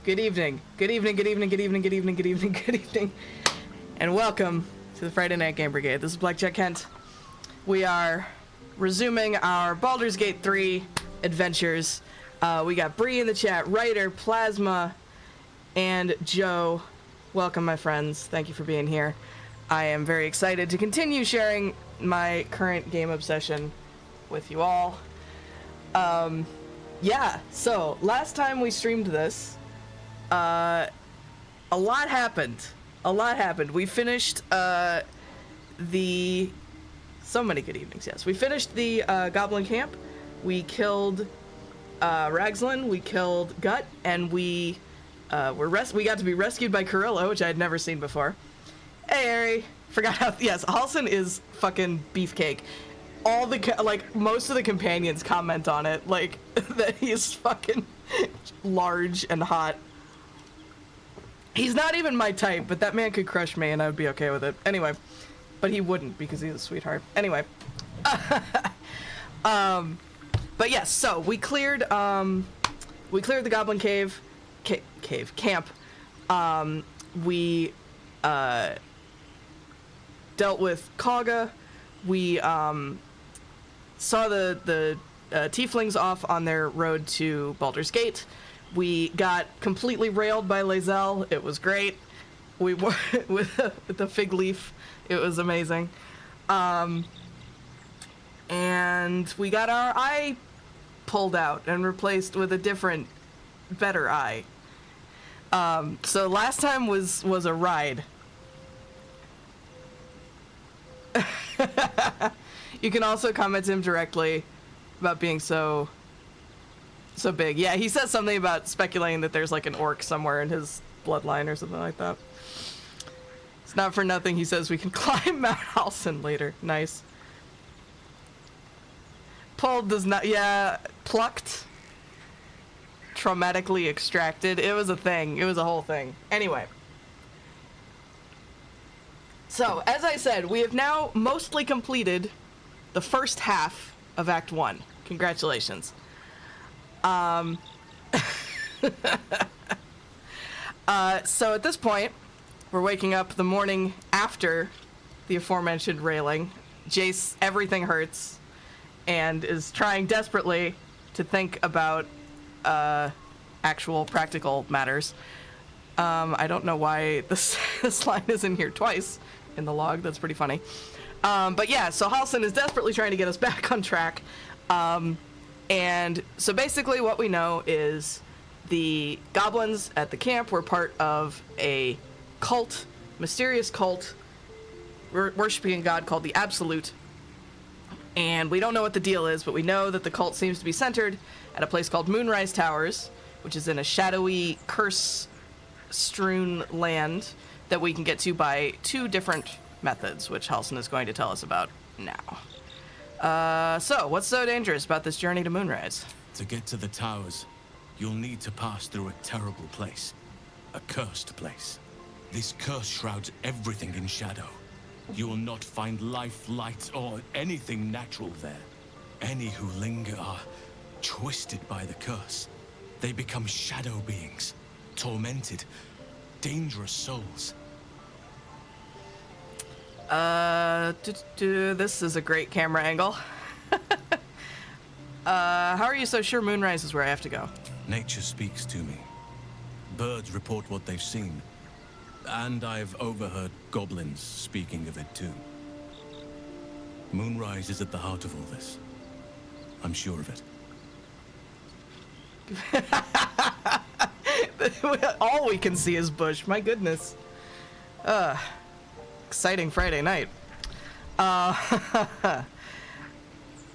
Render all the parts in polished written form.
Good evening. Good evening, good evening, good evening, good evening, good evening, good evening. And welcome to the Friday Night Game Brigade. This is Blackjack Kent. We are resuming our Baldur's Gate 3 adventures. We got Bree in the chat, Ryder, Plasma, and Joe. Welcome, my friends. Thank you for being here. I am very excited to continue sharing my current game obsession with you all. Yeah, so last time we streamed this, a lot happened. We finished so many good evenings, yes. We finished the Goblin Camp. We killed Ragslin, we killed Gut, and we got to be rescued by Carilla, which I had never seen before. Hey, Ari. Forgot how, yes, Halsin is fucking beefcake. All the, most of the companions comment on it, that he's fucking large and hot. He's not even my type, but that man could crush me and I would be okay with it. Anyway, but he wouldn't because he's a sweetheart. Anyway. But yes, so we cleared the Goblin camp. We, dealt with Kaga. We, saw the tieflings off on their road to Baldur's Gate. We got completely railed by Lae'zel. It was great. We were with the fig leaf. It was amazing. And we got our eye pulled out and replaced with a different, better eye. So last time was a ride. You can also comment to him directly about being so big. Yeah, he says something about speculating that there's an orc somewhere in his bloodline or something like that. It's not for nothing he says we can climb Mount Halsin later. Nice. Pulled does not, yeah, plucked. Traumatically extracted. It was a thing. It was a whole thing. Anyway. So, as I said, we have now mostly completed the first half of Act 1. Congratulations. So at this point, we're waking up the morning after the aforementioned railing. Jace, everything hurts, and is trying desperately to think about actual practical matters. I don't know why this line is in here twice in the log. That's pretty funny. But yeah, so Halsin is desperately trying to get us back on track. And so basically what we know is the goblins at the camp were part of a cult, mysterious cult, worshipping a god called the Absolute. And we don't know what the deal is, but we know that the cult seems to be centered at a place called Moonrise Towers, which is in a shadowy, curse-strewn land that we can get to by two different methods, which Halsin is going to tell us about now. So, what's so dangerous about this journey to Moonrise? To get to the towers, you'll need to pass through a terrible place. A cursed place. This curse shrouds everything in shadow. You will not find life, light, or anything natural there. Any who linger are twisted by the curse. They become shadow beings, tormented, dangerous souls. This is a great camera angle. How are you so sure Moonrise is where I have to go? Nature speaks to me. Birds report what they've seen. And I've overheard goblins speaking of it too. Moonrise is at the heart of all this. I'm sure of it. All we can see is bush. My goodness. Exciting Friday night. The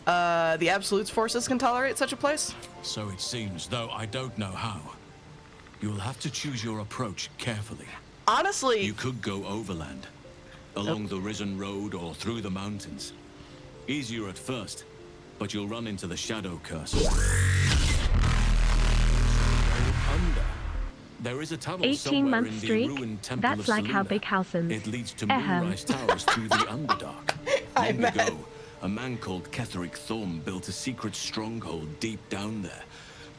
Absolute's forces can tolerate such a place? So it seems, though I don't know how. You'll have to choose your approach carefully. Honestly... You could go overland, along the Risen Road or through the mountains. Easier at first, but you'll run into the Shadow Curse. Under. There is a tunnel 18 month in the streak. ruined temple That's of like how Selena. big Halsin's. It leads to Moonrise Towers through the Underdark. Long ago, a man called Ketheric Thorm built a secret stronghold deep down there.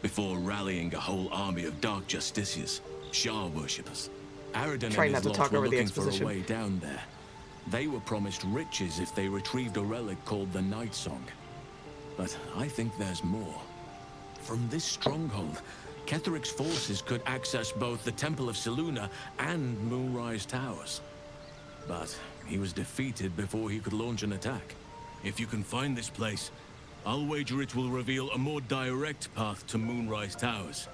before rallying a whole army of Dark Justiciars, Shah worshippers. Aradin Try and not his to lot talk were over the looking for a exposition. way down there. They were promised riches if they retrieved a relic called the Night Song. But I think there's more. From this stronghold, Ketheric's forces could access both the Temple of Selûne and Moonrise Towers. But he was defeated before he could launch an attack. If you can find this place, I'll wager it will reveal a more direct path to Moonrise Towers.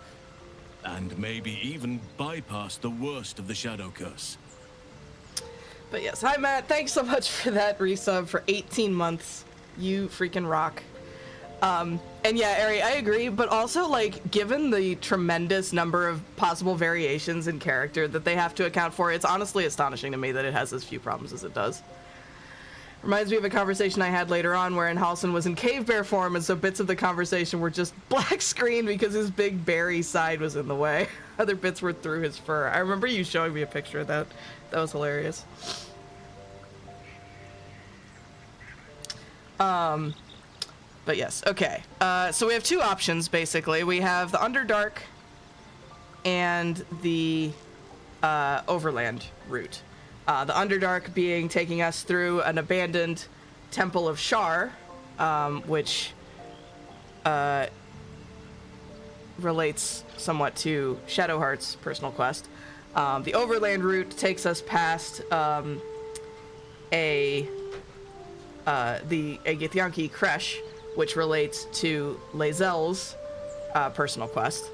And maybe even bypass the worst of the Shadow Curse. But yes, hi Matt, thanks so much for that resub for 18 months. You freaking rock. And yeah, Ari, I agree, but also, like, given the tremendous number of possible variations in character that they have to account for, it's honestly astonishing to me that it has as few problems as it does. Reminds me of a conversation I had later on wherein Halsin was in cave bear form, and so bits of the conversation were just black screened because his big berry side was in the way. Other bits were through his fur. I remember you showing me a picture of that. That was hilarious. But yes, okay. So we have two options, basically. We have the Underdark and the Overland route. The Underdark being taking us through an abandoned Temple of Shar, which relates somewhat to Shadowheart's personal quest. The Overland route takes us past the Githyanki Kresh, which relates to Lae'zel's personal quest.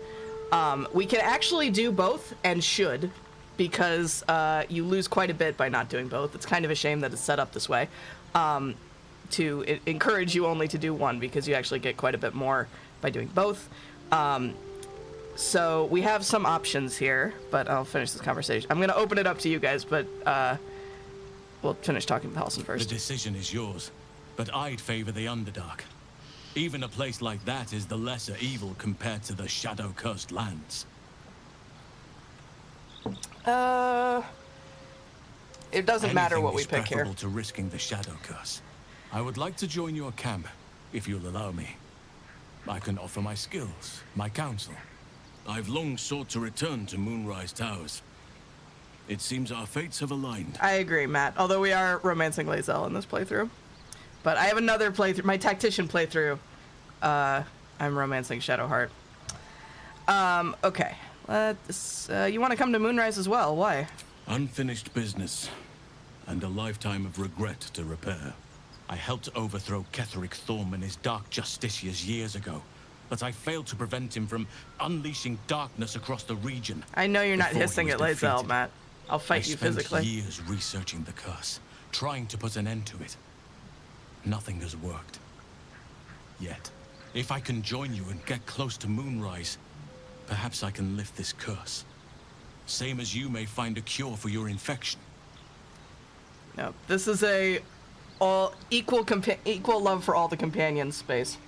We can actually do both, and should, because you lose quite a bit by not doing both. It's kind of a shame that it's set up this way, to encourage you only to do one, because you actually get quite a bit more by doing both. So we have some options here, but I'll finish this conversation. I'm going to open it up to you guys, but we'll finish talking with Halsin first. The decision is yours, but I'd favor the Underdark. Even a place like that is the lesser evil compared to the shadow-cursed lands. It doesn't matter what we pick here. Anything is preferable to risking the shadow curse. I would like to join your camp, if you'll allow me. I can offer my skills, my counsel. I've long sought to return to Moonrise Towers. It seems our fates have aligned. I agree, Matt. Although we are romancing Lae'zel in this playthrough. But I have another playthrough, my tactician playthrough. I'm romancing Shadowheart. Okay. You want to come to Moonrise as well? Why? Unfinished business, and a lifetime of regret to repair. I helped overthrow Ketheric Thorm and his Dark Justiciars years ago, but I failed to prevent him from unleashing darkness across the region. I know you're not before he hissing was at Lae'zel, defeated. Matt. I'll fight you physically. I spent years researching the curse, trying to put an end to it. Nothing has worked. Yet, if I can join you and get close to Moonrise, perhaps I can lift this curse. Same as you may find a cure for your infection. No, this is a equal love for all the companions space.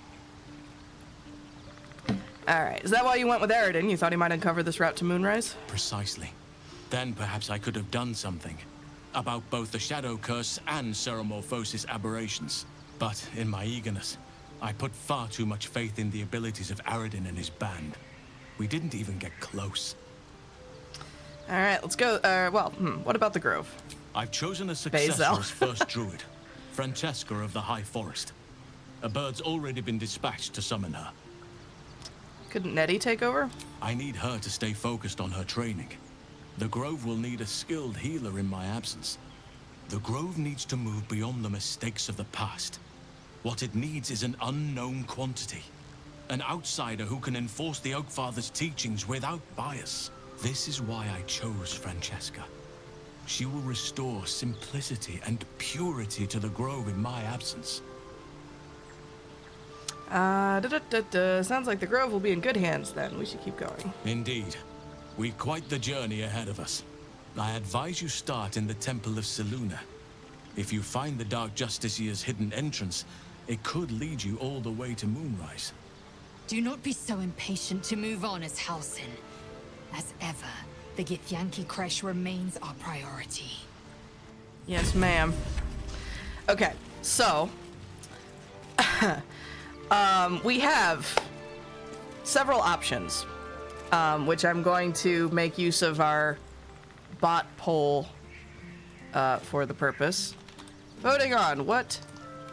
Alright, is that why you went with Aradin? You thought he might uncover this route to Moonrise? Precisely. Then perhaps I could have done something about both the Shadow Curse and Ceremorphosis aberrations. But in my eagerness, I put far too much faith in the abilities of Aradin and his band. We didn't even get close. Alright, let's go. What about the Grove? I've chosen a successor Bazel. as first druid, Francesca of the High Forest. A bird's already been dispatched to summon her. Couldn't Nettie take over? I need her to stay focused on her training. The Grove will need a skilled healer in my absence. The Grove needs to move beyond the mistakes of the past. What it needs is an unknown quantity. An outsider who can enforce the Oakfather's teachings without bias. This is why I chose Francesca. She will restore simplicity and purity to the Grove in my absence. Sounds like the Grove will be in good hands then. We should keep going. Indeed. We've quite the journey ahead of us. I advise you start in the Temple of Selûne. If you find the Dark Justiciar's hidden entrance, it could lead you all the way to Moonrise. Do not be so impatient to move on as Halsin. As ever, the Githyanki Kresh remains our priority. Yes, ma'am. Okay, so... we have several options, which I'm going to make use of our bot poll for the purpose. Voting on what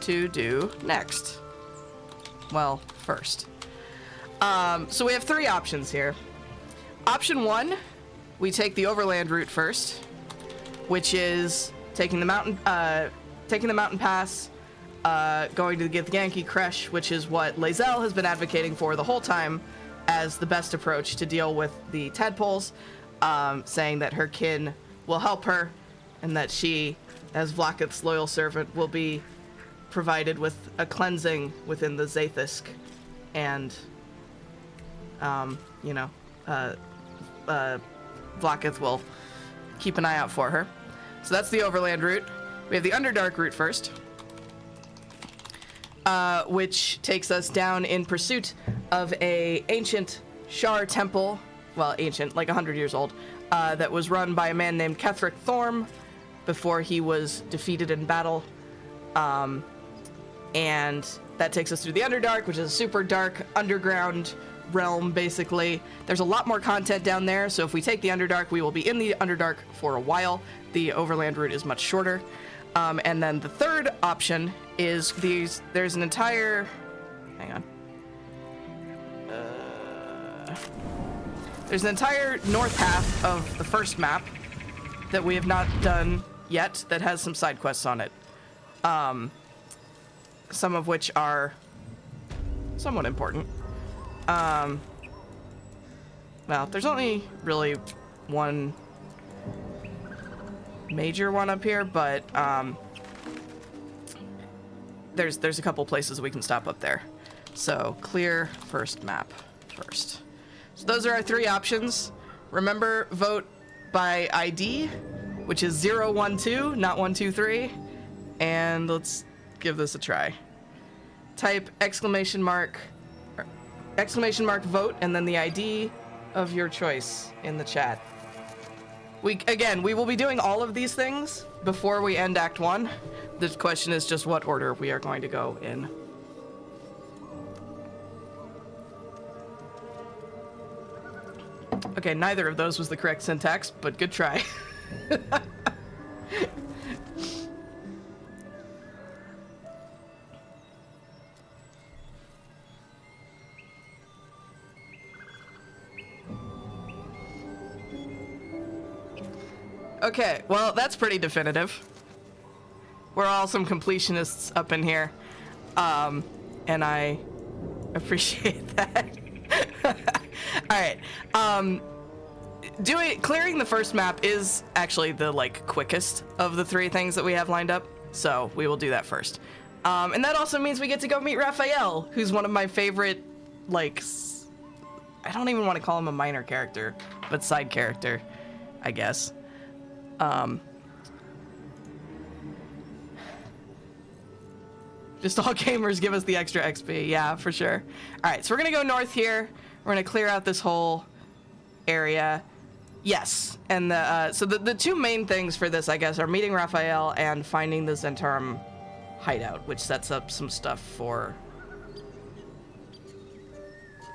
to do next. Well, first. So we have 3 options here. Option 1, we take the overland route first, which is taking the mountain pass, going to the Githyanki Creche, which is what Lae'zel has been advocating for the whole time as the best approach to deal with the tadpoles, saying that her kin will help her, and that she, as Vlaakith's loyal servant, will be provided with a cleansing within the Zaith'isk, and, Vlaakith will keep an eye out for her. So that's the overland route. We have the Underdark route first, which takes us down in pursuit of a ancient Shar temple, well, ancient, like 100 years old, that was run by a man named Ketheric Thorm before he was defeated in battle. And that takes us through the Underdark, which is a super dark underground realm, basically. There's a lot more content down there, so if we take the Underdark, we will be in the Underdark for a while. The overland route is much shorter. And then the third option is there's an entire... Hang on. There's an entire north half of the first map that we have not done yet that has some side quests on it. Some of which are somewhat important. Well, there's only really one major one up here, but there's a couple places we can stop up there. So clear first map first. So those are our 3 options. Remember, vote by ID, which is 012, not 123. And let's give this a try. Type exclamation mark vote and then the ID of your choice in the chat. We will be doing all of these things before we end Act 1. The question is just what order we are going to go in. Okay, neither of those was the correct syntax, but good try. Okay, well, that's pretty definitive. We're all some completionists up in here. And I appreciate that. Alright. Clearing the first map is actually the, quickest of the 3 things that we have lined up. So we will do that first. And that also means we get to go meet Raphael, who's one of my favorite, I don't even want to call him a minor character, but side character, I guess. Just all gamers give us the extra XP. Yeah, for sure. All right, so we're gonna go north here. We're gonna clear out this whole area. Yes, and so the 2 main things for this, I guess, are meeting Raphael and finding the Zentarum hideout, which sets up some stuff for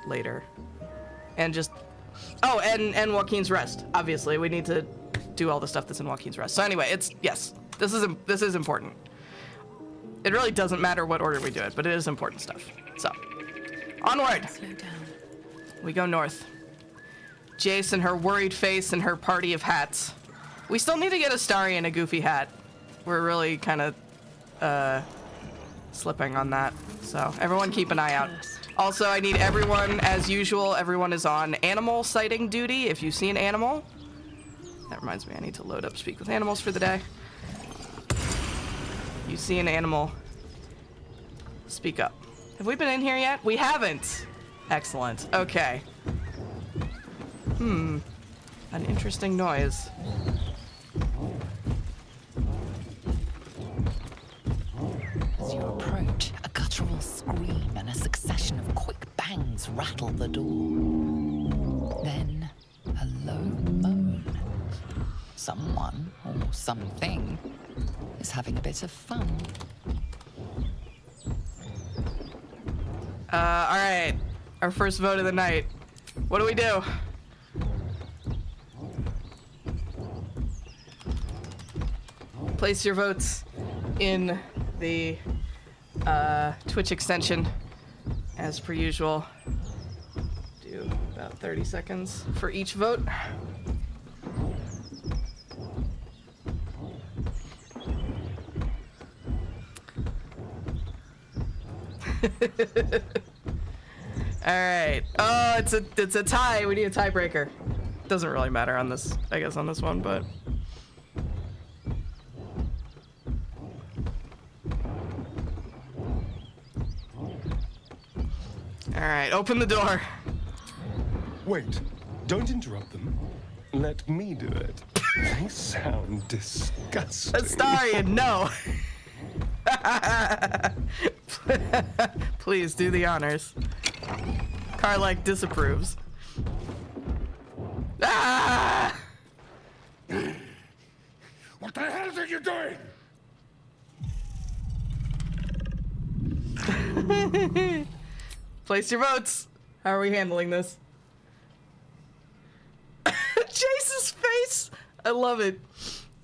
later. And just, oh, and Joaquin's Rest. Obviously, we need to do all the stuff that's in Joaquin's Rest. So anyway, yes, this is important. It really doesn't matter what order we do it, but it is important stuff. So, onward. Slow down. We go north. Jace and her worried face and her party of hats. We still need to get a Starry and a goofy hat. We're really kind of slipping on that. So everyone keep an eye out. Also, I need everyone, as usual, everyone is on animal sighting duty. If you see an animal, that reminds me, I need to load up Speak with Animals for the day. You see an animal, speak up. Have we been in here yet? We haven't. Excellent. Okay. An interesting noise. As you approach, a guttural scream and a succession of quick bangs rattle the door. Then, a low moan. Someone, or something, is having a bit of fun. Alright. our first vote of the night. What do we do? Place your votes in the Twitch extension, as per usual. Do about 30 seconds for each vote. All right. Oh, it's a tie. We need a tiebreaker. Doesn't really matter on this, I guess, on this one, but. All right, open the door. Wait, don't interrupt them. Let me do it. They sound disgusting. Astarion, no. Please do the honors. Karlach disapproves. Ah! What the hell are you doing? Place your votes. How are we handling this? Jace's face! I love it.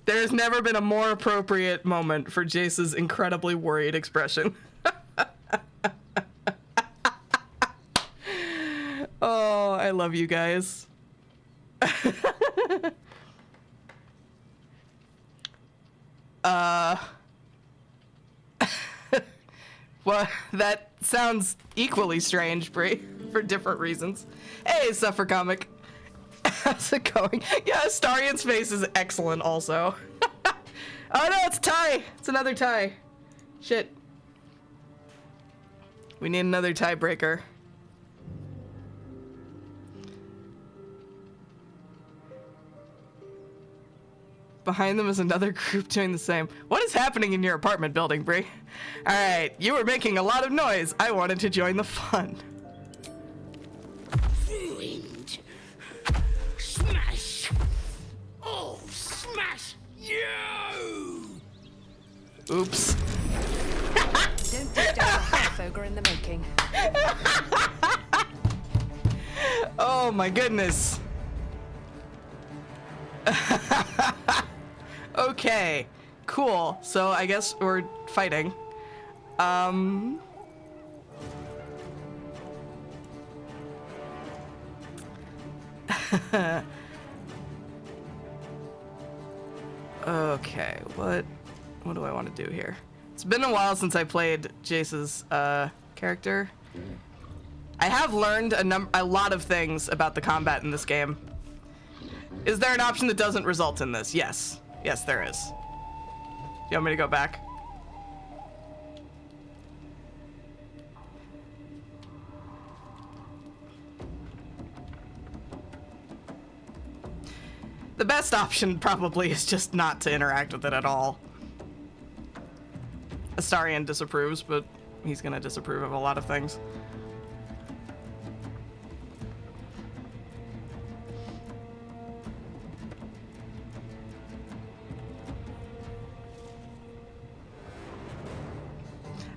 There has never been a more appropriate moment for Jace's incredibly worried expression. Oh, I love you guys. Well, that sounds equally strange, Brie, for different reasons. Hey, Suffer Comic. How's it going? Yeah, Astarion's face is excellent also. Oh no, it's a tie! It's another tie. Shit. We need another tiebreaker. Behind them is another group doing the same. What is happening in your apartment building, Brie? Alright, you were making a lot of noise. I wanted to join the fun. Ruined. Smash. Oh, smash you! Oops. Don't disturb a half ogre in the making. Oh my goodness. Okay, cool. So I guess we're fighting. Okay, what do I want to do here? It's been a while since I played Jace's character. I have learned a lot of things about the combat in this game. Is there an option that doesn't result in this? Yes. Yes, there is. You want me to go back? The best option probably is just not to interact with it at all. Astarion disapproves, but he's gonna disapprove of a lot of things.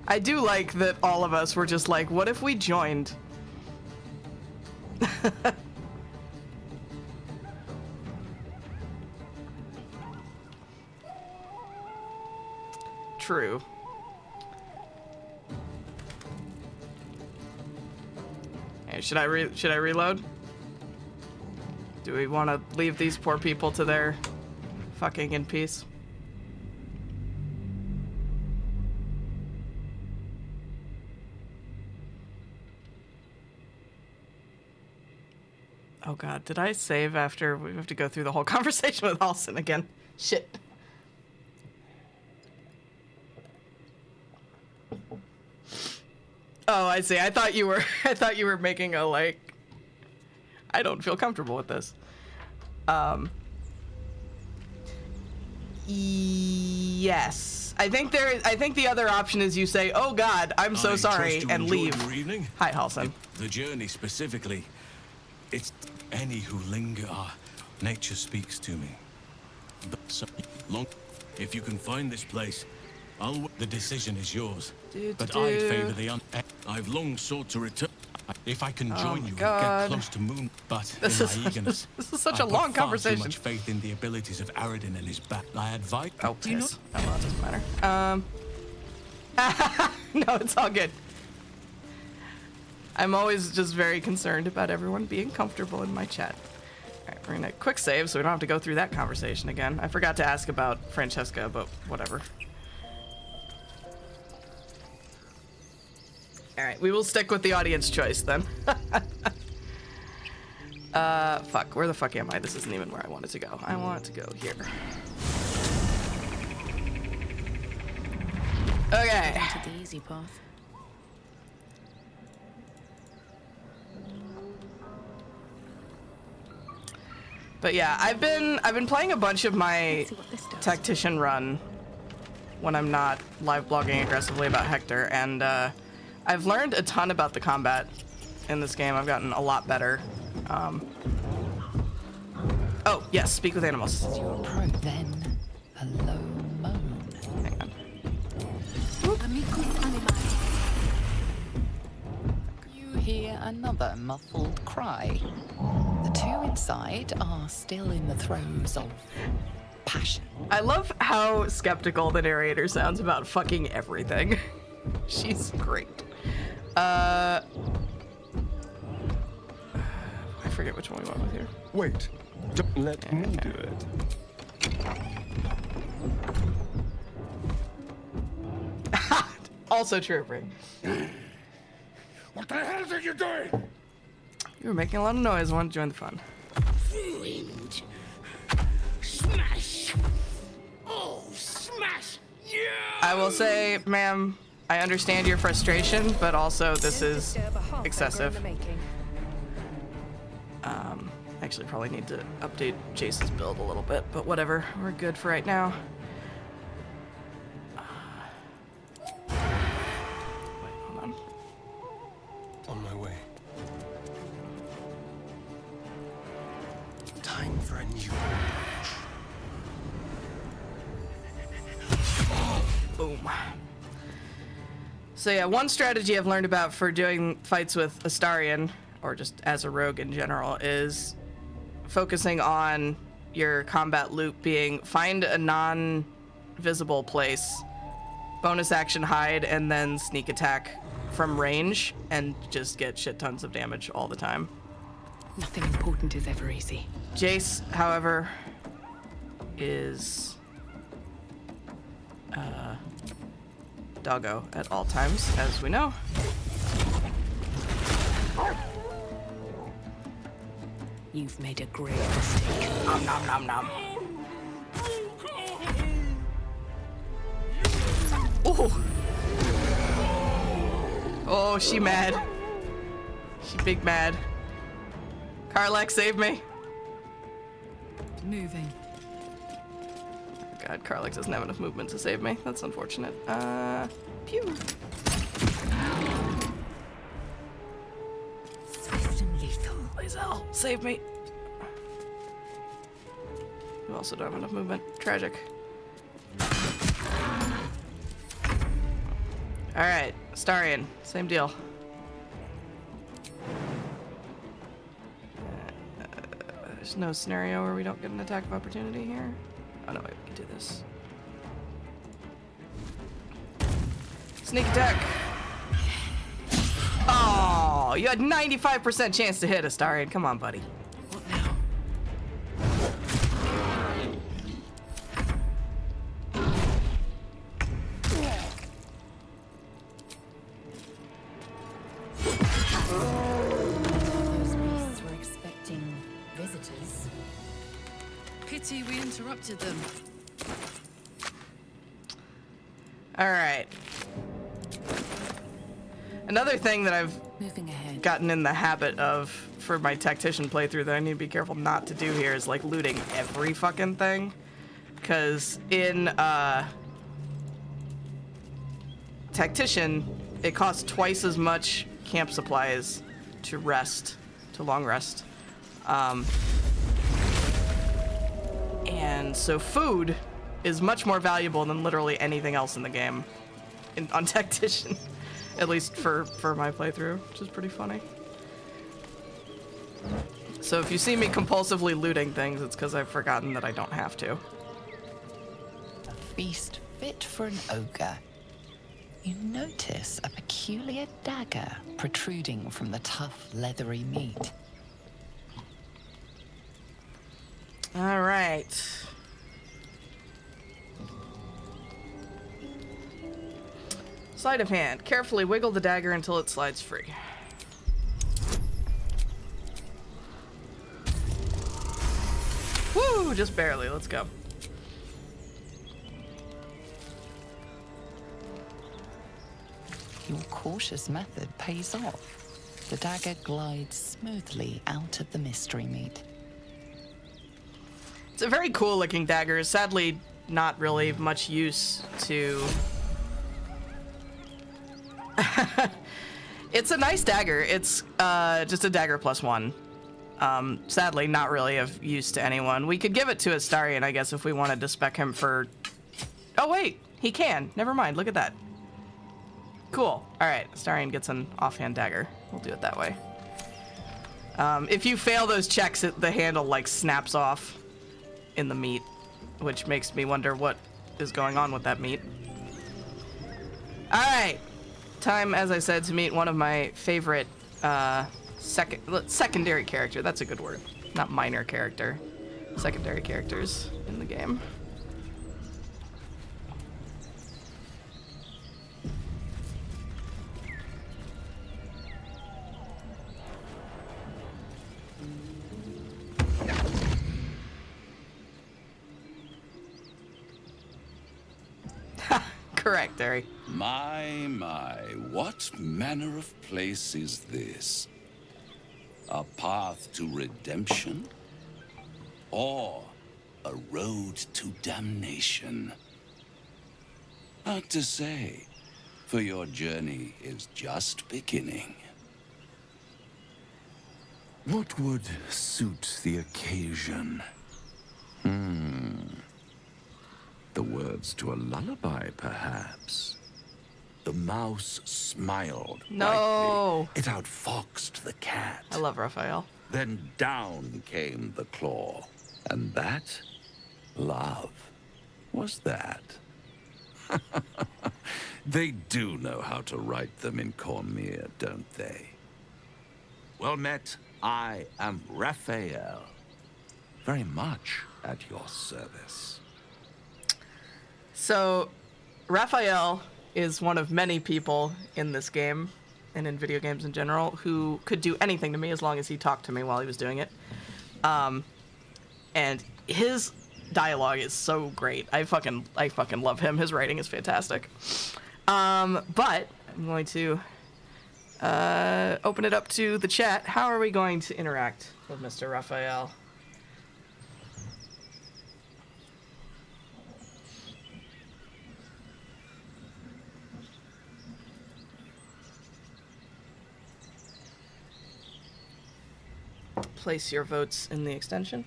I do like that all of us were just like, what if we joined? True. Hey, should I reload? Do we want to leave these poor people to their fucking in peace? Oh god, did I save after? We have to go through the whole conversation with Halsin again. Shit. Oh, I see. I thought you were making a like. I don't feel comfortable with this. Yes. I think the other option is you say, "Oh God, I'm so sorry," and leave. Hi, Halsin. The journey specifically. It's any who linger. Nature speaks to me. So long. If you can find this place, the decision is yours. But I favor the I've long sought to return. If I can join you and God. get close to Moon, but This in is my such- eagerness, this is such I a put long far conversation. Too much faith in the abilities of Aradin and his back. I advise. Oh, Do you piss. Oh, well, it doesn't matter. No, it's all good. I'm always just very concerned about everyone being comfortable in my chat. Alright, we're gonna quick save so we don't have to go through that conversation again. I forgot to ask about Francesca, but whatever. Alright, we will stick with the audience choice then. Fuck, where the fuck am I? This isn't even where I wanted to go. I want to go here. Okay. To the easy path. But yeah, I've been playing a bunch of my Let's see what this does. tactician run when I'm not live blogging aggressively about Hector, and I've learned a ton about the combat in this game. I've gotten a lot better. Oh yes, speak with animals. As you approach, then a low moan. Hang on. Amicus animae. You hear another muffled cry. The two inside are still in the throes of passion. I love how skeptical the narrator sounds about fucking everything. She's great. I forget which one we went with here. Wait, don't let me do it. Also true, Brig. What the hell are you doing? You were making a lot of noise. I wanted to join the fun. Ruined. Smash. Oh, smash. Yeah. I will say, ma'am, I understand your frustration, but also this Don't is disturb a half ogre in excessive. the making. Actually, probably need to update Jason's build a little bit, but whatever. We're good for right now. Wait, hold on. On my way. Time for a new Boom. So yeah, one strategy I've learned about for doing fights with Astarion, or just as a rogue in general, is focusing on your combat loop being find a non-visible place, bonus action hide, and then sneak attack from range, and just get shit tons of damage all the time. Nothing important is ever easy. Jace, however, is doggo at all times, as we know. You've made a great mistake. Nom nom nom nom. Ooh. Oh, she mad. She big mad. Karlak, save me. Moving. God, Karlak doesn't have enough movement to save me. That's unfortunate. Pew. Swift and lethal. Lae'zel, save me. You also don't have enough movement. Tragic. Alright, Astarion, same deal. There's no scenario where we don't get an attack of opportunity here. Oh no, wait, we can do this. Sneak attack! Oh, you had 95% chance to hit Astarion. Come on, buddy. What now? Those beasts were expecting visitors. Pity we interrupted them. Alright. Another thing that I've Moving ahead. gotten in the habit of for my tactician playthrough that I need to be careful not to do here is like looting every fucking thing. Cause in tactician, it costs twice as much camp supplies to rest, to long rest. And so food is much more valuable than literally anything else in the game on tactician. At least for my playthrough, which is pretty funny. So if you see me compulsively looting things, it's because I've forgotten that I don't have to. A feast fit for an ogre. You notice a peculiar dagger protruding from the tough, leathery meat. All right. Sleight of hand. Carefully wiggle the dagger until it slides free. Woo! Just barely. Let's go. Your cautious method pays off. The dagger glides smoothly out of the mystery meat. It's a very cool looking dagger. Sadly, not really much use to... It's a nice dagger. It's just a dagger +1. Sadly, not really of use to anyone. We could give it to Astarion, I guess, if we wanted to spec him for... Oh, wait. He can. Never mind. Look at that. Cool. All right. Astarion gets an offhand dagger. We'll do it that way. If you fail those checks, the handle, like, snaps off in the meat, which makes me wonder what is going on with that meat. All right. Time, as I said, to meet one of my favorite secondary character. That's a good word. Not minor character. Secondary characters in the game. Correct, Derry. My, what manner of place is this? A path to redemption? Or a road to damnation? Hard to say, for your journey is just beginning. What would suit the occasion? The words to a lullaby, perhaps. The mouse smiled No. brightly. It outfoxed the cat. I love Raphael. Then down came the claw. And that, love, was that. They do know how to write them in Cormier, don't they? Well met, I am Raphael. Very much at your service. So, Raphael is one of many people in this game, and in video games in general, who could do anything to me as long as he talked to me while he was doing it. And his dialogue is so great. I fucking love him. His writing is fantastic. But I'm going to open it up to the chat. How are we going to interact with Mr. Raphael? Place your votes in the extension.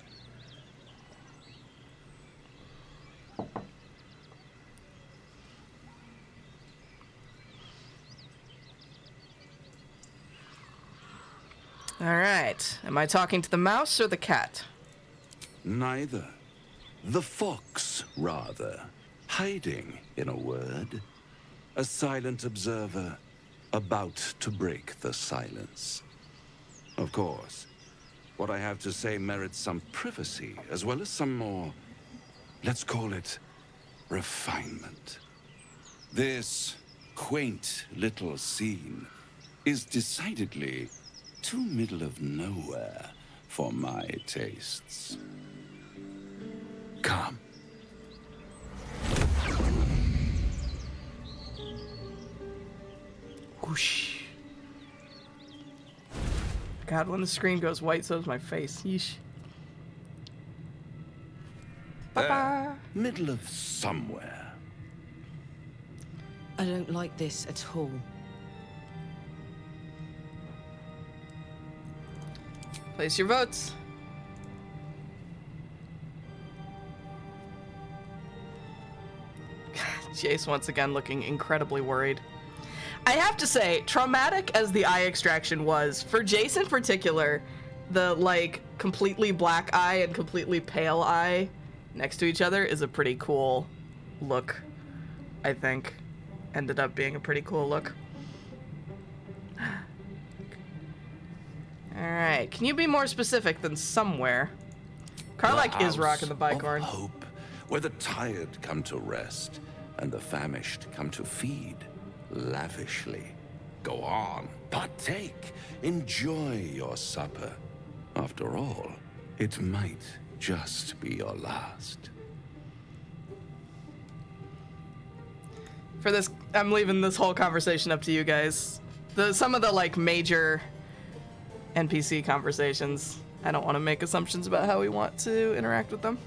All right. Am I talking to the mouse or the cat? Neither. The fox, rather. Hiding, in a word. A silent observer, about to break the silence. Of course, what I have to say merits some privacy, as well as some more, let's call it, refinement. This quaint little scene is decidedly too middle of nowhere for my tastes. Come. Whoosh. God, when the screen goes white, so does my face. Yeesh. There, middle of somewhere. I don't like this at all. Place your votes. Jace once again looking incredibly worried. I have to say, traumatic as the eye extraction was, for Jace in particular, the like completely black eye and completely pale eye next to each other is a pretty cool look, I think. Ended up being a pretty cool look. Alright, can you be more specific than somewhere? Karlach is rocking the bicorn. Hope, where the tired come to rest and the famished come to feed lavishly. Go on, partake, enjoy your supper. After all, it might just be your last. For this, I'm leaving this whole conversation up to you guys. Some of the like major NPC conversations, I don't want to make assumptions about how we want to interact with them.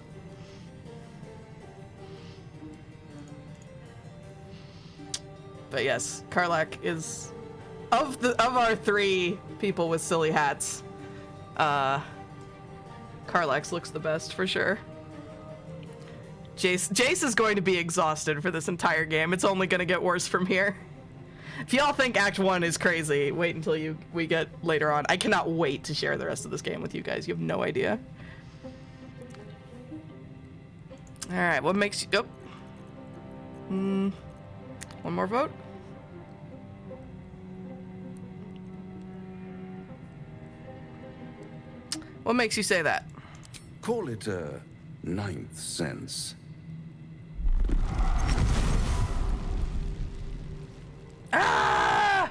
But yes, Karlach is of our three people with silly hats. Karlach's looks the best for sure. Jace is going to be exhausted for this entire game. It's only going to get worse from here. If y'all think Act 1 is crazy, wait until we get later on. I cannot wait to share the rest of this game with you guys. You have no idea. All right, what makes you... Oh. One more vote. What makes you say that? Call it a ninth sense. Ah!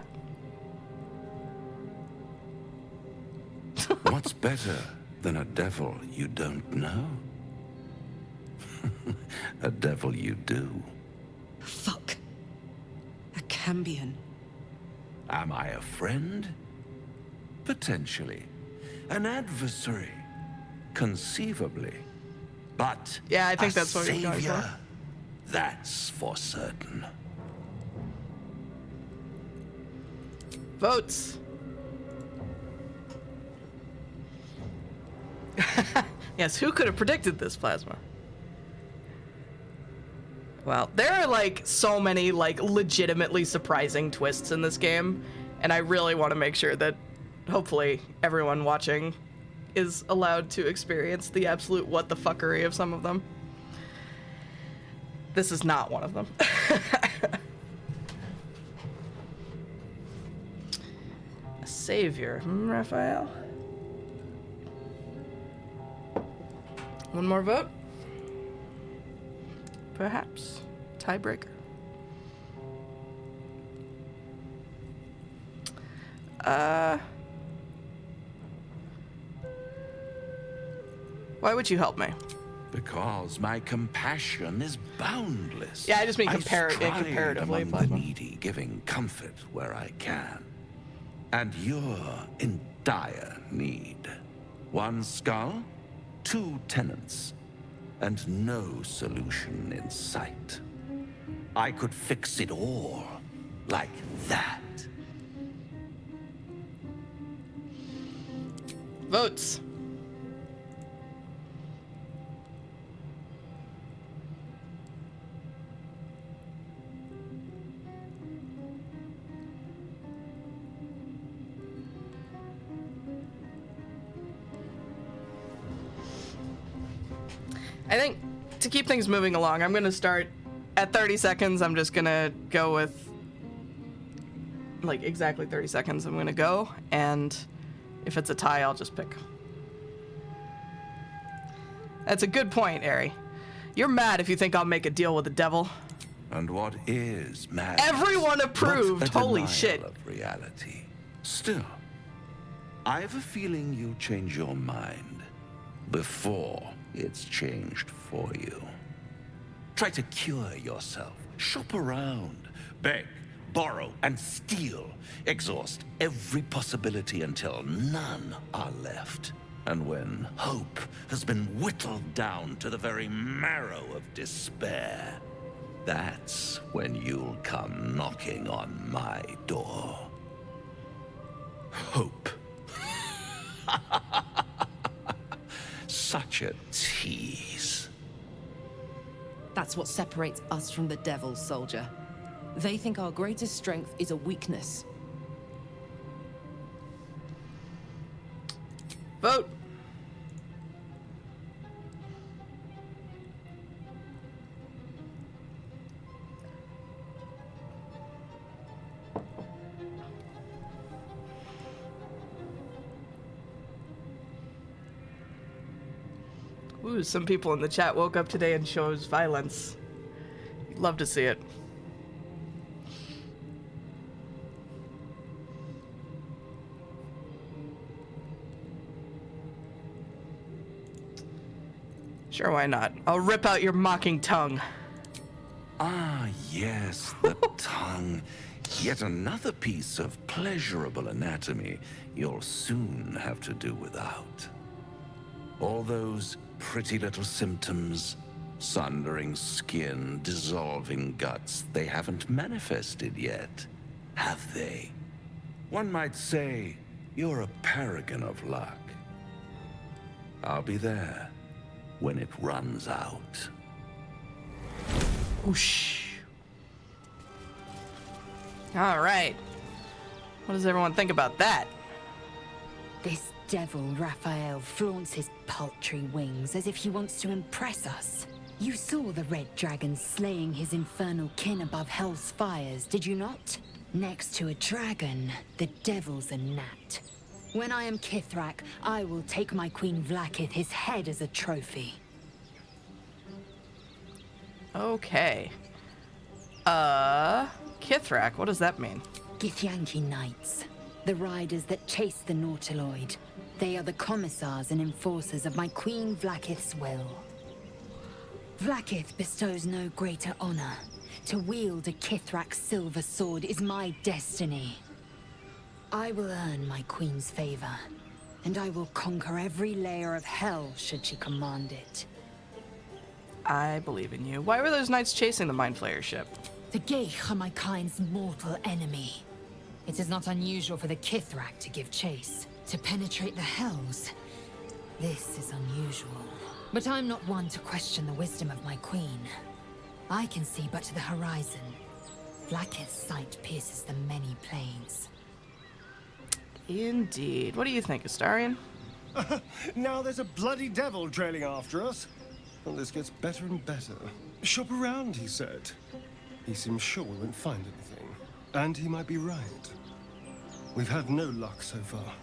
What's better than a devil you don't know? A devil you do. Fuck. A Cambion. Am I a friend? Potentially. An adversary? Conceivably. But yeah, I think that's what you're going savior, for. That's for certain. Votes. Yes, who could have predicted this, Plasma? Well, there are like so many like legitimately surprising twists in this game, and I really want to make sure that hopefully everyone watching is allowed to experience the absolute what the fuckery of some of them. This is not one of them. A savior, Raphael? One more vote? Perhaps. Tiebreaker. Why would you help me? Because my compassion is boundless. Yeah, I just mean I stride comparatively. among the needy, giving comfort where I can. And you're in dire need. One skull, 2 tenants, and no solution in sight. I could fix it all, like that. Votes. I think to keep things moving along, I'm going to start at 30 seconds. I'm just going to go with like exactly 30 seconds. I'm going to go, and if it's a tie, I'll just pick. That's a good point, Ari. You're mad if you think I'll make a deal with the devil. And what is madness? Everyone approved. But a Holy denial shit. Of reality. Still, I have a feeling you'll change your mind before it's changed for you. Try to cure yourself. Shop around. Beg, borrow, and steal. Exhaust every possibility until none are left. And when hope has been whittled down to the very marrow of despair, that's when you'll come knocking on my door. Hope. Such a tease. That's what separates us from the devil, soldier. They think our greatest strength is a weakness. Ooh, some people in the chat woke up today and chose violence. Love to see it. Sure, why not? I'll rip out your mocking tongue. Ah, yes, the tongue. Yet another piece of pleasurable anatomy you'll soon have to do without. All those pretty little symptoms, sundering skin, dissolving guts, they haven't manifested yet, have they? One might say you're a paragon of luck. I'll be there when it runs out. Whoosh. All right. What does everyone think about that? This devil Raphael flaunts his paltry wings as if he wants to impress us. You saw the red dragon slaying his infernal kin above hell's fires, did you not? Next to a dragon, the devil's a gnat. When I am Kithrak, I will take my Queen Vlaakith his head as a trophy. Okay. Kithrak, what does that mean? Githyanki Knights, the riders that chase the Nautiloid. They are the commissars and enforcers of my Queen Vlaakith's will. Vlaakith bestows no greater honor. To wield a Kithrak silver sword is my destiny. I will earn my queen's favor, and I will conquer every layer of hell should she command it. I believe in you. Why were those knights chasing the Mind Flayer ship? The Geich are my kind's mortal enemy. It is not unusual for the Kithrak to give chase, to penetrate the hells. This is unusual. But I'm not one to question the wisdom of my queen. I can see but to the horizon. Vlaakith's sight pierces the many planes. Indeed. What do you think, Astarion? Now there's a bloody devil trailing after us. Well, this gets better and better. Shop around, he said. He seems sure we won't find anything. And he might be right. We've had no luck so far.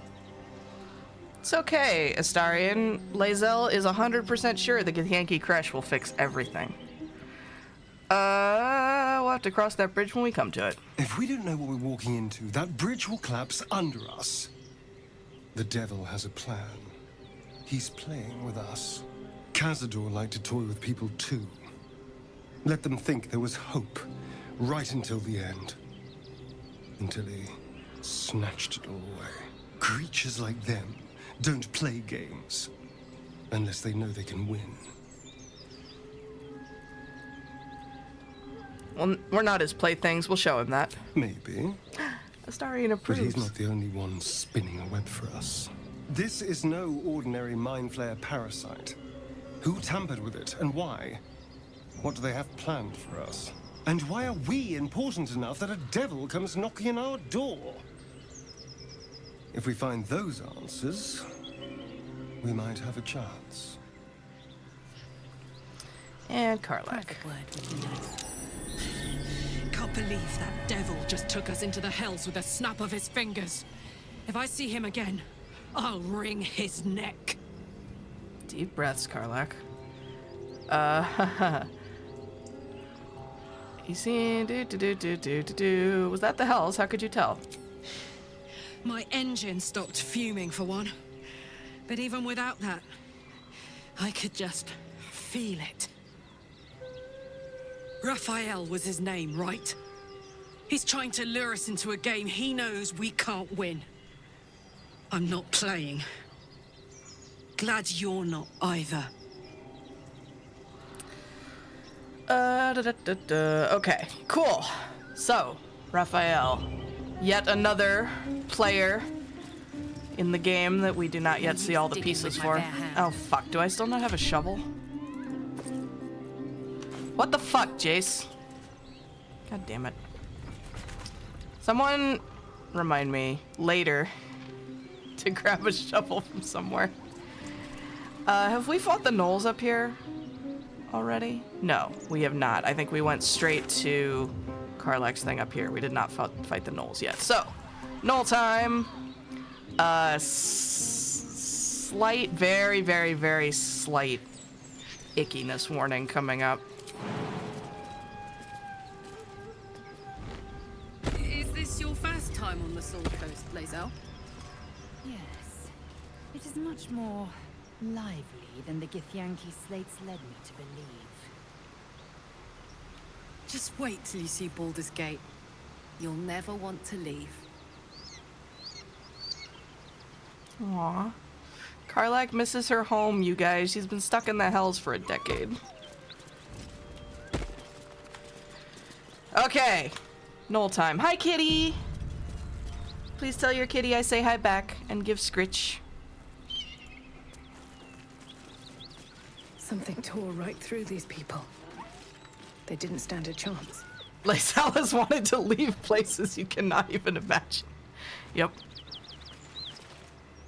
It's okay, Astarion. Lae'zel is 100% sure the Githyanki Kresh will fix everything. We'll have to cross that bridge when we come to it. If we don't know what we're walking into, that bridge will collapse under us. The devil has a plan. He's playing with us. Cazador liked to toy with people too. Let them think there was hope, right until the end. Until he snatched it all away. Creatures like them don't play games, unless they know they can win. Well, we're not his playthings. We'll show him that. Maybe. Astarion But approves. he's not the only one spinning a web for us. This is no ordinary Mind Flayer parasite. Who tampered with it, and why? What do they have planned for us? And why are we important enough that a devil comes knocking on our door? If we find those answers, we might have a chance. And Karlach. Private word would be nice. Can't believe that devil just took us into the hells with a snap of his fingers. If I see him again, I'll wring his neck. Deep breaths, Karlach. You see, Was that the hells? How could you tell? My engine stopped fuming for one. But even without that, I could just feel it. Raphael was his name, right? He's trying to lure us into a game he knows we can't win. I'm not playing. Glad you're not either. Okay, cool. So, Raphael, yet another player in the game that we do not yet see all the pieces for. Oh fuck, do I still not have a shovel? What the fuck, Jace? God damn it. Someone remind me later to grab a shovel from somewhere. Have we fought the gnolls up here already? No, we have not. I think we went straight to Karlach's thing up here. We did not fight the gnolls yet. So, gnoll time. Slight, very, very, very slight ickiness warning coming up. Is this your first time on the Sword Coast, Lae'zel? Yes. It is much more lively than the Githyanki slates led me to believe. Just wait till you see Baldur's Gate. You'll never want to leave. Aww. Karlach misses her home, you guys. She's been stuck in the hells for a decade. Okay. Knoll time. Hi, kitty! Please tell your kitty I say hi back and give scritch. Something tore right through these people. They didn't stand a chance. Lae'zel has wanted to leave places you cannot even imagine. Yep.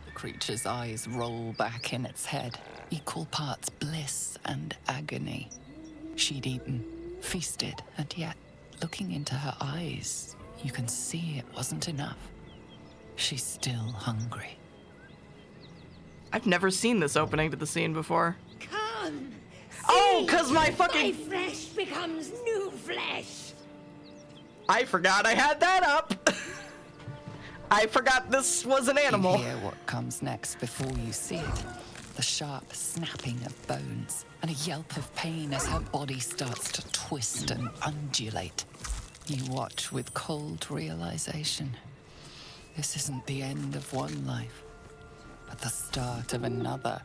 The creature's eyes roll back in its head, equal parts bliss and agony. She'd eaten, feasted, and yet, looking into her eyes, you can see it wasn't enough. She's still hungry. I've never seen this opening to the scene before. Come! Oh, see, 'cause my fucking... My flesh becomes new flesh! I forgot I had that up. I forgot this was an animal. You hear what comes next before you see it. The sharp snapping of bones and a yelp of pain as her body starts to twist and undulate. You watch with cold realization. This isn't the end of one life, but the start of another.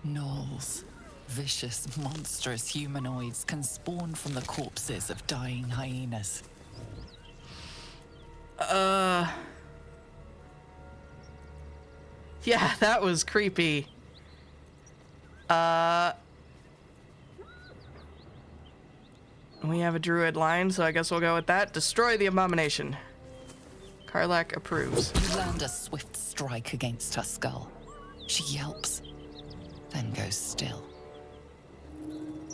Gnolls, vicious, monstrous humanoids can spawn from the corpses of dying hyenas. Yeah, that was creepy. We have a druid line, so I guess we'll go with that. Destroy the abomination. Karlach approves. You land a swift strike against her skull. She yelps, then goes still.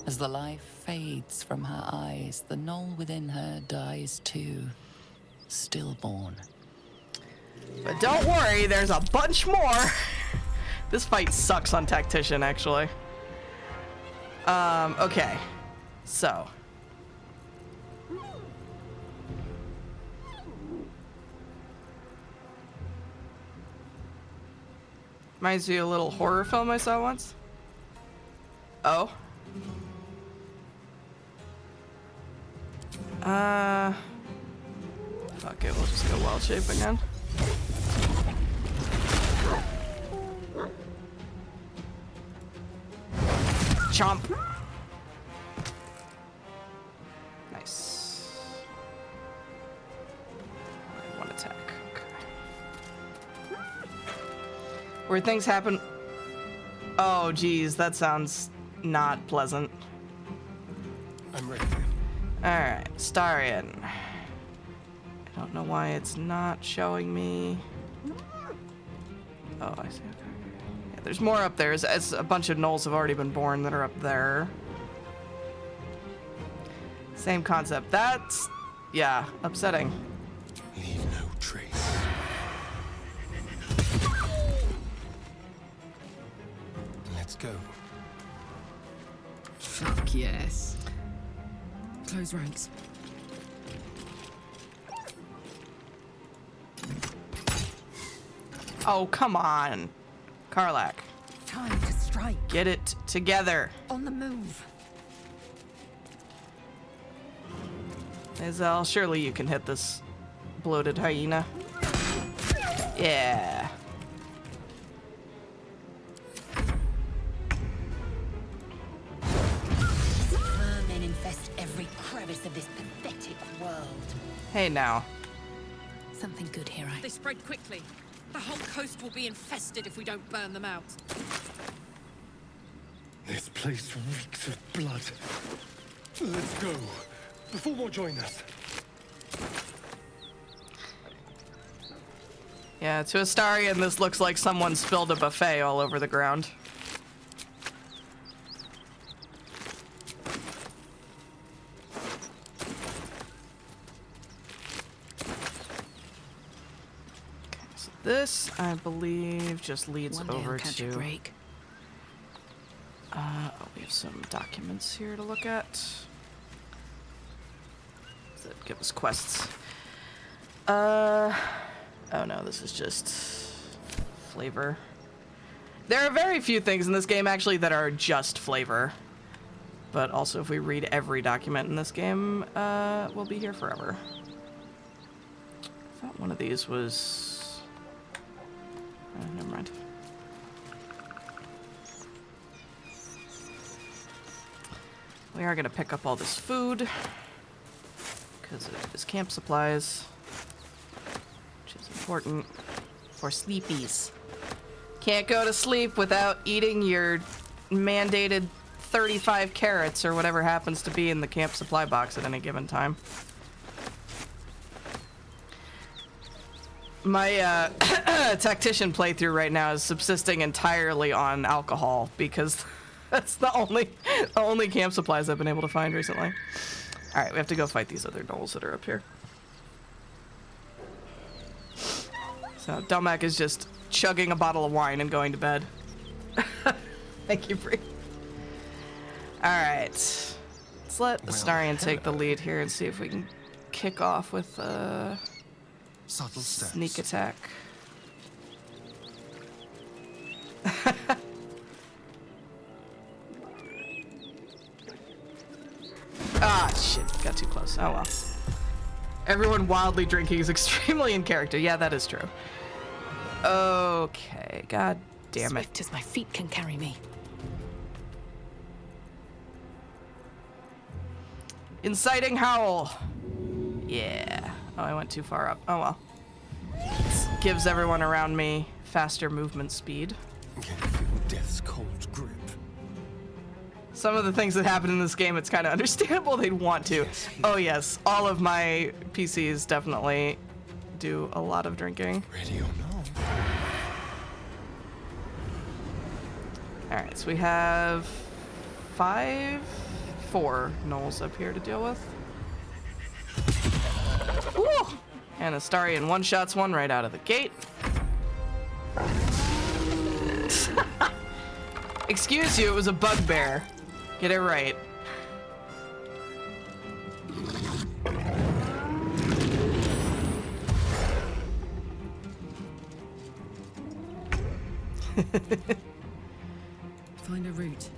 As the life fades from her eyes, the gnoll within her dies too, stillborn. But don't worry, there's a bunch more. This fight sucks on Tactician, actually. Okay. So. Reminds me of a little horror film I saw once. Oh. Fuck it, we'll just go wild shape again. Chomp. Nice. One attack. Okay. Where things happen. Oh, geez, that sounds not pleasant. I'm ready. Alright, Starion. I don't know why it's not showing me. Oh, I see. Okay. Yeah, there's more up there. As a bunch of gnolls have already been born that are up there. Same concept. That's, yeah, upsetting. Leave no trace. Let's go. Fuck yes. Close ranks. Oh, come on. Karlach, Time to strike. get it together. On the move. Lae'zel, surely you can hit this bloated hyena. Yeah. Vermin infest every crevice of this pathetic world. Hey now. Something good here, They spread quickly. The whole coast will be infested if we don't burn them out. This place reeks of blood. Let's go. Before more join us. Yeah, to Astarion, this looks like someone spilled a buffet all over the ground. This, I believe, just leads over to... break. have some documents here to look at. That give us quests. Oh no, this is just flavor. There are very few things in this game actually that are just flavor. But also if we read every document in this game, we'll be here forever. I thought one of these was... never mind. We are gonna pick up all this food. Because it is camp supplies. Which is important for sleepies. Can't go to sleep without eating your mandated 35 carrots or whatever happens to be in the camp supply box at any given time. My tactician playthrough right now is subsisting entirely on alcohol because that's the only camp supplies I've been able to find recently. Alright, we have to go fight these other gnolls that are up here. So, Delmac is just chugging a bottle of wine and going to bed. Thank you, Bree. Alright. Let's let Astarion take the lead here and see if we can kick off with Subtle steps. Sneak attack. Ah, shit. Got too close. Oh, well. Everyone wildly drinking is extremely in character. Yeah, that is true. Okay. God damn it. Swift as my feet can carry me. Inciting howl. Yeah. Oh, I went too far up. Oh, well. This gives everyone around me faster movement speed. Can feel death's cold grip. Some of the things that happen in this game, it's kind of understandable they'd want to. Oh yes, all of my PCs definitely do a lot of drinking. Ready or not? Alright, so we have 4 gnolls up here to deal with. Ooh! And Astarion one-shots one right out of the gate. Excuse you, it was a bugbear. Get it right. Find a route.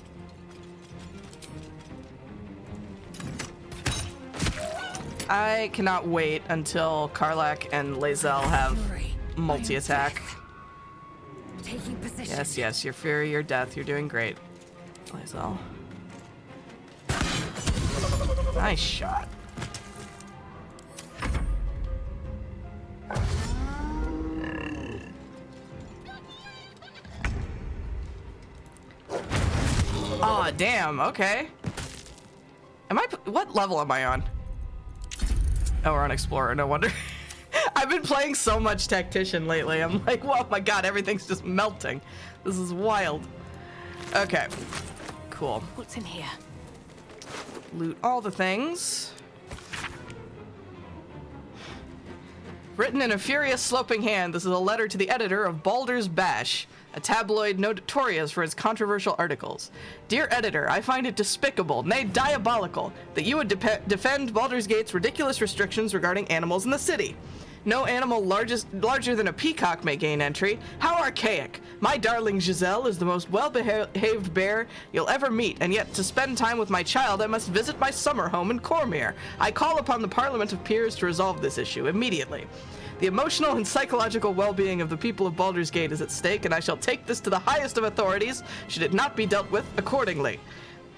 I cannot wait until Karlach and Lae'zel have multi-attack. Taking position. Yes, yes, your fury, your death, you're doing great. Lae'zel. Nice shot. Aw, damn, okay. What level am I on? Oh, we're on Explorer, no wonder. I've been playing so much Tactician lately. I'm like, oh my god, everything's just melting. This is wild. Okay, cool. What's in here? Loot all the things. Written in a furious sloping hand, this is a letter to the editor of Baldur's Bash, a tabloid notorious for its controversial articles. Dear editor, I find it despicable, nay diabolical, that you would defend Baldur's Gate's ridiculous restrictions regarding animals in the city. No animal larger than a peacock may gain entry. How archaic! My darling Giselle is the most well-behaved bear you'll ever meet, and yet to spend time with my child I must visit my summer home in Cormyr. I call upon the Parliament of Peers to resolve this issue immediately. The emotional and psychological well-being of the people of Baldur's Gate is at stake, and I shall take this to the highest of authorities, should it not be dealt with accordingly.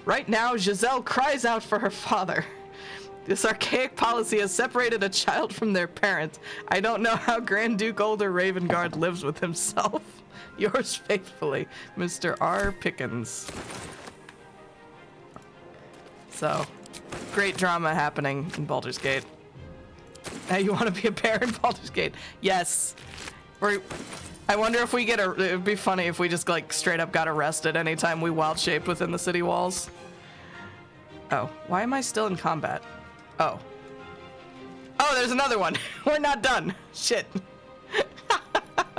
Right now, Giselle cries out for her father. This archaic policy has separated a child from their parent. I don't know how Grand Duke Older Ravengard lives with himself. Yours faithfully, Mr. R. Pickens. So, great drama happening in Baldur's Gate. Now you want to be a bear in Baldur's Gate? Yes. I wonder if we get it would be funny if we just like straight up got arrested anytime we wild shape within the city walls. Oh, why am I still in combat? Oh. Oh, there's another one. We're not done. Shit.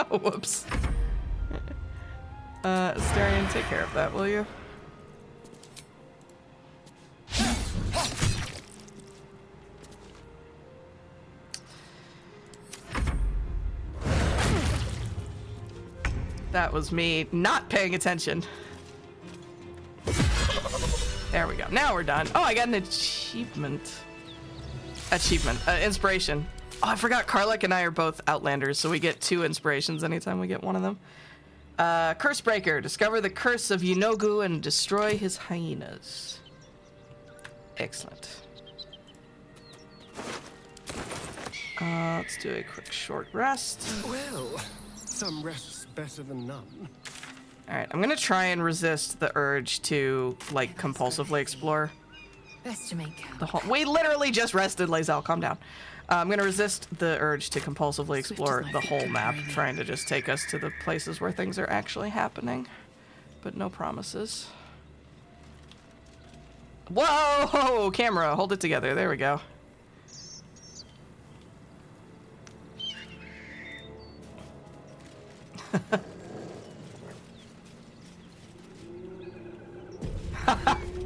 Whoops. Astarion, take care of that, will you? That was me not paying attention. There we go. Now we're done. Oh, I got an achievement. Inspiration. Oh, I forgot Karlach and I are both Outlanders, so we get 2 inspirations anytime we get one of them. Cursebreaker. Discover the curse of Yenogu and destroy his hyenas. Excellent. Let's do a quick short rest. Well, some rest's better than none. Alright, I'm gonna try and resist the urge to, like, compulsively explore Best to make. the whole... We literally just rested, Lae'zel, calm down. I'm gonna resist the urge to compulsively explore the whole map, trying to just take us to the places where things are actually happening. But no promises. Whoa! Camera, hold it together. There we go.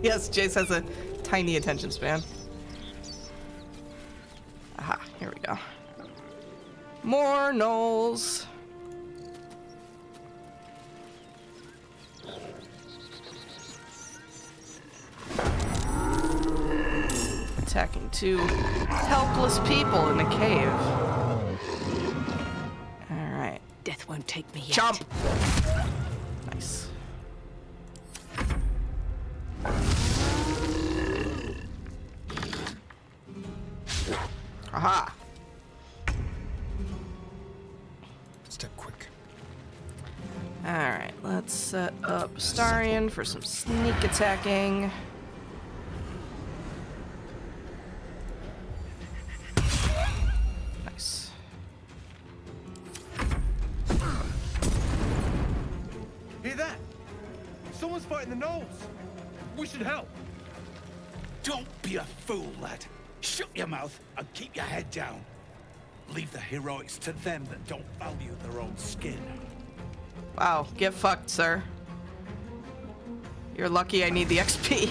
Yes, Jace has a tiny attention span. Aha, here we go. More gnolls. Attacking 2 helpless people in a cave. Alright. Death won't take me yet. Chomp! Nice. Aha! Step quick. Alright, let's set up Starion for some sneak attacking. Nice. Hear that? Someone's fighting the gnolls. We should help. Don't be a fool, lad. Shut your mouth and keep your head down. Leave the heroics to them that don't value their own skin. Wow, get fucked, sir. You're lucky I need the XP.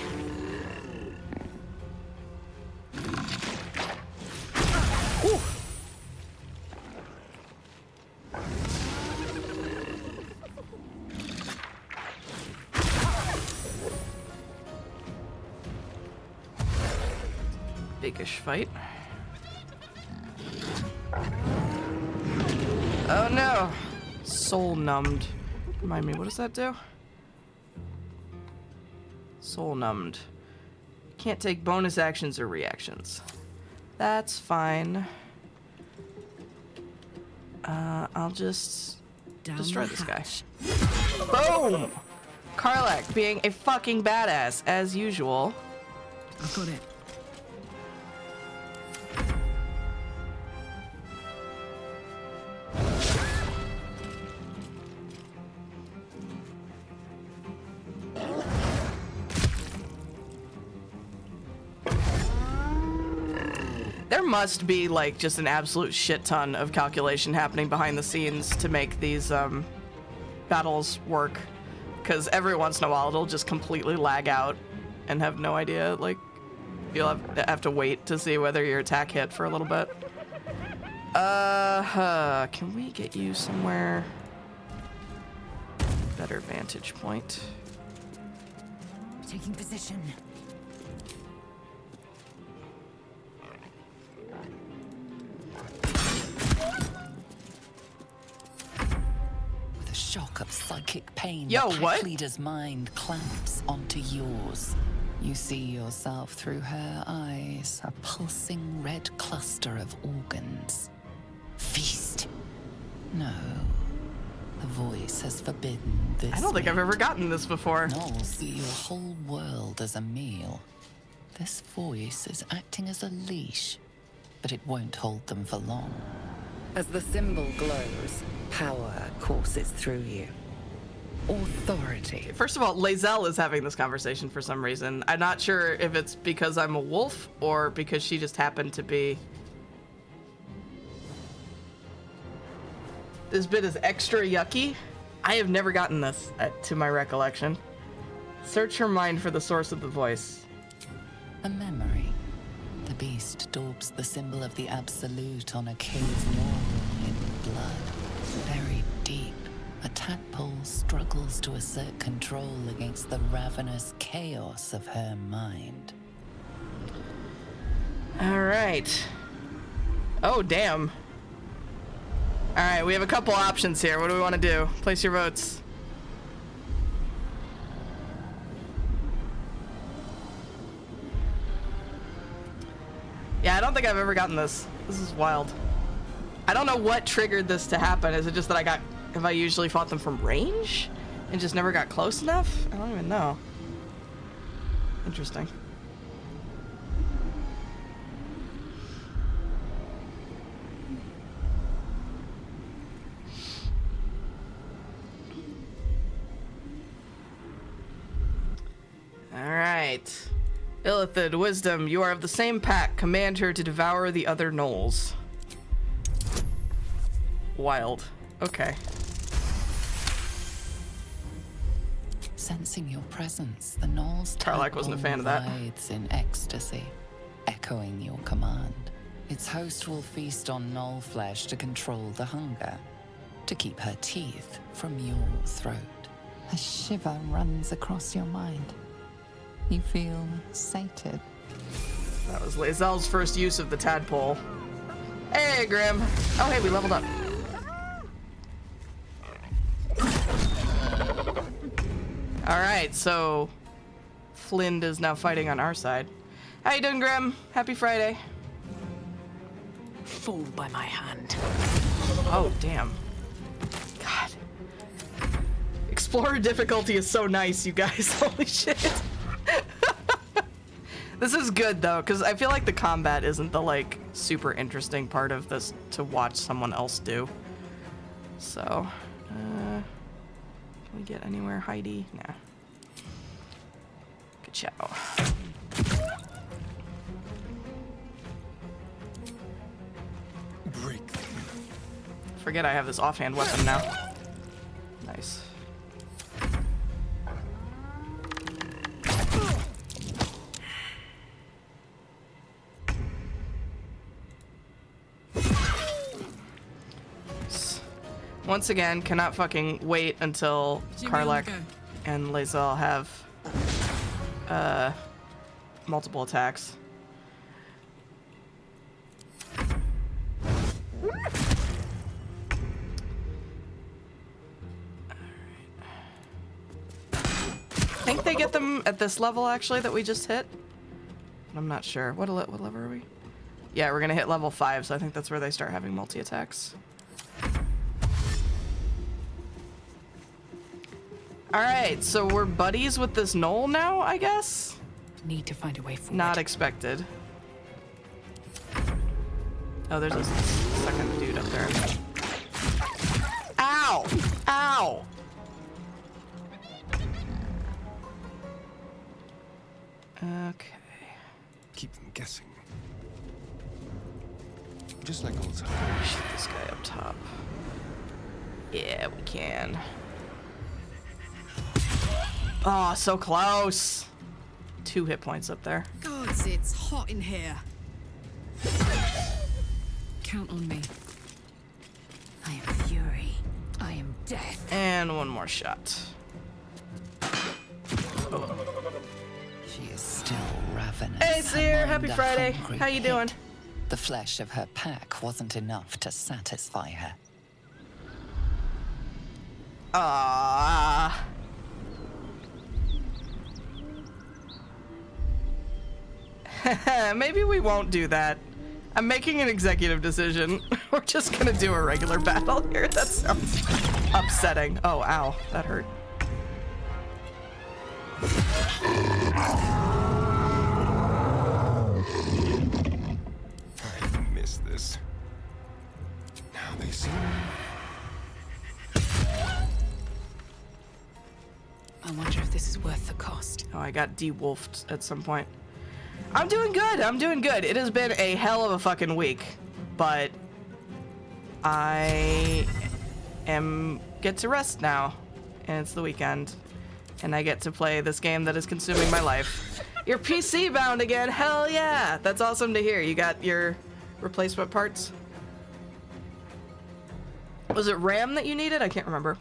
Whew. Biggish fight. Oh no! Soul numbed. Remind me, what does that do? Soul numbed. Can't take bonus actions or reactions. That's fine. I'll just destroy this guy. Boom! Karlach being a fucking badass, as usual. I've got it. There must be, like, just an absolute shit ton of calculation happening behind the scenes to make these, battles work. Because every once in a while, it'll just completely lag out and have no idea, like, you'll have to wait to see whether your attack hit for a little bit. Can we get you somewhere? Better vantage point. Taking position. With a shock of psychic pain, Yo, the what? pack leader's mind clamps onto yours. You see yourself through her eyes, a pulsing red cluster of organs. Feast. No. The voice has forbidden this. I don't think I've meat. ever gotten this before. Gnolls see your whole world as a meal. This voice is acting as a leash, but it won't hold them for long. As the symbol glows, power courses through you. Authority. First of all, Lae'zel is having this conversation for some reason. I'm not sure if it's because I'm a wolf or because she just happened to be. This bit is extra yucky. I have never gotten this, to my recollection. Search her mind for the source of the voice. A memory. The beast daubs the symbol of the Absolute on a cave wall in blood. Buried deep, a tadpole struggles to assert control against the ravenous chaos of her mind. All right. Oh, damn. All right, we have a couple options here. What do we want to do? Place your votes. Yeah, I don't think I've ever gotten this. This is wild. I don't know what triggered this to happen. Is it just that have I usually fought them from range and just never got close enough? I don't even know. Interesting. All right. Illithid, Wisdom, you are of the same pack. Command her to devour the other gnolls. Wild. Okay. Sensing your presence, the gnolls Tarlac wasn't a fan of that. writhes in ecstasy, echoing your command. Its host will feast on gnoll flesh to control the hunger, to keep her teeth from your throat. A shiver runs across your mind. You feel sated. That was Lae'zel's first use of the tadpole. Hey, Grim. Oh, hey, we leveled up. All right, so Flind is now fighting on our side. How you doing, Grim? Happy Friday. Fall by my hand. Oh, damn. God. Explorer difficulty is so nice, you guys. Holy shit. This is good, though, because I feel like the combat isn't the, like, super interesting part of this to watch someone else do. So, can we get anywhere, Heidi? Nah. Good chow. Break them. Forget I have this offhand weapon now. Nice. Once again, cannot fucking wait until Karlach and Lae'zel have multiple attacks. I think they get them at this level, actually, that we just hit. I'm not sure. What level are we? Yeah, we're gonna hit level 5, so I think that's where they start having multi-attacks. Alright, so we're buddies with this gnoll now, I guess? Need to find a way forward. Not expected. Oh, there's a second dude up there. Ow! Ow! Okay. Keep them guessing. Just like old times. Shoot this guy up top. Yeah, we can. Oh, so close. 2 hit points up there. Gods, it's hot in here. Count on me. I am fury. I am death. And one more shot. She is still ravenous. Hey, Seer, happy Among the Friday. hungry How you doing? pit. The flesh of her pack wasn't enough to satisfy her. Ah. Maybe we won't do that. I'm making an executive decision. We're just gonna do a regular battle here. That sounds upsetting. Oh, ow. That hurt. I miss this. Now they see me. I wonder if this is worth the cost. Oh, I got de-wolfed at some point. I'm doing good. I'm doing good. It has been a hell of a fucking week, but I get to rest now, and it's the weekend, and I get to play this game that is consuming my life. You're PC bound again. Hell yeah. That's awesome to hear. You got your replacement parts? Was it RAM that you needed? I can't remember.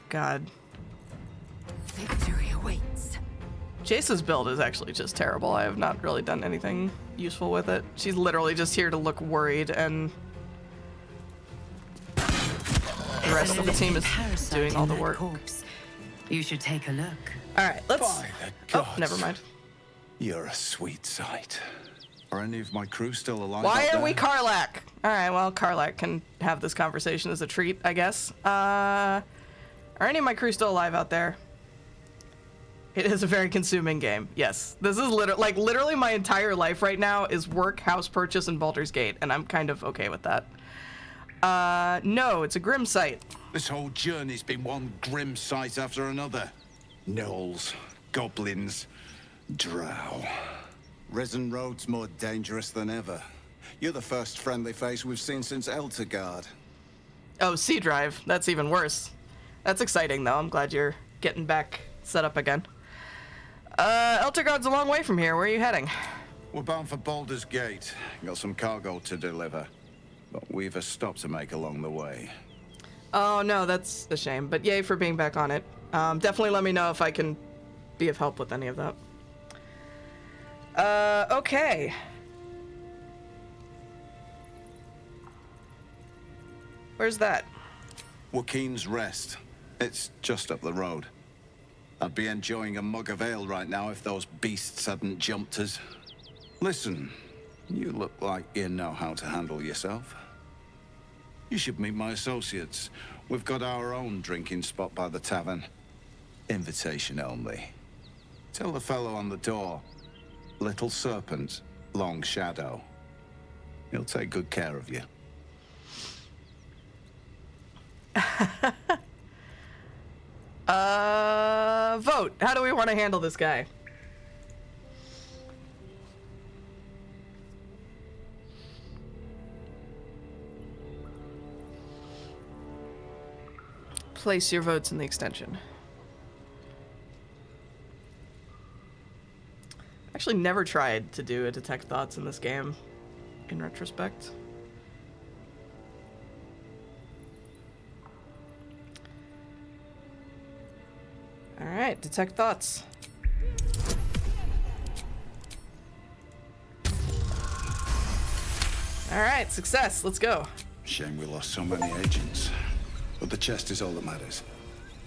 God. Victory awaits. Jace's build is actually just terrible. I have not really done anything useful with it. She's literally just here to look worried, and the rest of the team is doing all the work. You should take a look. All right, let's... By the Oh, gods. never mind. You're a sweet sight. Are any of my crew still alive? Why out are we there? Karlak? All right, well, Karlak can have this conversation as a treat, I guess. Are any of my crew still alive out there? It is a very consuming game. Yes, this is literally my entire life right now is work, house purchase, and Baldur's Gate, and I'm kind of okay with that. No, it's a grim sight. This whole journey's been one grim sight after another. Gnolls, goblins, drow. Risen Road's more dangerous than ever. You're the first friendly face we've seen since Eltergard. Oh, Sea Drive. That's even worse. That's exciting, though. I'm glad you're getting back set up again. Eltergard's a long way from here. Where are you heading? We're bound for Baldur's Gate. Got some cargo to deliver. But we've a stop to make along the way. Oh, no, that's a shame. But yay for being back on it. Definitely let me know if I can be of help with any of that. Okay. Where's that? Joaquin's Rest. It's just up the road. I'd be enjoying a mug of ale right now if those beasts hadn't jumped us. Listen, you look like you know how to handle yourself. You should meet my associates. We've got our own drinking spot by the tavern. Invitation only. Tell the fellow on the door. Little Serpent, Long Shadow. He'll take good care of you. Vote. How do we want to handle this guy? Place your votes in the extension. Actually never tried to do a detect thoughts in this game, in retrospect. Alright, detect thoughts. Alright, success, let's go. Shame we lost so many agents. But the chest is all that matters.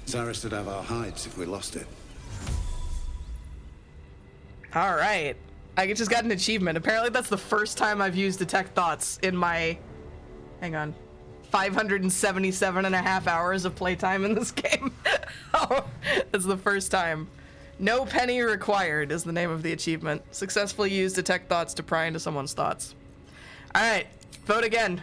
Zaris would have our hides if we lost it. Alright. I just got an achievement. Apparently that's the first time I've used detect thoughts in my... Hang on. 577 and a half hours of playtime in this game. Oh, it's the first time. No penny required is the name of the achievement. Successfully use detect thoughts to pry into someone's thoughts. Alright, vote again.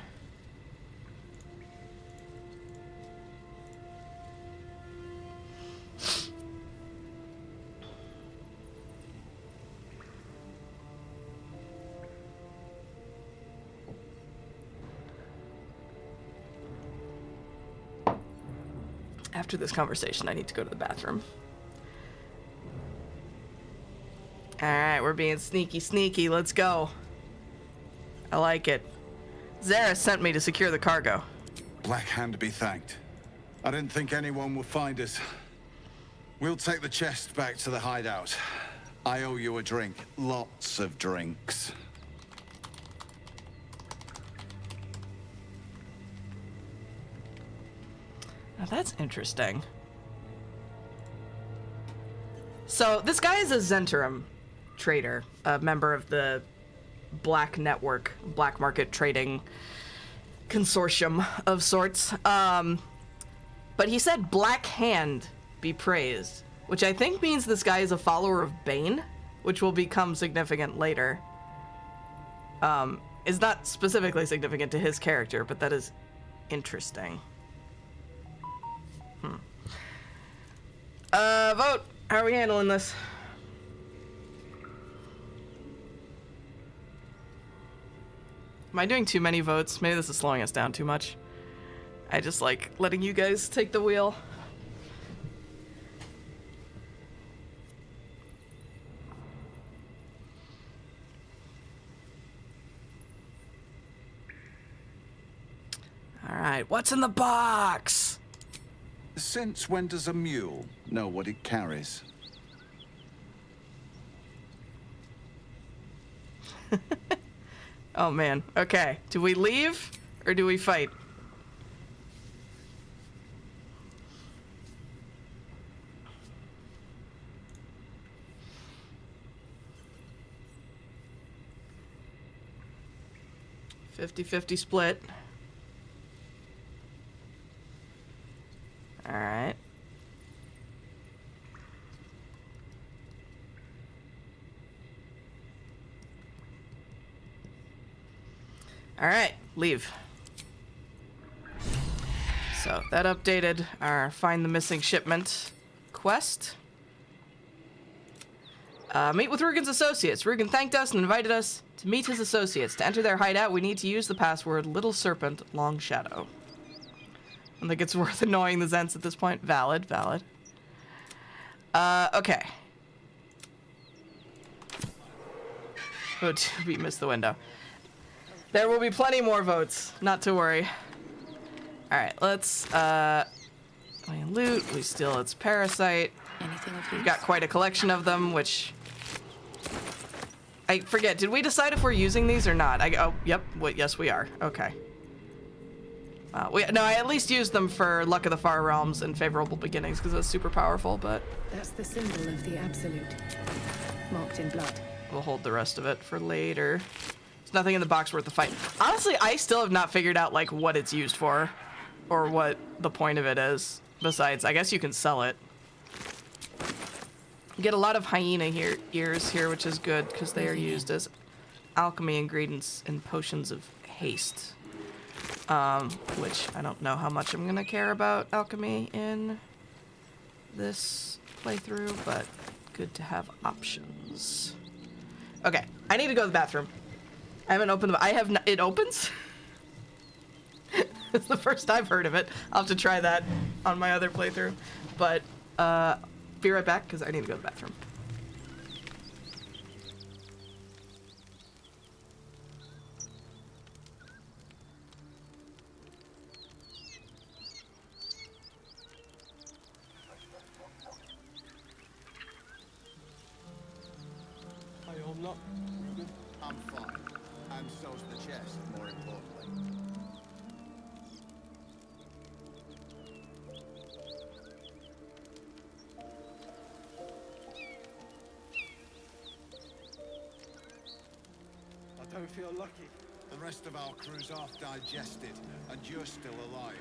After this conversation, I need to go to the bathroom. Alright, we're being sneaky. Let's go. I like it. Zaris sent me to secure the cargo. Black Hand be thanked. I didn't think anyone would find us. We'll take the chest back to the hideout. I owe you a drink. Lots of drinks. Now that's interesting. So this guy is a Zentarum trader, a member of the Black Network, black market trading consortium of sorts. But he said Black Hand be praised, which I think means this guy is a follower of Bane, which will become significant later. Is not specifically significant to his character, but that is interesting. Vote. How are we handling this? Am I doing too many votes? Maybe this is slowing us down too much. I just like letting you guys take the wheel. All right, what's in the box? Since when does a mule know what it carries? Oh man. Okay. Do we leave or do we fight? $50-50 split. All right. All right, leave. So that updated our find the missing shipment quest. Meet with Rugen's associates. Rugen thanked us and invited us to meet his associates. To enter their hideout, we need to use the password Little Serpent Long Shadow. I don't think it's worth annoying the Zents at this point. Valid, valid. Okay. Oh, we missed the window. There will be plenty more votes, not to worry. Alright, let's, we loot, we steal its parasite. Anything of use? We've got quite a collection of them, which... I forget, did we decide if we're using these or not? Oh, yep, yes we are. Okay. No, I at least used them for Luck of the Far Realms and Favorable Beginnings, because it's super powerful, but... That's the symbol of the Absolute, marked in blood. We'll hold the rest of it for later. There's nothing in the box worth the fight. Honestly, I still have not figured out, like, what it's used for. Or what the point of it is. Besides, I guess you can sell it. You get a lot of hyena ears here, which is good, because they are used as alchemy ingredients in potions of haste. Which I don't know how much I'm going to care about alchemy in this playthrough, but good to have options. Okay, I need to go to the bathroom. I haven't opened the... I have not... It opens? It's the first I've heard of it. I'll have to try that on my other playthrough. But, be right back, because I need to go to the bathroom. Are you home, Lot? I'm fine. And so's the chest, more importantly. I don't feel lucky. The rest of our crew's half digested, and you're still alive.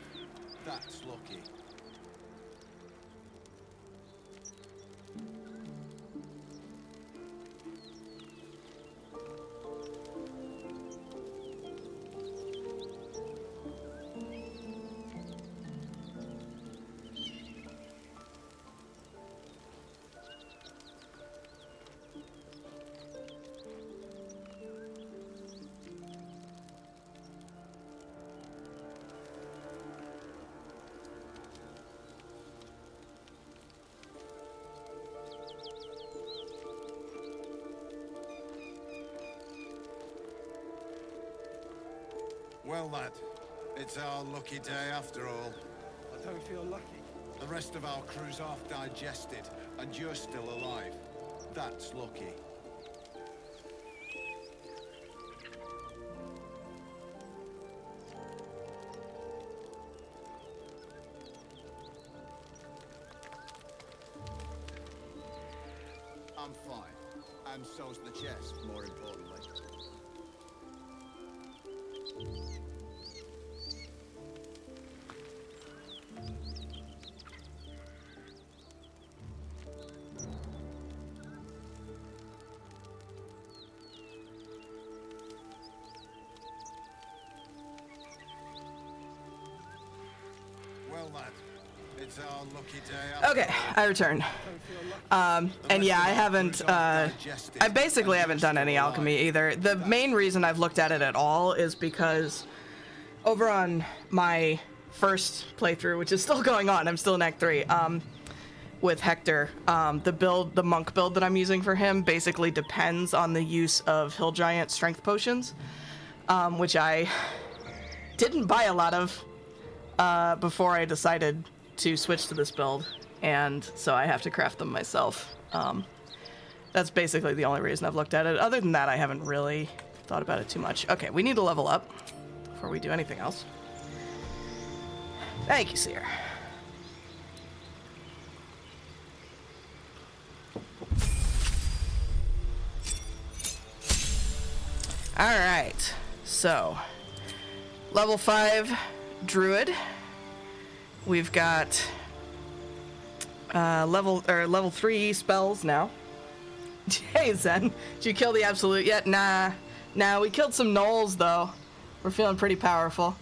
That's lucky. Well, lad, it's our lucky day after all. I don't feel lucky. The rest of our crew's half digested, and you're still alive. That's lucky. I'm fine, and so's the chest, more importantly. Well, lad, it's our lucky day. Okay, I returned. And yeah, I haven't, I basically haven't done any alchemy either. The main reason I've looked at it at all is because over on my first playthrough, which is still going on, I'm still in Act 3, with Hector, the monk build that I'm using for him basically depends on the use of Hill Giant strength potions, which I didn't buy a lot of before I decided to switch to this build, and so I have to craft them myself. That's basically the only reason I've looked at it. Other than that, I haven't really thought about it too much. Okay, we need to level up before we do anything else. Thank you, Seer. Alright, so level 5 Druid. We've got level 3 spells now. Hey Zen, did you kill the Absolute yet? Nah, we killed some gnolls though. We're feeling pretty powerful.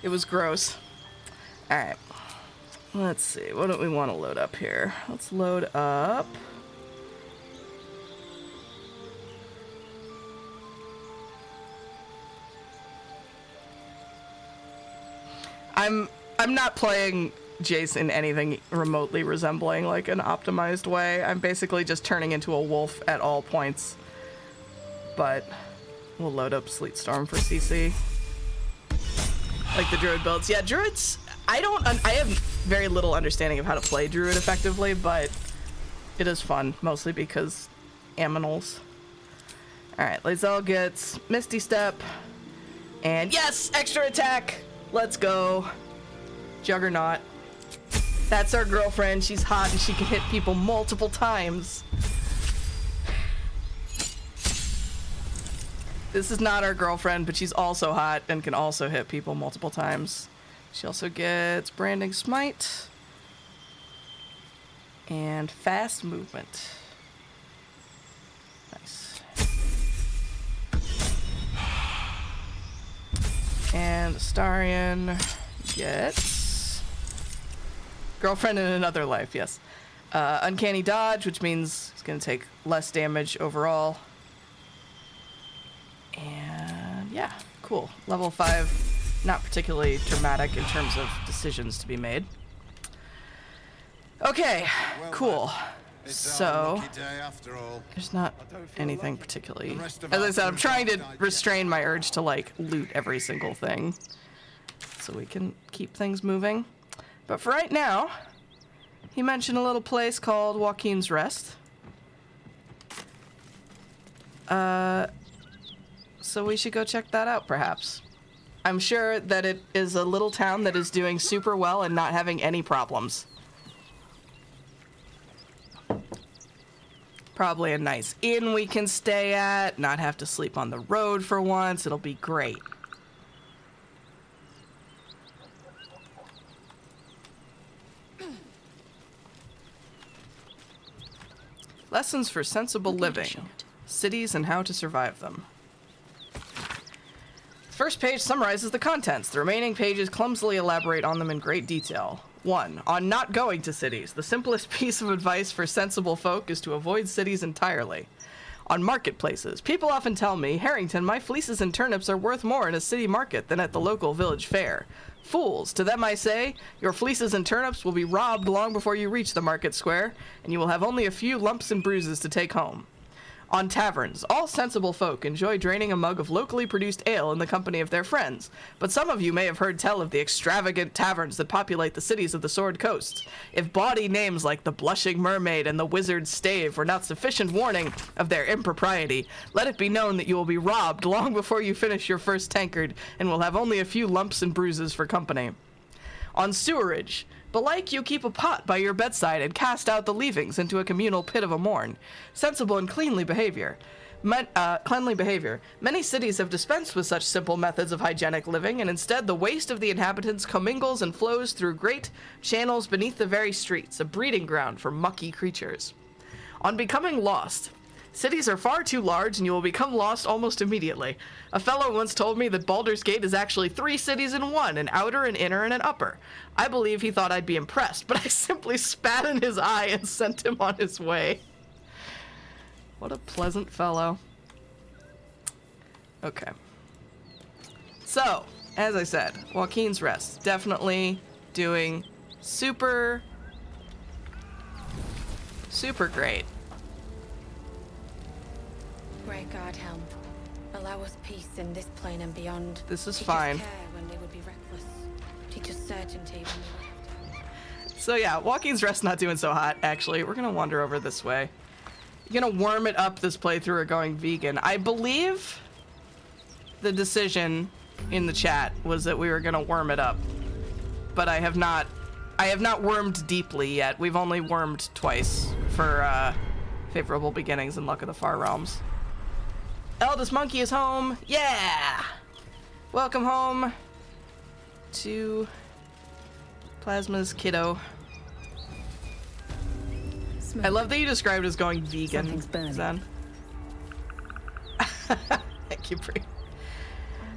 It was gross. Alright, let's see, what do we want to load up here? Let's load up... I'm not playing Jace in anything remotely resembling like an optimized way. I'm basically just turning into a wolf at all points. But we'll load up Sleet Storm for CC. Like the Druid builds. Yeah, Druids, I have very little understanding of how to play Druid effectively, but it is fun, mostly because aminals. Alright, Lae'zel gets Misty Step. And yes, extra attack! Let's go. Juggernaut. That's our girlfriend. She's hot and she can hit people multiple times. This is not our girlfriend, but she's also hot and can also hit people multiple times. She also gets Branding Smite. And fast movement. Nice. And Astarion gets Girlfriend in Another Life, yes. Uncanny Dodge, which means he's going to take less damage overall. And yeah, cool. Level 5, not particularly dramatic in terms of decisions to be made. Okay, cool. So, there's not anything particularly... As I said, I'm trying to restrain my urge to, like, loot every single thing so we can keep things moving. But for right now, he mentioned a little place called Joaquin's Rest. So we should go check that out, perhaps. I'm sure that it is a little town that is doing super well and not having any problems. Probably a nice inn we can stay at, not have to sleep on the road for once. It'll be great. Lessons for sensible living. Cities and how to survive them. The first page summarizes the contents. The remaining pages clumsily elaborate on them in great detail. 1. On not going to cities. The simplest piece of advice for sensible folk is to avoid cities entirely. On marketplaces. People often tell me, Harrington, my fleeces and turnips are worth more in a city market than at the local village fair. Fools. To them I say, your fleeces and turnips will be robbed long before you reach the market square, and you will have only a few lumps and bruises to take home. On taverns, all sensible folk enjoy draining a mug of locally produced ale in the company of their friends, but some of you may have heard tell of the extravagant taverns that populate the cities of the Sword Coast. If bawdy names like the Blushing Mermaid and the Wizard's Stave were not sufficient warning of their impropriety, let it be known that you will be robbed long before you finish your first tankard, and will have only a few lumps and bruises for company. On sewerage, belike you keep a pot by your bedside and cast out the leavings into a communal pit of a morn. Sensible and cleanly behavior. Cleanly behavior. Many cities have dispensed with such simple methods of hygienic living, and instead the waste of the inhabitants commingles and flows through great channels beneath the very streets, a breeding ground for mucky creatures. On becoming lost. Cities are far too large and you will become lost almost immediately. A fellow once told me that Baldur's Gate is actually 3 cities in one, an outer, an inner, and an upper. I believe he thought I'd be impressed, but I simply spat in his eye and sent him on his way. What a pleasant fellow. Okay. So, as I said, Joaquin's Rest. Definitely doing super great. Great Guardhelm, allow us peace in this plane and beyond. This is Teach us fine. care when they would be reckless. Teach us certainty. So yeah, Joaquin's Rest not doing so hot, actually. We're gonna wander over this way. You're gonna warm it up this playthrough or going vegan. I believe the decision in the chat was that we were gonna worm it up. But I have not wormed deeply yet. We've only wormed twice for Favorable Beginnings and Luck of the Far Realms. Eldest Monkey is home. Yeah! Welcome home to Plasma's kiddo. I love that you described it as going vegan, Zen. Thank you, Bree.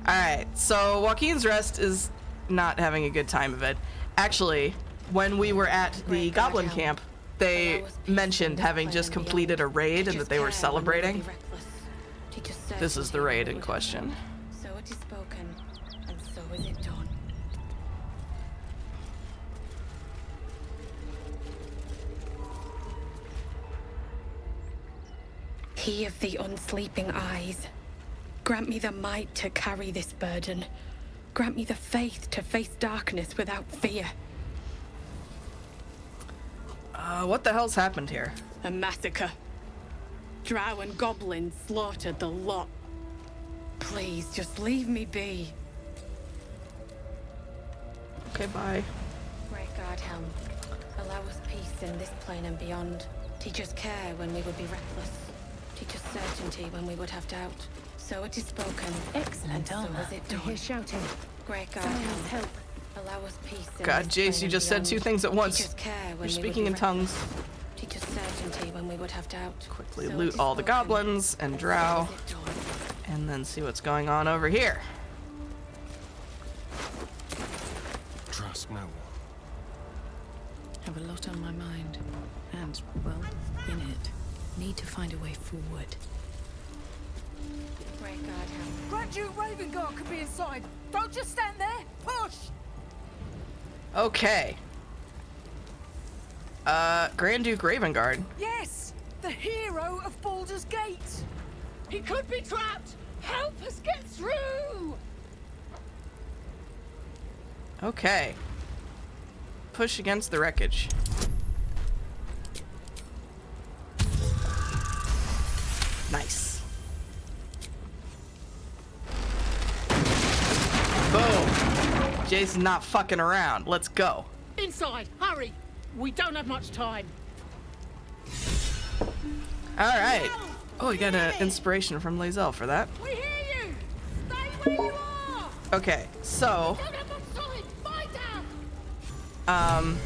Alright, so Joaquin's Rest is not having a good time of it. Actually, when we were at the Goblin Camp, they mentioned having just completed a raid and that they were celebrating. This is the raid in question. So it is spoken, and so is it done. He of the unsleeping eyes, grant me the might to carry this burden. Grant me the faith to face darkness without fear. What the hell's happened here? A massacre. Drow and goblins slaughtered the lot. Please, just leave me be. Okay, bye. Great God, Helm. Allow us peace in this plane and beyond. Teach us care when we would be reckless. Teach us certainty when we would have doubt. So it is spoken. Excellent and armor. so is it I done. hear shouting. Great God, help. Allow us peace in God, this Jace, plane you and just said beyond. two things at once. Teach us care when You're we would speaking be in tongues. reckless. Teach us certainty when we would have doubt. Quickly So it loot is all the spoken, goblins and drow, so is it done. and then see what's going on over here. Trust no one. Have a lot on my mind. And, well, in it. Need to find a way forward. Great God, Helm. Grand Duke Ravenguard could be inside. Don't just stand there. Push! Okay. Grand Duke Ravenguard. Yes! The hero of Baldur's Gate! He could be trapped! Help us get through! Okay. Push against the wreckage. Nice. Boom. Jason's not fucking around. Let's go. Inside! Hurry! We don't have much time. Alright. Oh, we got an inspiration from Lae'zel for that. We hear you! Stay where you are! Okay, so Don't have much time! Fight down!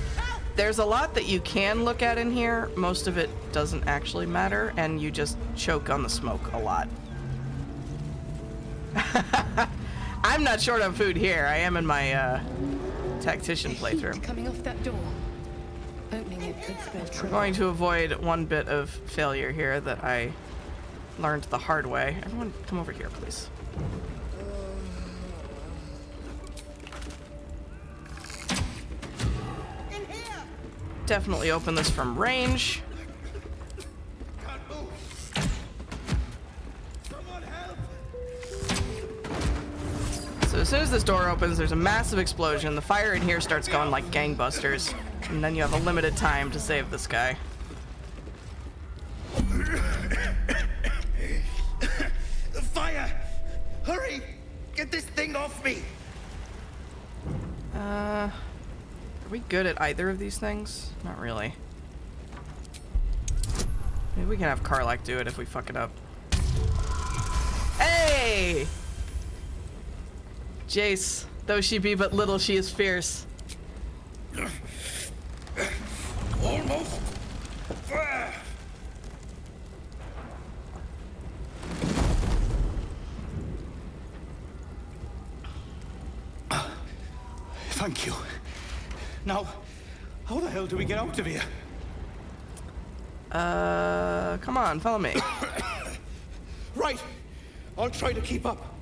there's a lot that you can look at in here. Most of it doesn't actually matter, and you just choke on the smoke a lot. I'm not short on food here. I am in my tactician playthrough. Coming off that door. Opening it could spell We're trouble. going to avoid one bit of failure here that I learned the hard way. Everyone come over here, please. Definitely open this from range. So as soon as this door opens, there's a massive explosion. The fire in here starts going like gangbusters. And then you have a limited time to save this guy. The fire! Hurry! Get this thing off me! Are we good at either of these things? Not really. Maybe we can have Karlach do it if we fuck it up. Hey! Jace, though she be but little, she is fierce. Almost! Thank you. Now, how the hell do we get out of here? Come on, follow me. Right. I'll try to keep up.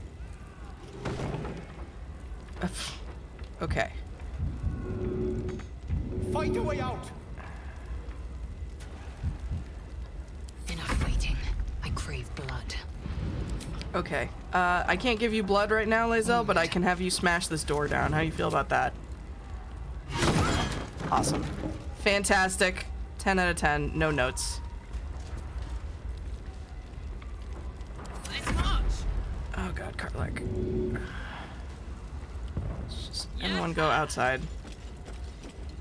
Okay. Find a way out. Enough waiting. I crave blood. Okay. I can't give you blood right now, Lae'zel, but I can have you smash this door down. How do you feel about that? Awesome. Fantastic. 10 out of 10. No notes. Oh god, Karlak. Everyone go outside.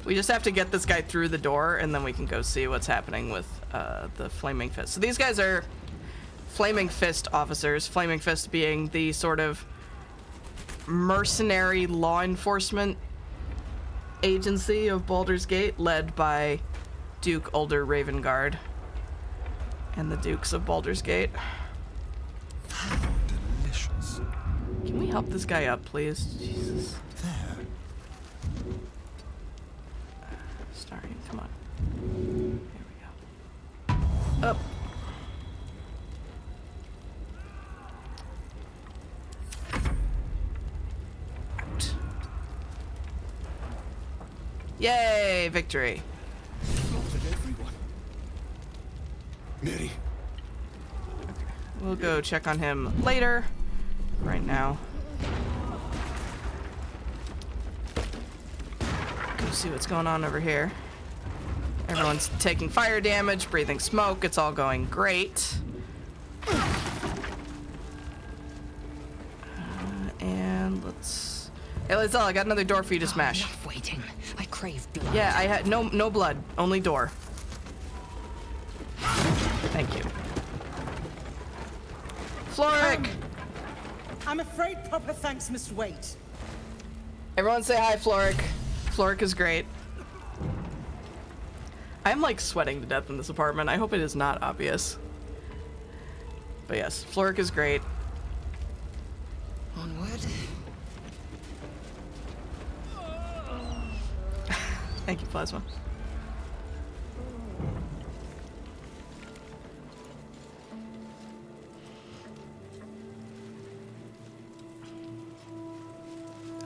We just have to get this guy through the door, and then we can go see what's happening with the Flaming Fist. So these guys are Flaming Fist officers. Flaming Fist being the sort of mercenary law enforcement agency of Baldur's Gate, led by Duke Ulder Ravengard and the Dukes of Baldur's Gate. Delicious. Can we help this guy up, please? Jesus. There. Starting, come on. Here we go. Up. Out. Yay, victory. Mary. We'll go check on him later. Right now. Go see what's going on over here. Everyone's taking fire damage, breathing smoke. It's all going great. And let's... Hey, Lizelle, I got another door for you to smash. Enough waiting. I crave blood. Yeah, I had no blood, only door. Thank you. Floric! I'm afraid proper thanks must wait. Everyone say hi, Floric. Floric is great. I'm like sweating to death in this apartment. I hope it is not obvious. But yes, Floric is great. Onward. Thank you, Plasma.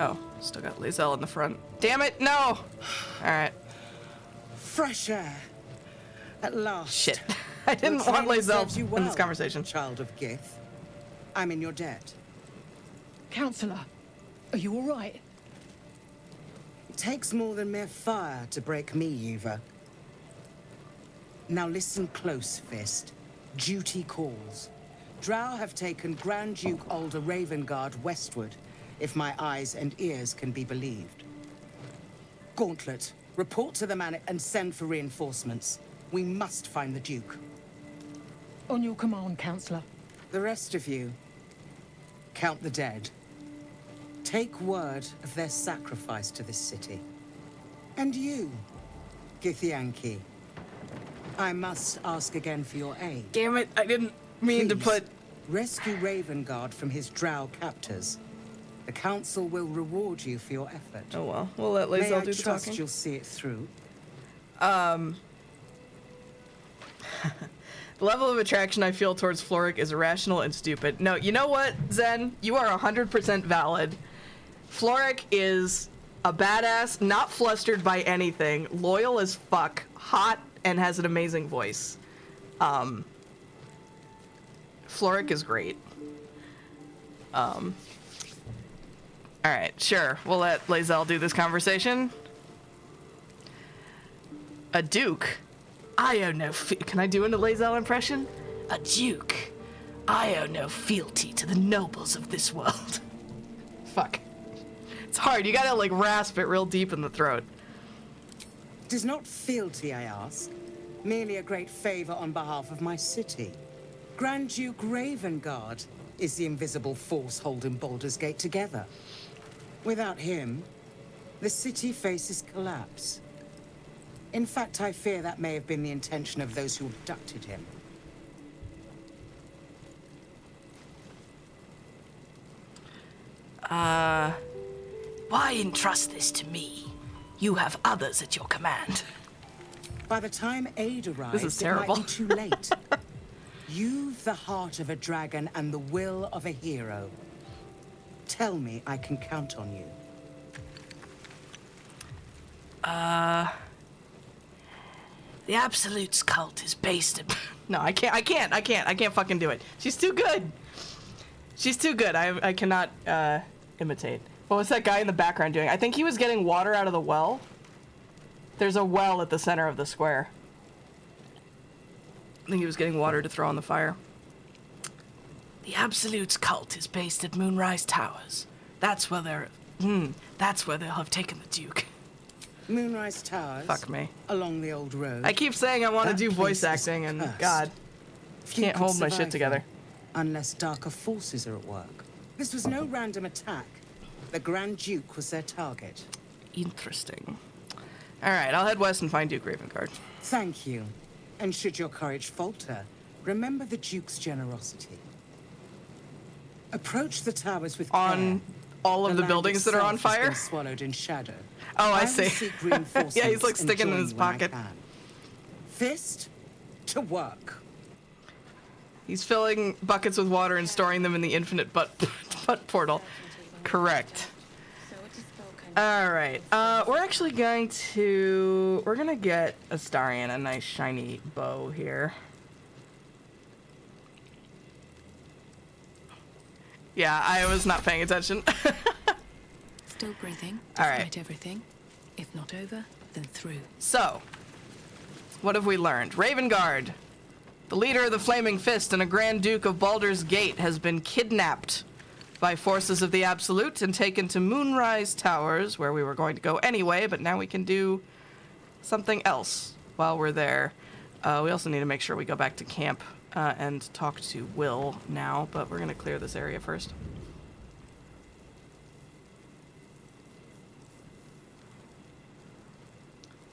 Oh, still got Lizelle in the front. Damn it, no! Alright. Fresh air. At last. Shit. I didn't want Lizelle in this conversation. Child of Gith. I'm in your debt. Counselor, are you all right? It takes more than mere fire to break me, Yuva. Now listen close, Fist. Duty calls. Drow have taken Grand Duke Ulder Ravengard westward, if my eyes and ears can be believed. Gauntlet, report to the man and send for reinforcements. We must find the Duke. On your command, Counselor. The rest of you, count the dead. Take word of their sacrifice to this city. And you, Githyanki, I must ask again for your aid. Damn it, I didn't mean to put... Rescue Ravengard from his drow captors. The council will reward you for your effort. Oh well, we'll let Lizelle do the trust talking. You'll see it through. The level of attraction I feel towards Floric is irrational and stupid. No, you know what, Zen? You are 100% valid. Floric is a badass, not flustered by anything, loyal as fuck, hot, and has an amazing voice. Floric is great. Alright, sure. We'll let Lizelle do this conversation. A duke? I owe no Can I do a Lizelle impression? A duke? I owe no fealty to the nobles of this world. Fuck. It's hard. You gotta, like, rasp it real deep in the throat. It is not fealty, I ask. Merely a great favor on behalf of my city. Grand Duke Ravengard is the invisible force holding Baldur's Gate together. Without him, the city faces collapse. In fact, I fear that may have been the intention of those who abducted him. Why entrust this to me? You have others at your command. By the time aid arrives, This is terrible. It might be too late. You've the heart of a dragon and the will of a hero. Tell me I can count on you. The Absolute's cult is based in... No, I can't fucking do it. She's too good. She's too good. I cannot imitate. What was that guy in the background doing? I think he was getting water out of the well. There's a well at the center of the square. I think he was getting water to throw on the fire. The Absolute's cult is based at Moonrise Towers. That's where they'll have taken the Duke. Moonrise Towers. Fuck me. Along the old road. I keep saying I want to do voice acting, and God, Few can't could hold my shit survive together. there, unless darker forces are at work. This was no random attack. The Grand Duke was their target. Interesting. All right, I'll head west and find Duke Ravengard. Thank you. And should your courage falter, remember the Duke's generosity. Approach the towers with care. On all of the buildings that are on itself has fire? been swallowed in shadow. Oh, I will see. seek reinforcements Yeah, he's like and sticking in join his you when I pocket. can. Fist to work. He's filling buckets with water and storing them in the infinite butt portal. Correct. All right. We're actually going to... We're going to get Astarion a nice shiny bow here. Yeah, I was not paying attention. Still breathing. All right. Despite everything. If not over, then through. So, what have we learned? Ravengard, the leader of the Flaming Fist and a Grand Duke of Baldur's Gate, has been kidnapped by forces of the Absolute and taken to Moonrise Towers, where we were going to go anyway, but now we can do something else while we're there. We also need to make sure we go back to camp and talk to Will now, but we're going to clear this area first.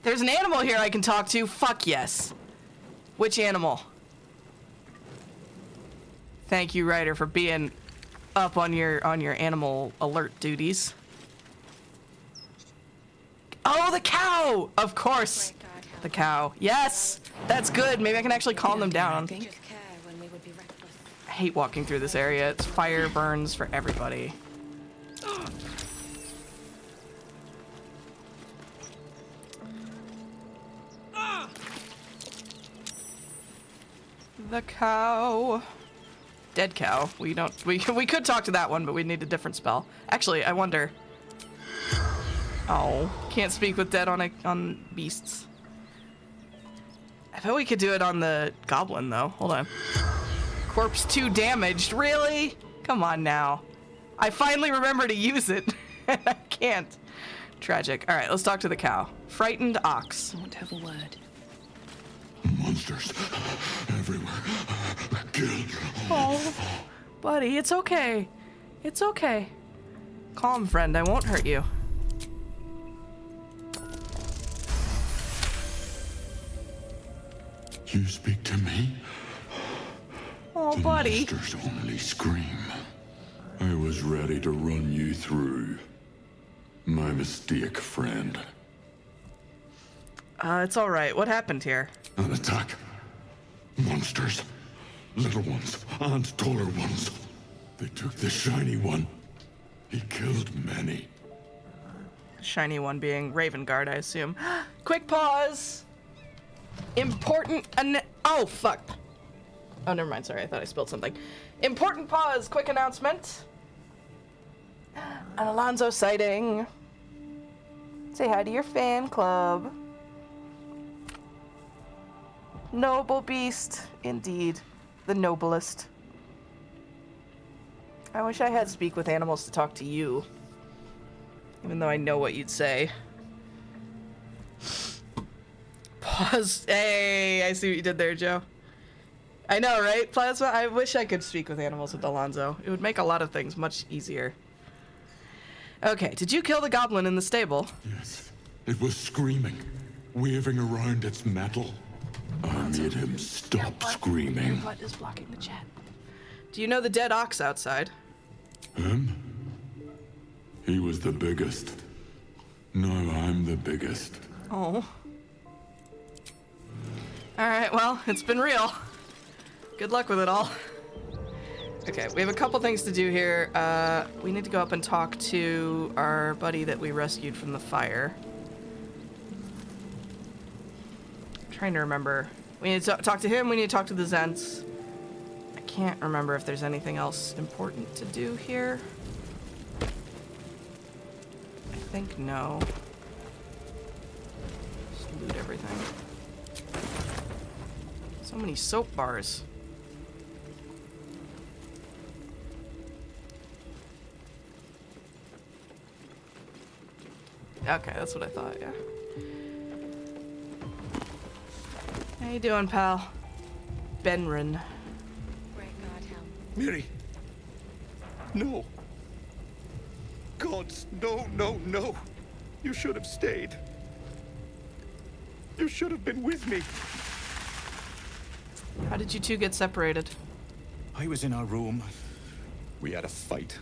There's an animal here I can talk to. Fuck yes. Which animal? Thank you, Ryder, for being up on your animal alert duties. Oh, the cow! Of course. The cow. Yes! That's good. Maybe I can actually calm them down. I hate walking through this area. It's fire burns for everybody. The cow. Dead cow. We could talk to that one, but we need a different spell. Actually, I wonder. Oh, can't speak with dead on beasts. I bet we could do it on the goblin though. Hold on. Corpse 2 damaged. Really? Come on now. I finally remember to use it, and I can't. Tragic. All right, let's talk to the cow. Frightened ox. I want to have a word. Monsters everywhere. Kill. Oh, buddy, it's okay. It's okay. Calm, friend. I won't hurt you. You speak to me? Oh, the buddy. Monsters only scream. I was ready to run you through. My mistake, friend. It's all right. What happened here? An attack. Monsters. Little ones and taller ones. They took the shiny one. He killed many. Shiny one being Ravengard, I assume. Quick pause. Important. Oh, fuck. Oh, never mind. Sorry, I thought I spilled something. Important pause. Quick announcement. An Alonso sighting. Say hi to your fan club. Noble beast, indeed. The noblest. I wish I had speak with animals to talk to you. Even though I know what you'd say. Pause. Hey, I see what you did there, Joe. I know, right, Plasma? I wish I could speak with animals with Alonso. It would make a lot of things much easier. Okay, did you kill the goblin in the stable? Yes. It was screaming, waving around its metal. I made him stop screaming. What is blocking the chat? Do you know the dead ox outside? Him? He was the biggest. No, I'm the biggest. Oh. Alright, well, it's been real. Good luck with it all. Okay, we have a couple things to do here. We need to go up and talk to our buddy that we rescued from the fire. I'm trying to remember. We need to talk to him, we need to talk to the Zents. I can't remember if there's anything else important to do here. I think no. everything. So many soap bars. Okay, that's what I thought, yeah. How you doing, pal? Benrin. Miri. No. Gods, no, no, no. You should have stayed. You should have been with me. How did you two get separated? I was in our room. We had a fight.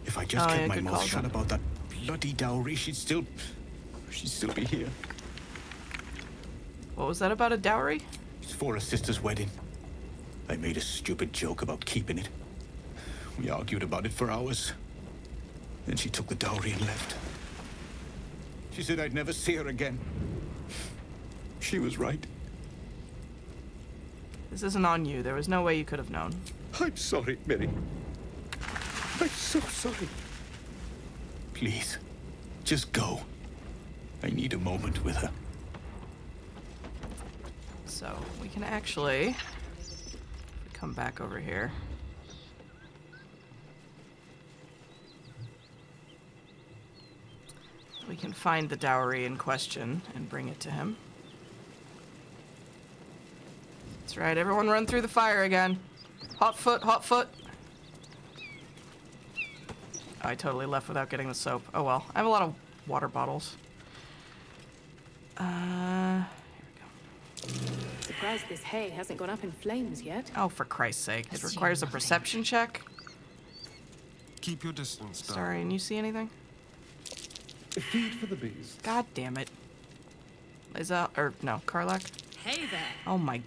If I just kept my mouth shut about that bloody dowry, she'd still be here. What was that about, a dowry? It's for a sister's wedding. I made a stupid joke about keeping it. We argued about it for hours. Then she took the dowry and left. She said I'd never see her again. She was right. This isn't on you. There was no way you could have known. I'm sorry, Miri. I'm so sorry. Please, just go. I need a moment with her. So, we can actually come back over here. We can find the dowry in question and bring it to him. That's right, everyone run through the fire again. Hot foot, hot foot. I totally left without getting the soap. Oh well, I have a lot of water bottles. Here we go. Surprised this hay hasn't gone up in flames yet. Oh, for Christ's sake. It requires a perception check. Keep your distance, darling. Sorry, and you see anything? Feed for the beast. God damn it. Liza, or no, Karlak? Hey there. Oh my.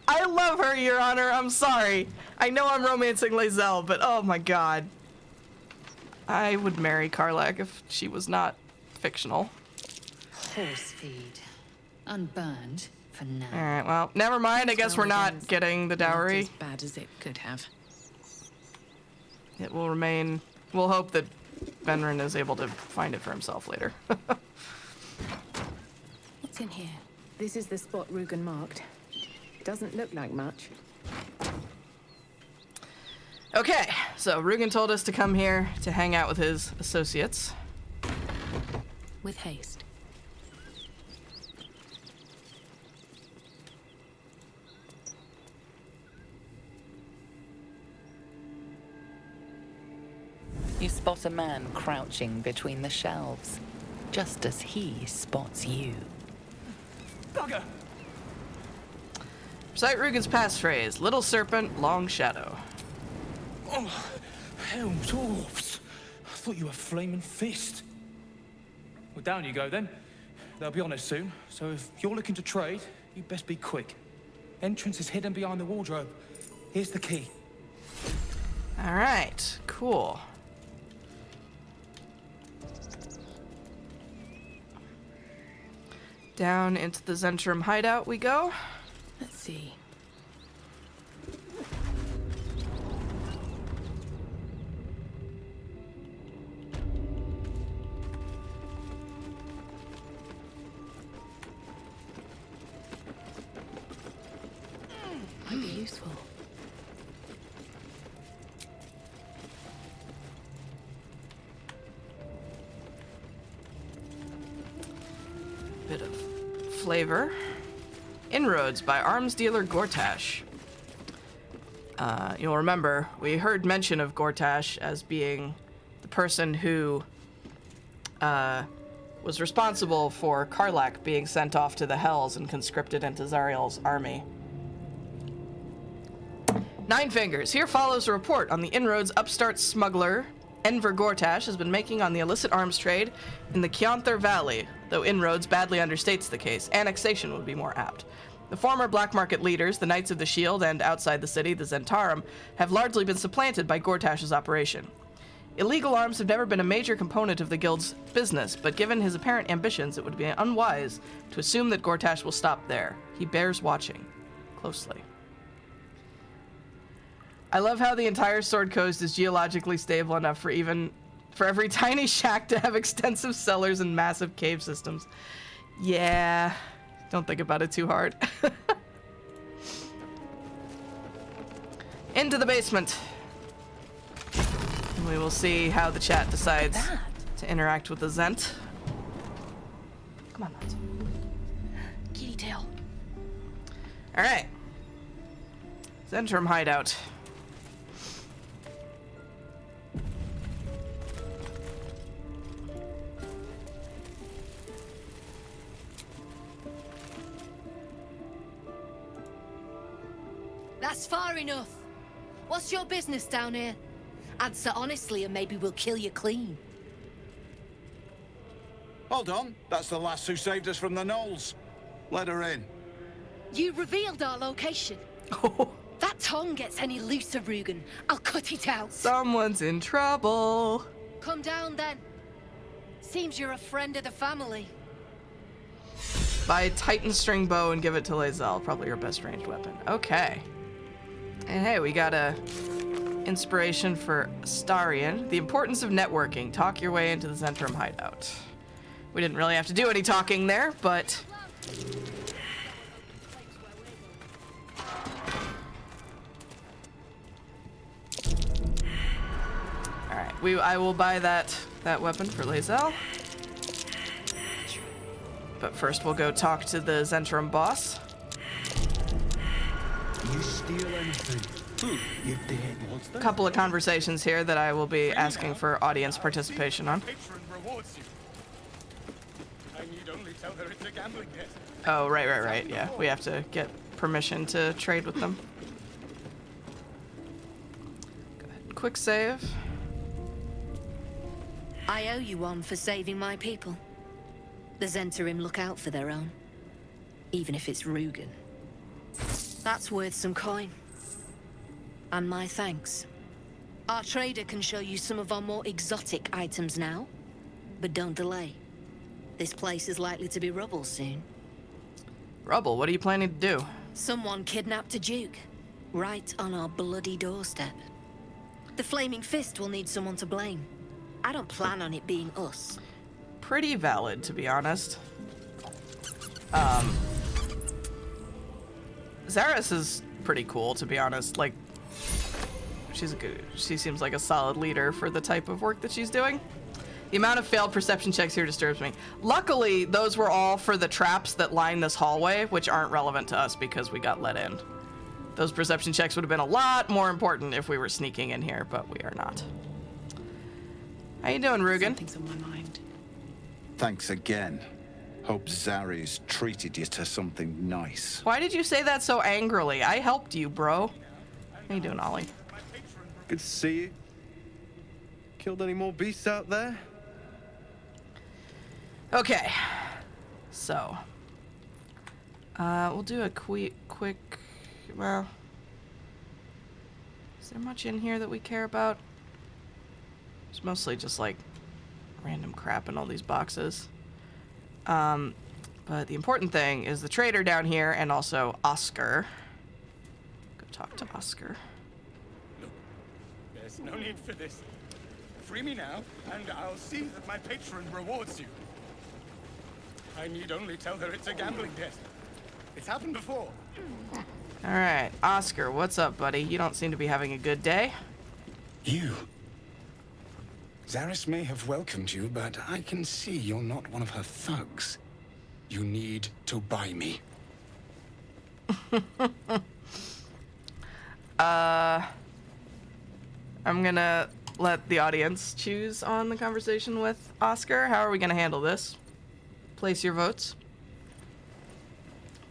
I love her, Your Honor. I'm sorry. I know I'm romancing Lae'zel, but oh my god. I would marry Karlak if she was not fictional. Horse feed. Unburned for now. Alright, well, never mind. I guess we're not getting the dowry. Not as bad as it could have. It will remain. We'll hope that Benrin is able to find it for himself later. What's in here? This is the spot Rugen marked. Doesn't look like much. Okay, so Rugen told us to come here to hang out with his associates. With haste. You spot a man crouching between the shelves, just as he spots you. Bugger! Recite Rugen's passphrase, Little Serpent, Long Shadow. Oh, hell, dwarves. I thought you were Flaming Fist. Well, down you go then. They'll be on us soon, so if you're looking to trade, you best be quick. Entrance is hidden behind the wardrobe. Here's the key. Alright, cool. Down into the Zentrum hideout we go. Let's see. Might be useful. Bit of flavor. Inroads by arms dealer Gortash. You'll remember, we heard mention of Gortash as being the person who was responsible for Karlak being sent off to the Hells and conscripted into Zariel's army. Nine Fingers. Here follows a report on the inroads upstart smuggler Enver Gortash has been making on the illicit arms trade in the Kyonther Valley, though inroads badly understates the case. Annexation would be more apt. The former black market leaders, the Knights of the Shield, and outside the city, the Zentarum, have largely been supplanted by Gortash's operation. Illegal arms have never been a major component of the guild's business, but given his apparent ambitions, it would be unwise to assume that Gortash will stop there. He bears watching closely. I love how the entire Sword Coast is geologically stable enough for even For every tiny shack to have extensive cellars and massive cave systems. Yeah, don't think about it too hard. Into the basement. And we will see how the chat decides to interact with the Zent. Come on, Nats. Kitty tail. All right. Zentrum hideout. That's far enough. What's your business down here? Answer honestly and maybe we'll kill you clean. Hold on. That's the lass who saved us from the gnolls. Let her in. You revealed our location. That tongue gets any looser, Rugen, I'll cut it out. Someone's in trouble. Come down then. Seems you're a friend of the family. Buy a Titan string bow and give it to Lae'zel. Probably your best ranged weapon. Okay. And hey, we got a inspiration for Astarion. The importance of networking. Talk your way into the Zentrum hideout. We didn't really have to do any talking there, but... Alright, I will buy that weapon for Lae'zel. But first we'll go talk to the Zentrum boss. You steal anything? You did. What's A that? couple of conversations here that I will be asking for audience participation on. Rewards you. I need only tell her it's a gambling debt. Oh, right. Yeah, we have to get permission to trade with them. Go ahead. Quick save. I owe you one for saving my people. The Zentarim look out for their own. Even if it's Rugen. That's worth some coin. And my thanks. Our trader can show you some of our more exotic items now. But don't delay. This place is likely to be rubble soon. Rubble, what are you planning to do? Someone kidnapped a duke. Right on our bloody doorstep. The Flaming Fist will need someone to blame. I don't plan on it being us. Pretty valid, to be honest. Zaris is pretty cool, to be honest. Like, she seems like a solid leader for the type of work that she's doing. The amount of failed perception checks here disturbs me. Luckily, those were all for the traps that line this hallway, which aren't relevant to us because we got let in. Those perception checks would have been a lot more important if we were sneaking in here, but we are not. How you doing, Rugen? Something's on my mind. Thanks again. Hope Zari's treated you to something nice. Why did you say that so angrily? I helped you, bro. How you doing, Ollie? Good to see you. Killed any more beasts out there? Okay. So. We'll do a quick, well... Is there much in here that we care about? It's mostly just, like, random crap in all these boxes. But the important thing is the trader down here and also Oscar. Go talk to Oscar. Look, there's no need for this. Free me now, and I'll see that my patron rewards you. I need only tell her it's a gambling debt. It's happened before. Alright, Oscar, what's up, buddy? You don't seem to be having a good day. You? Zaris may have welcomed you, but I can see you're not one of her thugs. You need to buy me. I'm gonna let the audience choose on the conversation with Oscar. How are we gonna handle this? Place your votes.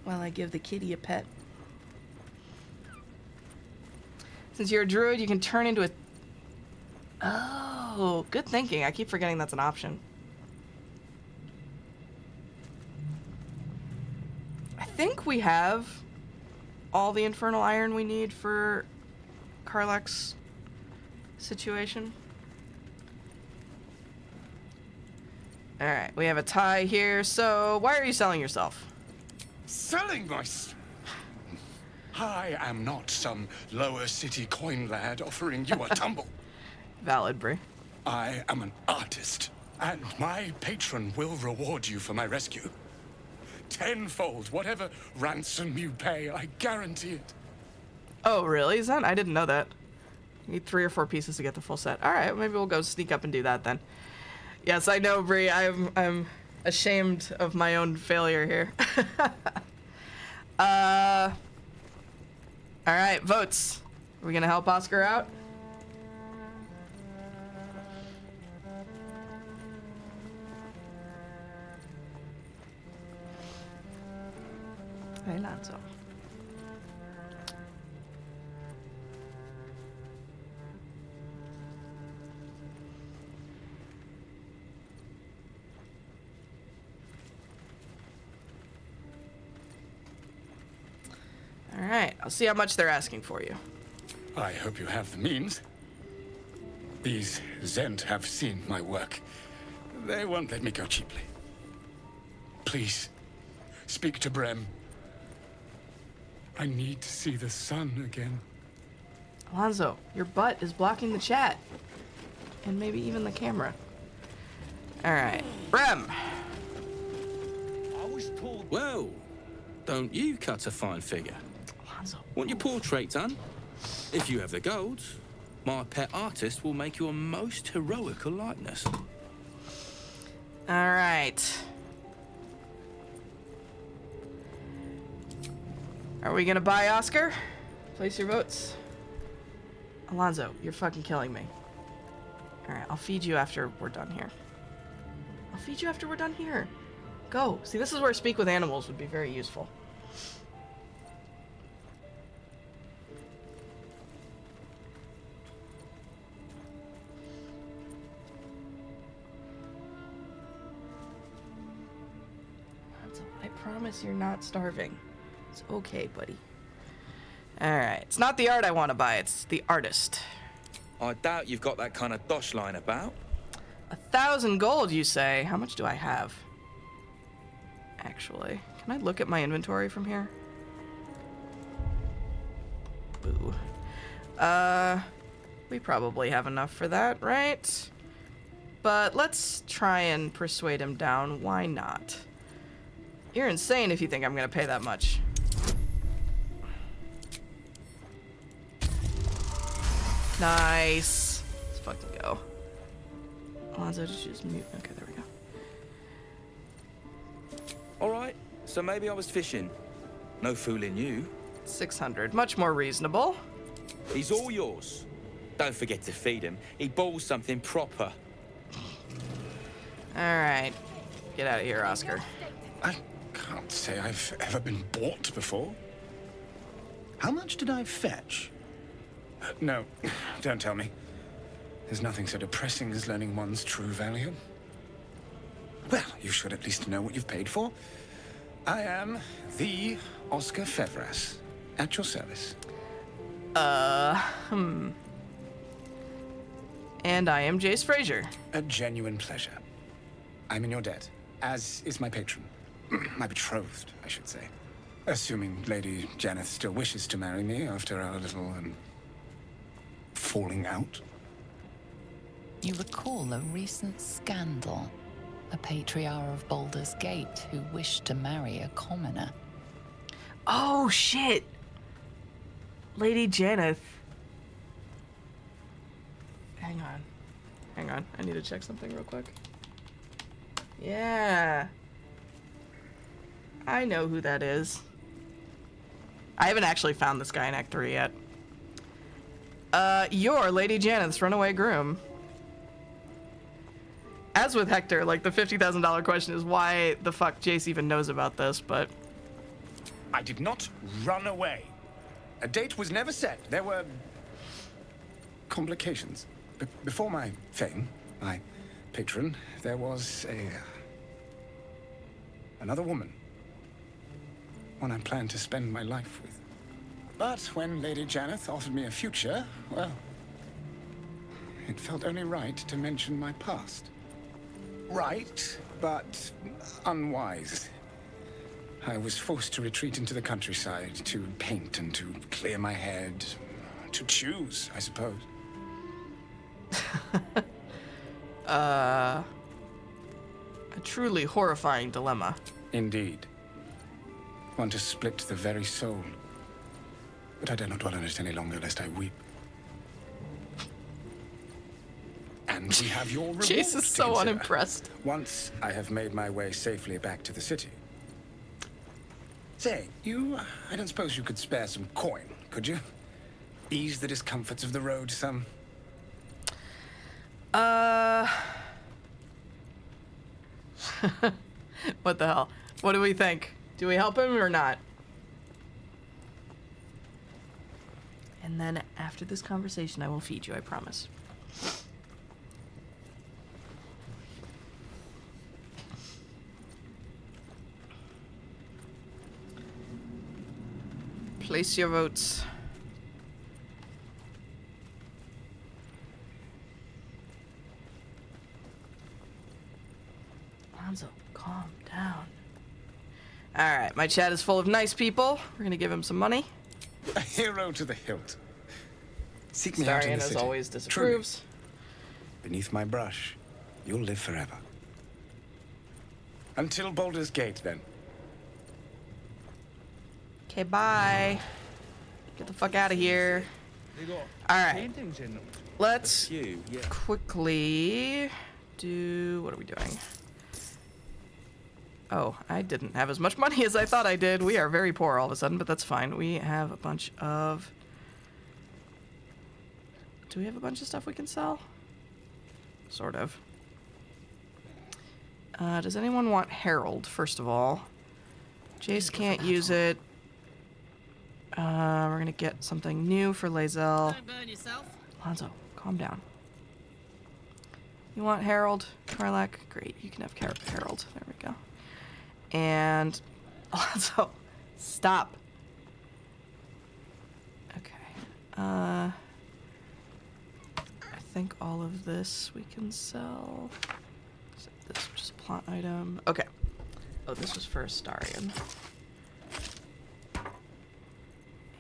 While I give the kitty a pet. Since you're a druid, you can turn into a... Oh, good thinking. I keep forgetting that's an option. I think we have all the infernal iron we need for Karlach's situation. Alright, we have a tie here, so why are you selling yourself? Selling I am not some lower city coin lad offering you a tumble. Valid, Brie. I am an artist, and my patron will reward you for my rescue. Tenfold, whatever ransom you pay, I guarantee it. Oh, really? Is that? I didn't know that. You need 3 or 4 pieces to get the full set. All right, maybe we'll go sneak up and do that then. Yes, I know, Bree. I'm ashamed of my own failure here. All right, votes. Are we gonna help Oscar out? Hey, Lanzo. All right, I'll see how much they're asking for you. I hope you have the means. These Zend have seen my work. They won't let me go cheaply. Please, speak to Brem. I need to see the sun again. Alonzo, your butt is blocking the chat. And maybe even the camera. All right, Brem. Well, don't you cut a fine figure? Alonzo. Want your portrait done? If you have the gold, my pet artist will make you a most heroical likeness. All right. Are we gonna buy Oscar? Place your votes. Alonzo, you're fucking killing me. All right, I'll feed you after we're done here. I'll feed you after we're done here. Go. See, this is where Speak with Animals would be very useful. Alonzo, I promise you're not starving. It's okay, buddy. Alright, it's not the art I want to buy, it's the artist. I doubt you've got that kind of dosh line about. 1,000 gold, you say? How much do I have? Actually, can I look at my inventory from here? Boo. We probably have enough for that, right? But let's try and persuade him down. Why not? You're insane if you think I'm gonna pay that much. Nice. Let's fucking go. Alonzo, just mute. Okay, there we go. All right, so maybe I was fishing. No fooling you. 600, much more reasonable. He's all yours. Don't forget to feed him. He balls something proper. All right, get out of here, Oscar. I can't say I've ever been bought before. How much did I fetch? No, don't tell me. There's nothing so depressing as learning one's true value. Well, you should at least know what you've paid for. I am the Oscar Fevras, at your service. And I am Jace Frazier. A genuine pleasure. I'm in your debt, as is my patron. My betrothed, I should say. Assuming Lady Janeth still wishes to marry me after our little, falling out. You recall a recent scandal. A patriarch of Baldur's Gate who wished to marry a commoner. Oh, shit! Lady Janeth. Hang on. Hang on. I need to check something real quick. Yeah. I know who that is. I haven't actually found this guy in Act 3 yet. You're Lady Janeth's runaway groom. As with Hector, like, the $50,000 question is why the fuck Jace even knows about this, but... I did not run away. A date was never set. There were... complications. Before my fame, my patron, there was another woman. One I planned to spend my life with. But when Lady Janeth offered me a future, well... it felt only right to mention my past. Right, but unwise. I was forced to retreat into the countryside to paint and to clear my head. To choose, I suppose. a truly horrifying dilemma. Indeed. One to split the very soul. But I dare not dwell on it any longer, lest I weep. And we have your reward Chase is to so consider. unimpressed. Once I have made my way safely back to the city. Say, I don't suppose you could spare some coin, could you? Ease the discomforts of the road some. What the hell? What do we think? Do we help him or not? And then after this conversation, I will feed you, I promise. Place your votes. Alonzo, calm down. Alright, my chat is full of nice people. We're gonna give him some money. A hero to the hilt. Seek me out in Starian, the as city. always, disapproves. Truly, beneath my brush, you'll live forever. Until Baldur's Gate, then. Okay, bye. Get the fuck out of here. Alright. Let's quickly do... What are we doing? Oh, I didn't have as much money as I thought I did. We are very poor all of a sudden, but that's fine. We have a bunch of... Do we have a bunch of stuff we can sell? Sort of. Does anyone want Herald, first of all? Jace can't use it. We're gonna get something new for Lae'zel. Don't burn yourself. Alonzo, calm down. You want Herald, Karlak? Great, you can have Herald. There we go. And Alonzo, stop. Okay. I think all of this we can sell. Except this, which is a plot item. Okay. Oh, this was for Astarion.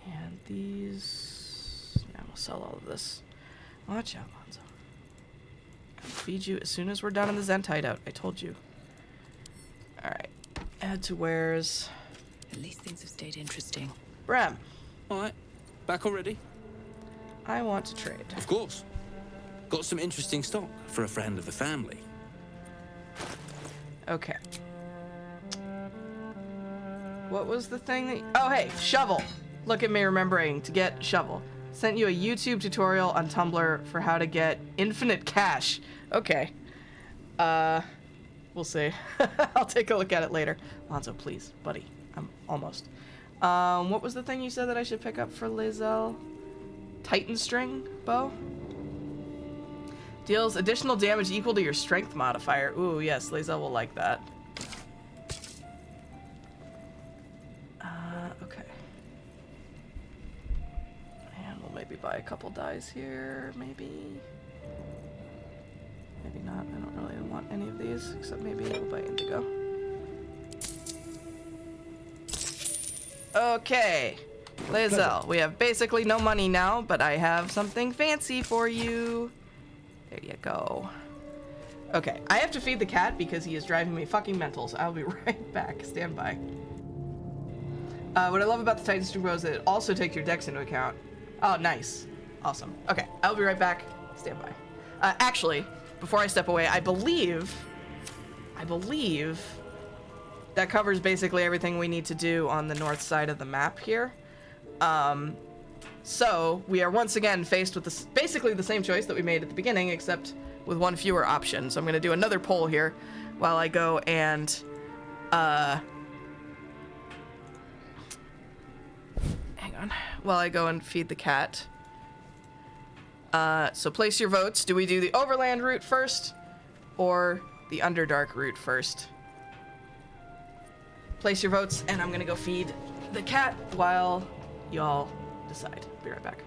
And these... Yeah, we'll sell all of this. Watch out, Alonzo. I'll feed you as soon as we're done in the Zent hideout. I told you. Alright. Add to wares. At least things have stayed interesting. Bram. Alright. Back already? I want to trade. Of course. Got some interesting stock for a friend of the family. Okay. What was the thing that... Oh, hey, shovel. Look at me remembering to get shovel. Sent you a YouTube tutorial on Tumblr for how to get infinite cash. Okay. We'll see. I'll take a look at it later. Lonzo, please, buddy. I'm almost. What was the thing you said that I should pick up for Lae'zel? Titan string bow? Deals additional damage equal to your strength modifier. Ooh, yes, Lae'zel will like that. Okay. And we'll maybe buy a couple dyes here, maybe. Maybe not. I don't really want any of these, except maybe we'll buy indigo. Okay. Lae'zel, we have basically no money now, but I have something fancy for you. There you go. Okay, I have to feed the cat because he is driving me fucking mental, so I'll be right back. Stand by. What I love about the Titan string bow is that it also takes your dex into account. Oh, nice. Awesome. Okay, I'll be right back. Stand by. Actually, before I step away, I believe that covers basically everything we need to do on the north side of the map here. So we are once again faced with this, basically the same choice that we made at the beginning, except with one fewer option. So I'm going to do another poll here while I go and hang on, while I go and feed the cat. So place your votes. Do we do the overland route first or the Underdark route first? Place your votes, and I'm going to go feed the cat while y'all decide. Be right back.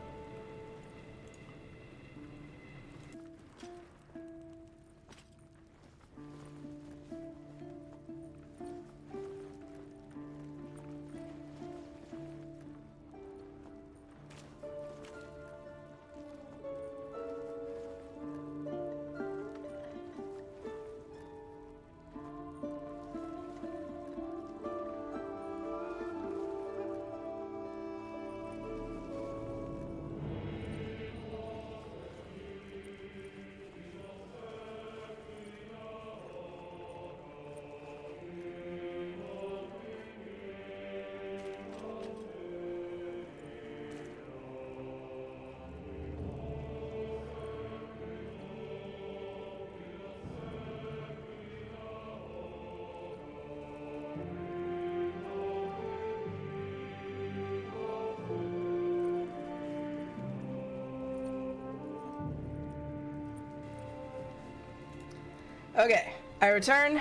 Okay, I return.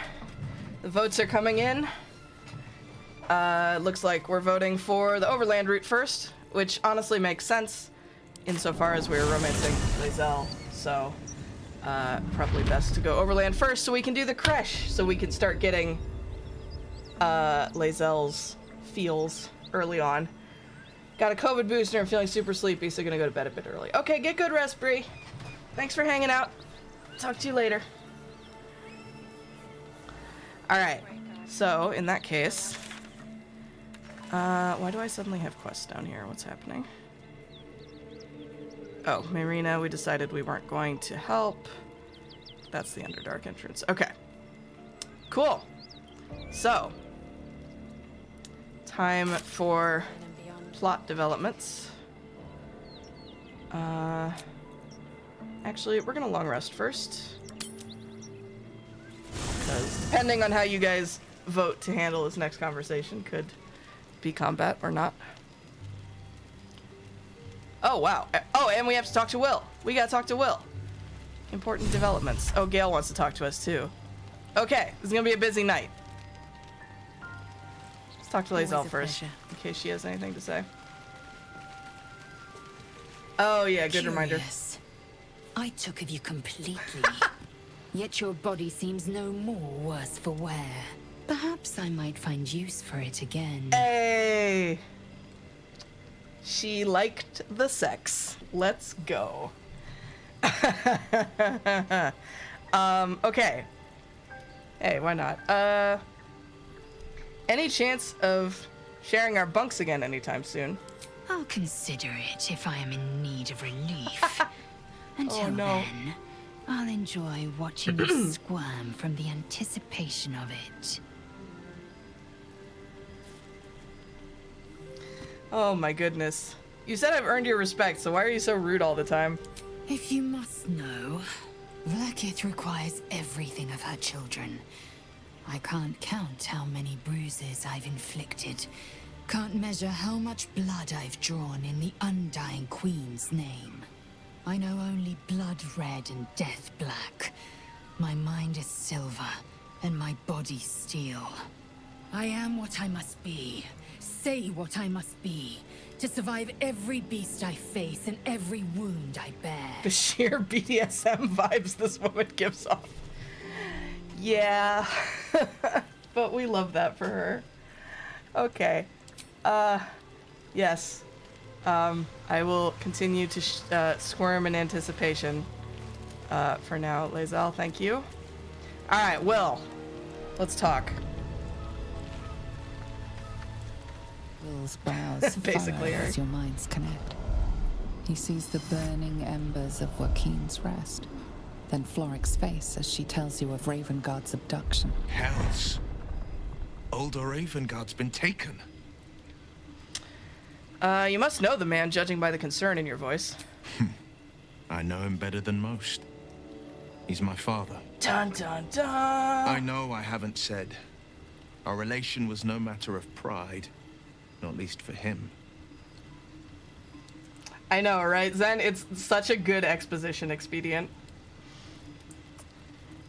The votes are coming in. Looks like we're voting for the overland route first, which honestly makes sense insofar as we're romancing Lae'zel. So, probably best to go overland first so we can do the creche, so we can start getting Lae'zel's feels early on. Got a COVID booster and feeling super sleepy, so gonna go to bed a bit early. Okay, get good rest, Bree. Thanks for hanging out. Talk to you later. Alright, so in that case, why do I suddenly have quests down here? What's happening? Oh, Marina, we decided we weren't going to help. That's the Underdark entrance. Okay. Cool. So, time for plot developments. Actually, we're gonna long rest first. Because depending on how you guys vote to handle this next conversation, could be combat or not. Oh, wow. Oh, and we have to talk to Will. We gotta talk to Will. Important developments. Oh, Gale wants to talk to us, too. Okay, this is gonna be a busy night. Let's talk to Lae'zel first, in case she has anything to say. Oh, yeah, good reminder. I took of you completely. Yet your body seems no more worse for wear. Perhaps I might find use for it again. Hey! She liked the sex. Let's go. Okay. Hey, why not? Any chance of sharing our bunks again anytime soon? I'll consider it if I am in need of relief. Until then, I'll enjoy watching you squirm from the anticipation of it. Oh my goodness. You said I've earned your respect, so why are you so rude all the time? If you must know, Vlaakith requires everything of her children. I can't count how many bruises I've inflicted. Can't measure how much blood I've drawn in the Undying Queen's name. I know only blood red and death black. My mind is silver, and my body steel. I am what I must be, say what I must be, to survive every beast I face and every wound I bear. The sheer BDSM vibes this woman gives off. Yeah. But we love that for her. Okay. Yes. I will continue to squirm in anticipation. For now, Lae'zel, thank you. Alright, Will. Let's talk. Will's brows Basically, furrow as your minds connect. He sees the burning embers of Joaquin's rest, then Floric's face as she tells you of Ravengard's abduction. Hells. Older Ravengard's been taken. You must know the man, judging by the concern in your voice. I know him better than most. He's my father. Dun dun dun! I know I haven't said. Our relation was no matter of pride. Not least for him. I know, right, Zen? It's such a good exposition expedient.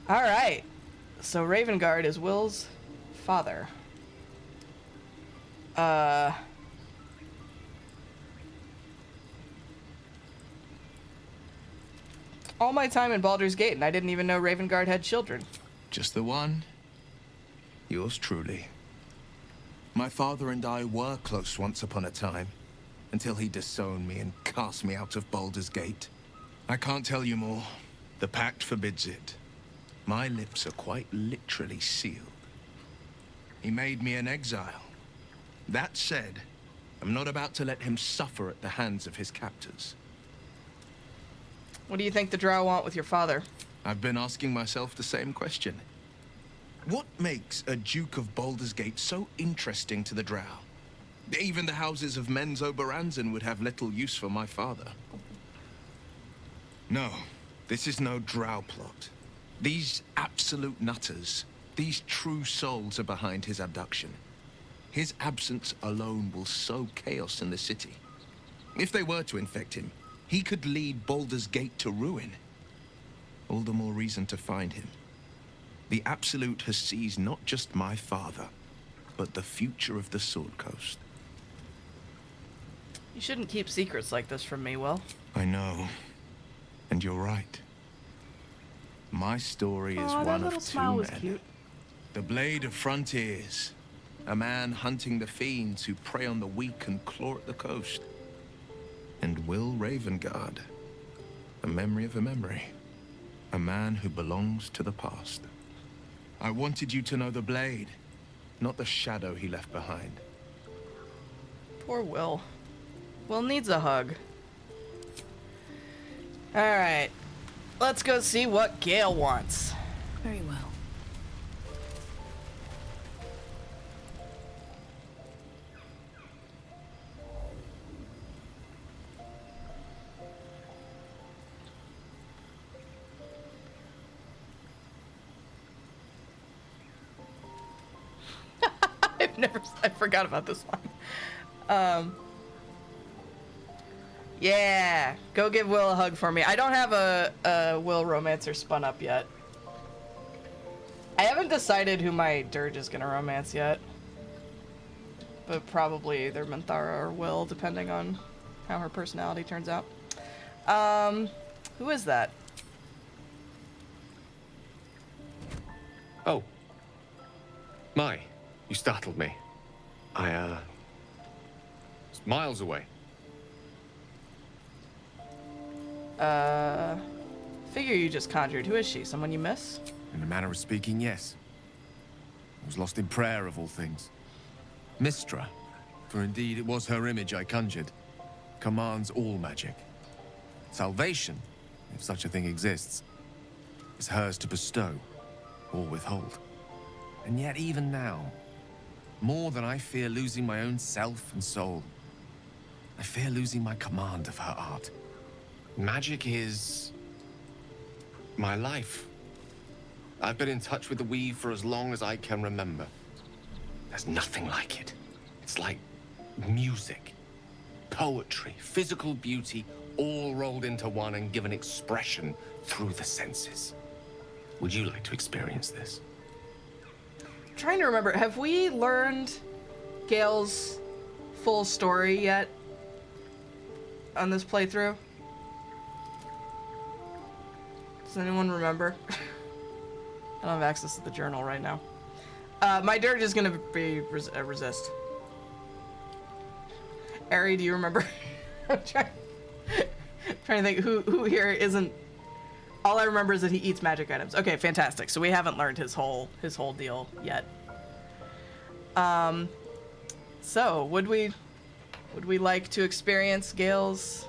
Alright. So Ravengard is Will's father. All my time in Baldur's Gate, and I didn't even know Ravengard had children. Just the one. Yours truly. My father and I were close once upon a time, until he disowned me and cast me out of Baldur's Gate. I can't tell you more. The pact forbids it. My lips are quite literally sealed. He made me an exile. That said, I'm not about to let him suffer at the hands of his captors. What do you think the Drow want with your father? I've been asking myself the same question. What makes a Duke of Baldur's Gate so interesting to the Drow? Even the houses of Menzo Baranzan would have little use for my father. No, this is no Drow plot. These absolute nutters, these true souls are behind his abduction. His absence alone will sow chaos in the city. If they were to infect him, he could lead Baldur's Gate to ruin. All the more reason to find him. The Absolute has seized not just my father, but the future of the Sword Coast. You shouldn't keep secrets like this from me, Will. I know. And you're right. My story is Aw, that one little of two smile was men. cute. The Blade of Frontiers. A man hunting the fiends who prey on the weak and claw at the coast. And Will Ravengard. A memory of a memory. A man who belongs to the past. I wanted you to know the Blade, not the shadow he left behind. Poor Will. Will needs a hug. Alright. Let's go see what Gale wants. Very well. I forgot about this one. Yeah, go give Will a hug for me. I don't have a Will romancer spun up yet. I haven't decided who my dirge is gonna romance yet. But probably either Minthara or Will, depending on how her personality turns out. Who is that? Oh. My, you startled me. It's miles away. Figure you just conjured. Who is she? Someone you miss? In a manner of speaking, yes. I was lost in prayer of all things. Mistra, for indeed it was her image I conjured, commands all magic. Salvation, if such a thing exists, is hers to bestow or withhold. And yet even now, more than I fear losing my own self and soul, I fear losing my command of her art. Magic is my life. I've been in touch with the weave for as long as I can remember. There's nothing like it. It's like music, poetry, physical beauty, all rolled into one and given expression through the senses. Would you like to experience this? I'm trying to remember. Have we learned Gale's full story yet on this playthrough? Does anyone remember? I don't have access to the journal right now. My dirge is gonna be resist. Ari, do you remember? I'm trying to think who here isn't. All I remember is that he eats magic items. Okay, fantastic. So we haven't learned his whole deal yet. So would we like to experience Gale's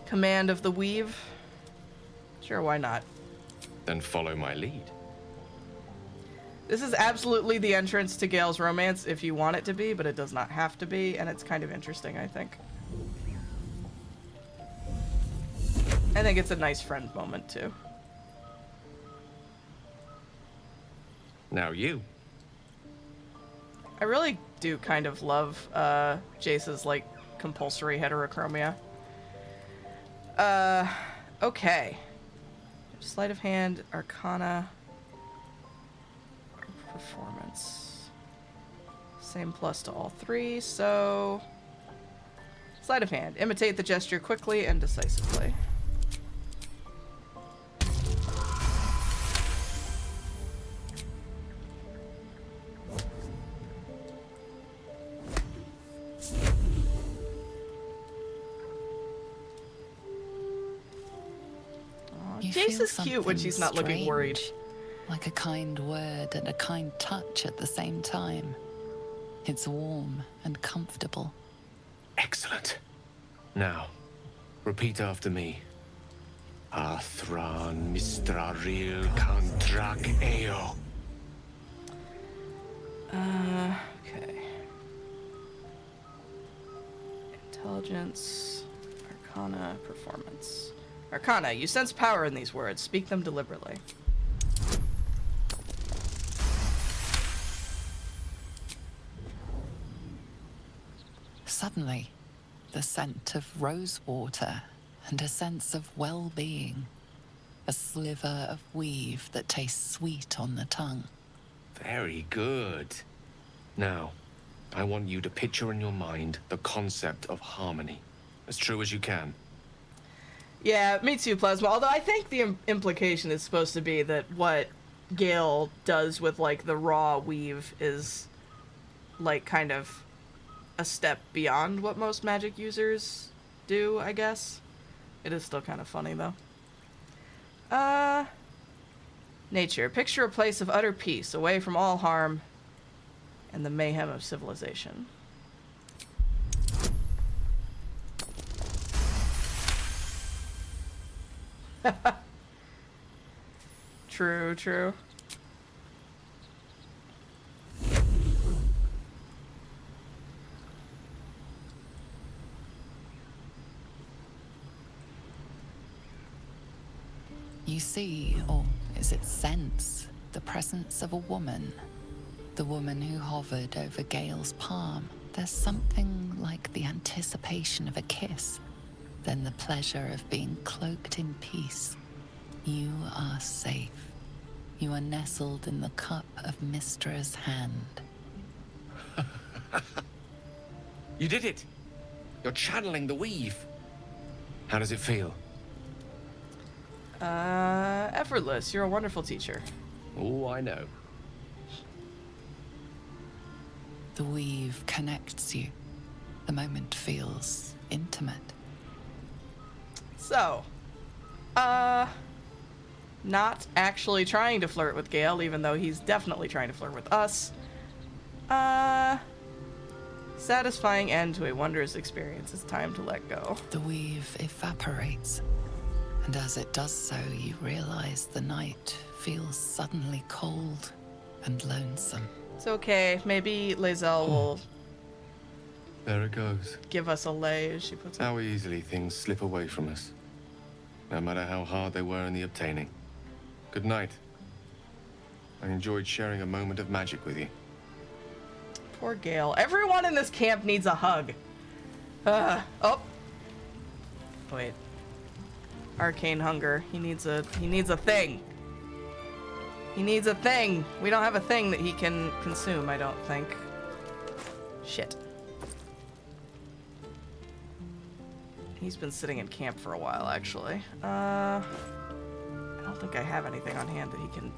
command of the weave? Sure, why not? Then follow my lead. This is absolutely the entrance to Gale's romance if you want it to be, but it does not have to be, and it's kind of interesting, I think. I think it's a nice friend moment, too. Now you. I really do kind of love Jace's, like, compulsory heterochromia. Okay. Sleight of hand, Arcana, Performance. Same plus to all three, so... Sleight of hand. Imitate the gesture quickly and decisively. Jace is cute when she's not looking worried. Like a kind word and a kind touch at the same time. It's warm and comfortable. Excellent. Now, repeat after me. Athran Mistraril Kantrak Eo. Okay. Intelligence, Arcana, Performance. Arcana, you sense power in these words. Speak them deliberately. Suddenly, the scent of rose water and a sense of well-being. A sliver of weave that tastes sweet on the tongue. Very good. Now, I want you to picture in your mind the concept of harmony, as true as you can. Yeah, me too, Plasma. Although I think the implication is supposed to be that what Gale does with, like, the raw weave is, like, kind of a step beyond what most magic users do, I guess. It is still kind of funny, though. Nature. Picture a place of utter peace, away from all harm and the mayhem of civilization. True, true. You see, or is it sense, the presence of a woman. The woman who hovered over Gale's palm. There's something like the anticipation of a kiss, then the pleasure of being cloaked in peace. You are safe. You are nestled in the cup of Mystra's hand. You did it! You're channeling the weave. How does it feel? Effortless. You're a wonderful teacher. Oh, I know. The weave connects you. The moment feels intimate. So, not actually trying to flirt with Gale, even though he's definitely trying to flirt with us. Satisfying end to a wondrous experience. It's time to let go. The weave evaporates, and as it does so, you realize the night feels suddenly cold and lonesome. It's okay. Maybe Lae'zel will There it goes. give us a lay, as she puts it. How easily things slip away from us, no matter how hard they were in the obtaining. Good night. I enjoyed sharing a moment of magic with you. Poor Gale. Everyone in this camp needs a hug. Oh. Wait. Arcane hunger. He needs a thing. He needs a thing. We don't have a thing that he can consume, I don't think. Shit. He's been sitting in camp for a while, actually. I don't think I have anything on hand that he can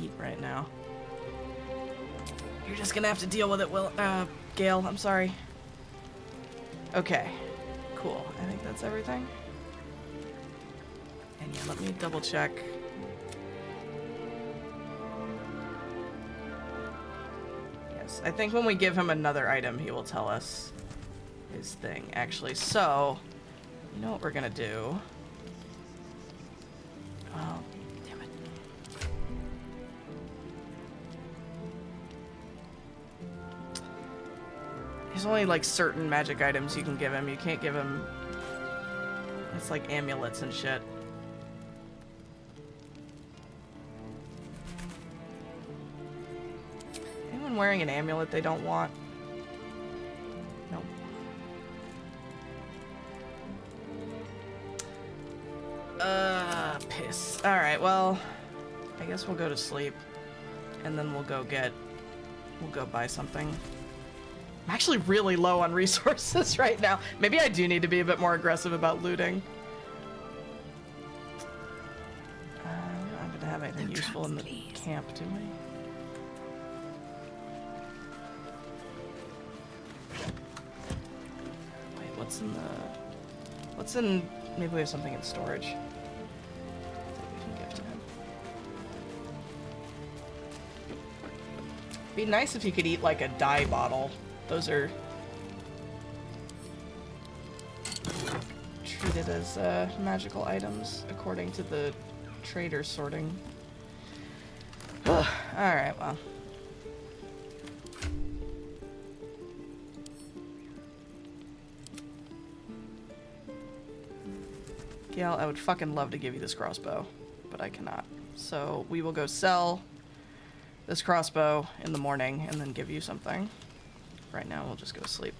eat right now. You're just gonna have to deal with it, Gale. I'm sorry. Okay. Cool. I think that's everything. And yeah, let me double check. Yes, I think when we give him another item, he will tell us his thing, actually. So, you know what we're gonna do? Oh, damn it. There's only, like, certain magic items you can give him. You can't give him... It's like amulets and shit. Anyone wearing an amulet they don't want? Nope. Piss. Alright, well, I guess we'll go to sleep. And then we'll go buy something. I'm actually really low on resources right now. Maybe I do need to be a bit more aggressive about looting. We don't happen to have anything useful in the camp, do we? Wait, what's in... Maybe we have something in storage that we can give to him. Be nice if you could eat, like, a dye bottle. Those are treated as magical items according to the trader sorting. Alright, well. Gale, I would fucking love to give you this crossbow, but I cannot. So we will go sell this crossbow in the morning and then give you something. Right now, we'll just go sleep.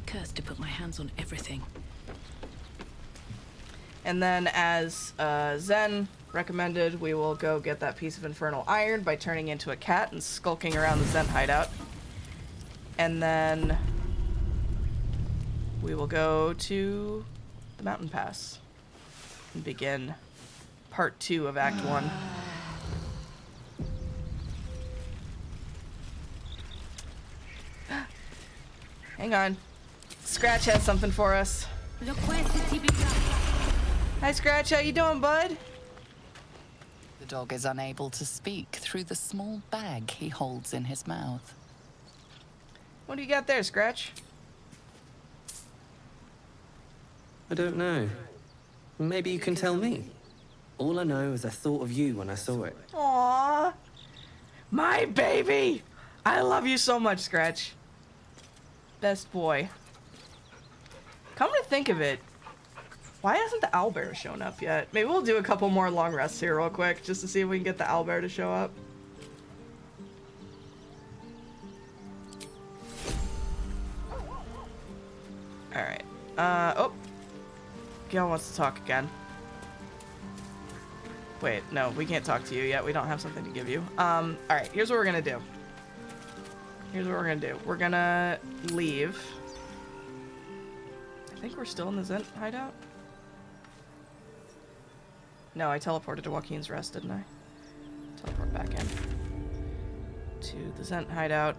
Cursed to put my hands on everything. And then, as Zen recommended, we will go get that piece of infernal iron by turning into a cat and skulking around the Zen hideout. And then we will go to the mountain pass and begin part 2 of Act 1. Hang on. Scratch has something for us. Hi, Scratch. How you doing, bud? The dog is unable to speak through the small bag he holds in his mouth. What do you got there, Scratch? I don't know. Maybe you can tell me. All I know is I thought of you when I saw it. Aww. My baby! I love you so much, Scratch. Best boy. Come to think of it, why hasn't the owlbear shown up yet? Maybe we'll do a couple more long rests here real quick, just to see if we can get the owlbear to show up. Alright. Oh. Gale wants to talk again. Wait, no, we can't talk to you yet. We don't have something to give you. Alright, here's what we're gonna do. We're gonna leave. I think we're still in the Zent hideout. No, I teleported to Joaquin's Rest, didn't I? Teleport back in. To the Zent hideout.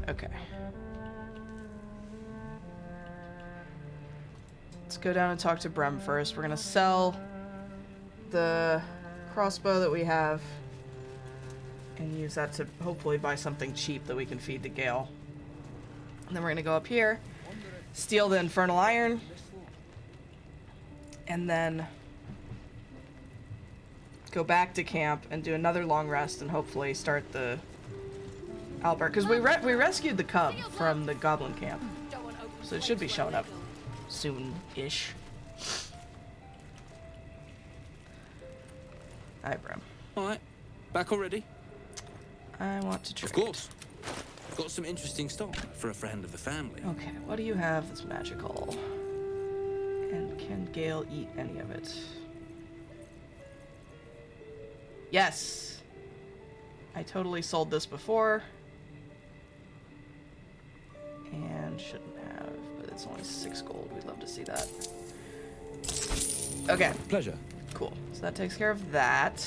Okay. Let's go down and talk to Brem first. We're gonna sell the crossbow that we have and use that to hopefully buy something cheap that we can feed to Gale. And then we're gonna go up here, steal the infernal iron, and then go back to camp and do another long rest and hopefully start the Albert, because we rescued the cub from the goblin camp, so it should be showing up soon-ish. Hi, Bram. Alright, back already? I want to trade. Of course. Got some interesting stock for a friend of the family. Okay, what do you have that's magical? And can Gale eat any of it? Yes! I totally sold this before. And shouldn't have, but it's only 6 gold. We'd love to see that. Okay. Pleasure. Cool. So that takes care of that.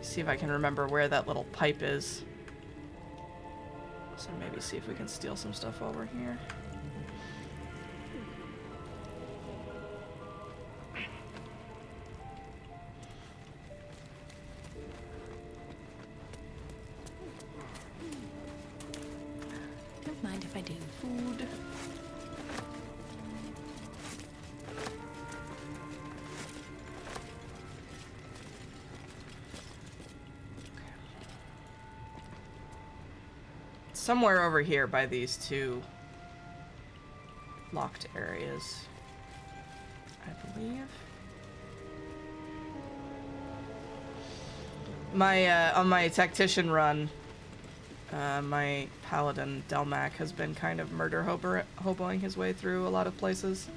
See if I can remember where that little pipe is. So maybe see if we can steal some stuff while we're here. Don't mind if I do. Food. Somewhere over here by these 2 locked areas, I believe. My on my tactician run, my paladin Delmac has been kind of murder hoboing his way through a lot of places,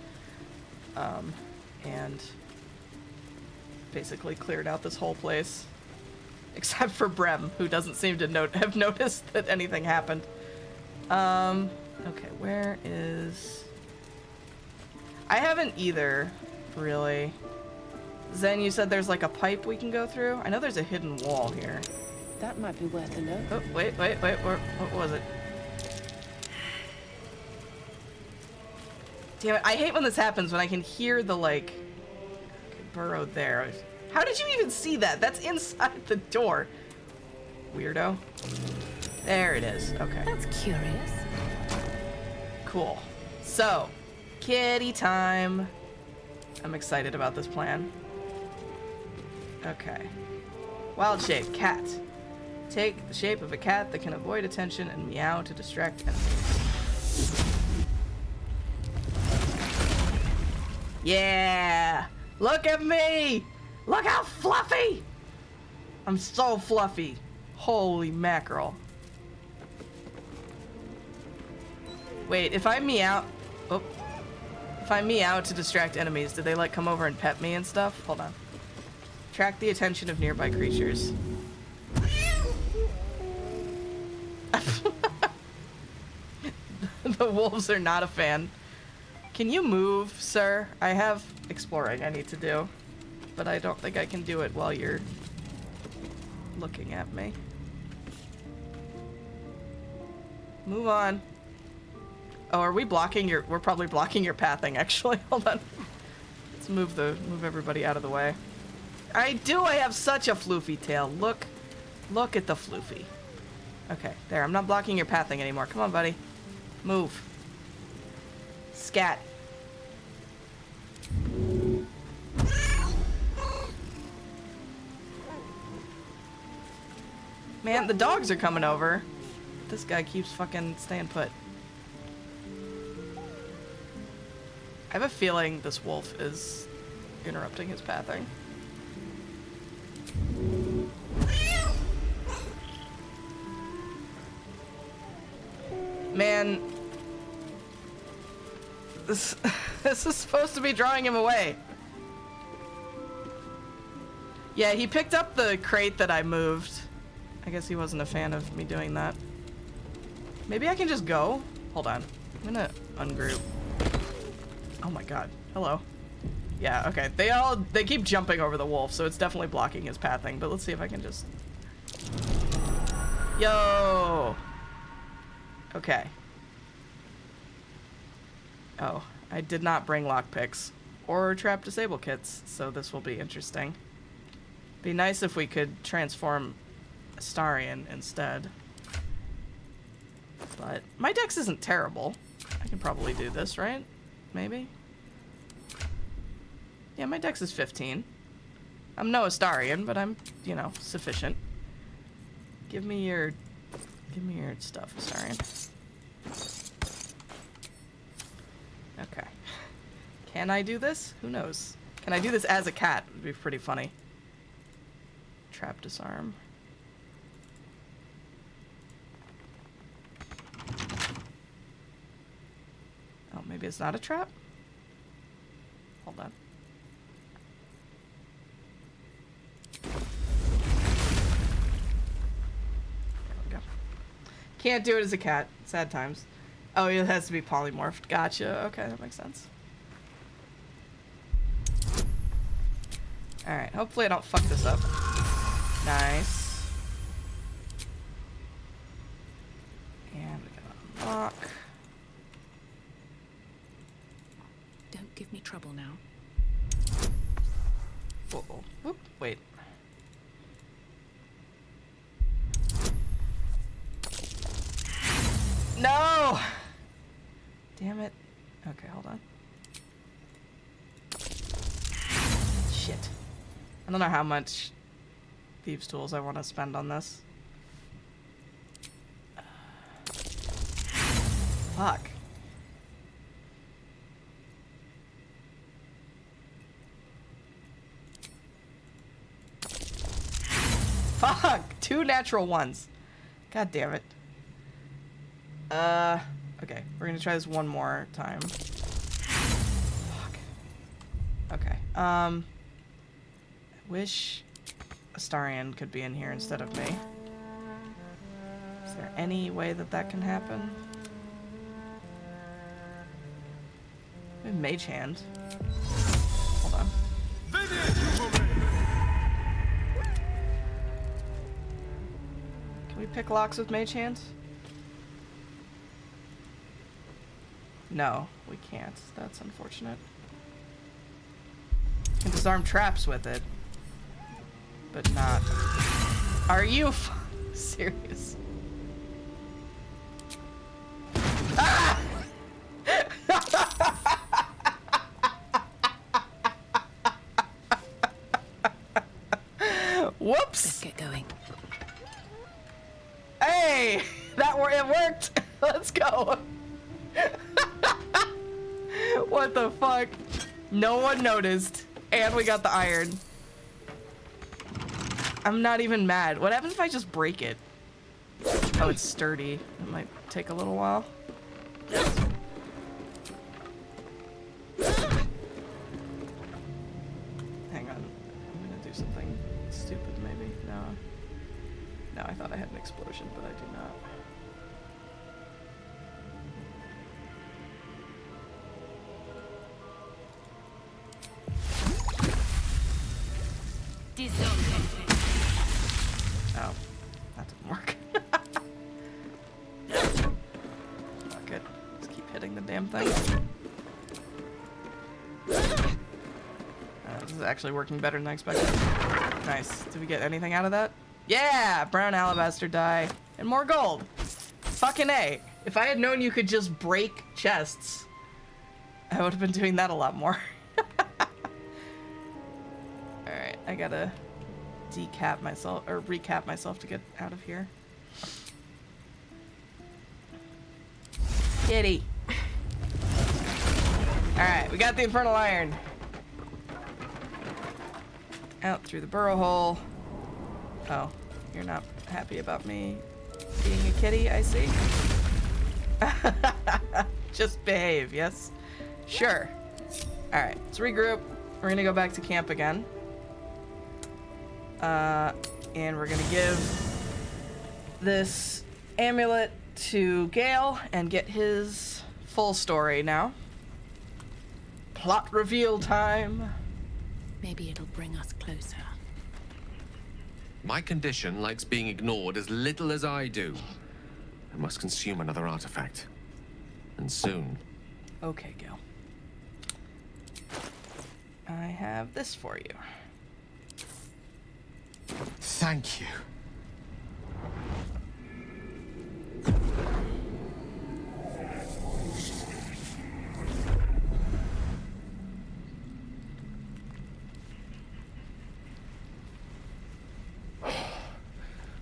and basically cleared out this whole place. Except for Brem, who doesn't seem to have noticed that anything happened. Okay, where is... I haven't either, really. Zen, you said there's like a pipe we can go through? I know there's a hidden wall here. That might be worth a note. Oh, wait, what was it? Damn it, I hate when this happens, when I can hear the, like, burrow there. How did you even see that? That's inside the door. Weirdo. There it is. Okay. That's curious. Cool. So, kitty time. I'm excited about this plan. Okay. Wild shape, cat. Take the shape of a cat that can avoid attention and meow to distract enemies. Yeah! Look at me! Look how fluffy! I'm so fluffy. Holy mackerel. Wait, if I meow... Oh. If I meow to distract enemies, do they, like, come over and pet me and stuff? Hold on. Attract the attention of nearby creatures. The wolves are not a fan. Can you move, sir? I have exploring I need to do, but I don't think I can do it while you're looking at me. Move on. Oh, are we blocking your... We're probably blocking your pathing, actually. Hold on. Let's move everybody out of the way. I have such a floofy tail. Look at the floofy. Okay, there. I'm not blocking your pathing anymore. Come on, buddy. Move. Scat. Man, the dogs are coming over. This guy keeps fucking staying put. I have a feeling this wolf is interrupting his pathing. Man, this is supposed to be drawing him away. Yeah, he picked up the crate that I moved. I guess he wasn't a fan of me doing that. Maybe I can just go? Hold on. I'm gonna ungroup. Oh my god. Hello. Yeah, okay. They keep jumping over the wolf, so it's definitely blocking his pathing, but let's see if I can just... Yo! Okay. Oh, I did not bring lockpicks or trap disable kits, so this will be interesting. Be nice if we could transform Astarion instead. But my dex isn't terrible. I can probably do this, right? Maybe? Yeah, my dex is 15. I'm no Astarion, but I'm, you know, sufficient. Give me your stuff, Astarion. Okay. Can I do this? Who knows? Can I do this as a cat? It would be pretty funny. Trap disarm. Oh, maybe it's not a trap? Hold on. There we go. Can't do it as a cat. Sad times. Oh, it has to be polymorphed. Gotcha. Okay, that makes sense. Alright, hopefully I don't fuck this up. Nice. And we gotta unlock. Don't give me trouble now. Uh-oh. Whoop, wait. No! Damn it. Okay, hold on. Shit. I don't know how much thieves' tools I want to spend on this. Fuck. Fuck! 2 natural ones. God damn it. Okay. We're gonna try this one more time. Fuck. Okay. I wish Astarion could be in here instead of me. Is there any way that that can happen? Maybe Mage Hand. Hold on. Can we pick locks with Mage Hand? No, we can't. That's unfortunate. We can disarm traps with it. But not... Are you serious? Ah! Whoops! Let's get going. Hey! It worked! Let's go! What the fuck? No one noticed. And we got the iron. I'm not even mad. What happens if I just break it? Oh, it's sturdy. It might take a little while. Hang on. I'm gonna do something stupid, maybe. No. No, I thought I had an explosion, but I do not. Oh, that didn't work. Fuck it. Just keep hitting the damn thing. This is actually working better than I expected. Nice. Did we get anything out of that? Yeah! Brown alabaster dye. And more gold. Fucking A. If I had known you could just break chests, I would have been doing that a lot more. Alright, I gotta decap myself, or recap myself to get out of here. Kitty. Alright, we got the infernal iron. Out through the burrow hole. Oh, you're not happy about me being a kitty, I see. Just behave, yes? Sure. Alright, let's regroup. We're gonna go back to camp again. And we're gonna give this amulet to Gale and get his full story now. Plot reveal time. Maybe it'll bring us closer. My condition likes being ignored as little as I do. I must consume another artifact. And soon. Okay, Gale. I have this for you. Thank you.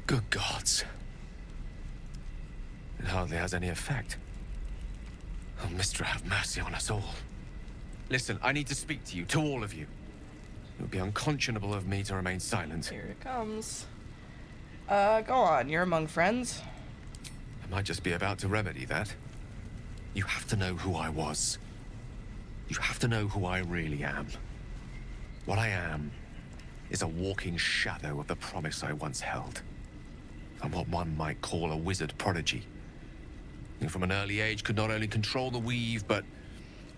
Good gods. It hardly has any effect. Oh, Mistra, have mercy on us all. Listen, I need to speak to you, to all of you. It would be unconscionable of me to remain silent. Here it comes. Go on, you're among friends. I might just be about to remedy that. You have to know who I was. You have to know who I really am. What I am is a walking shadow of the promise I once held. I'm what one might call a wizard prodigy. Who from an early age could not only control the weave, but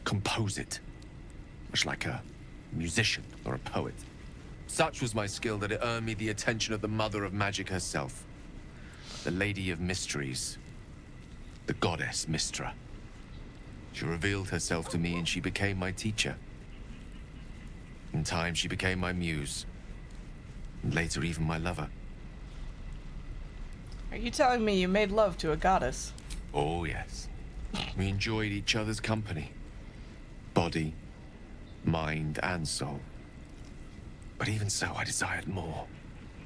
compose it. Much like a musician or a poet. Such was my skill that it earned me the attention of the mother of magic herself. The Lady of Mysteries. The goddess Mistra. She revealed herself to me and she became my teacher. In time, she became my muse. And later, even my lover. Are you telling me you made love to a goddess? Oh, yes. We enjoyed each other's company. Body, mind, and soul. But even so, I desired more.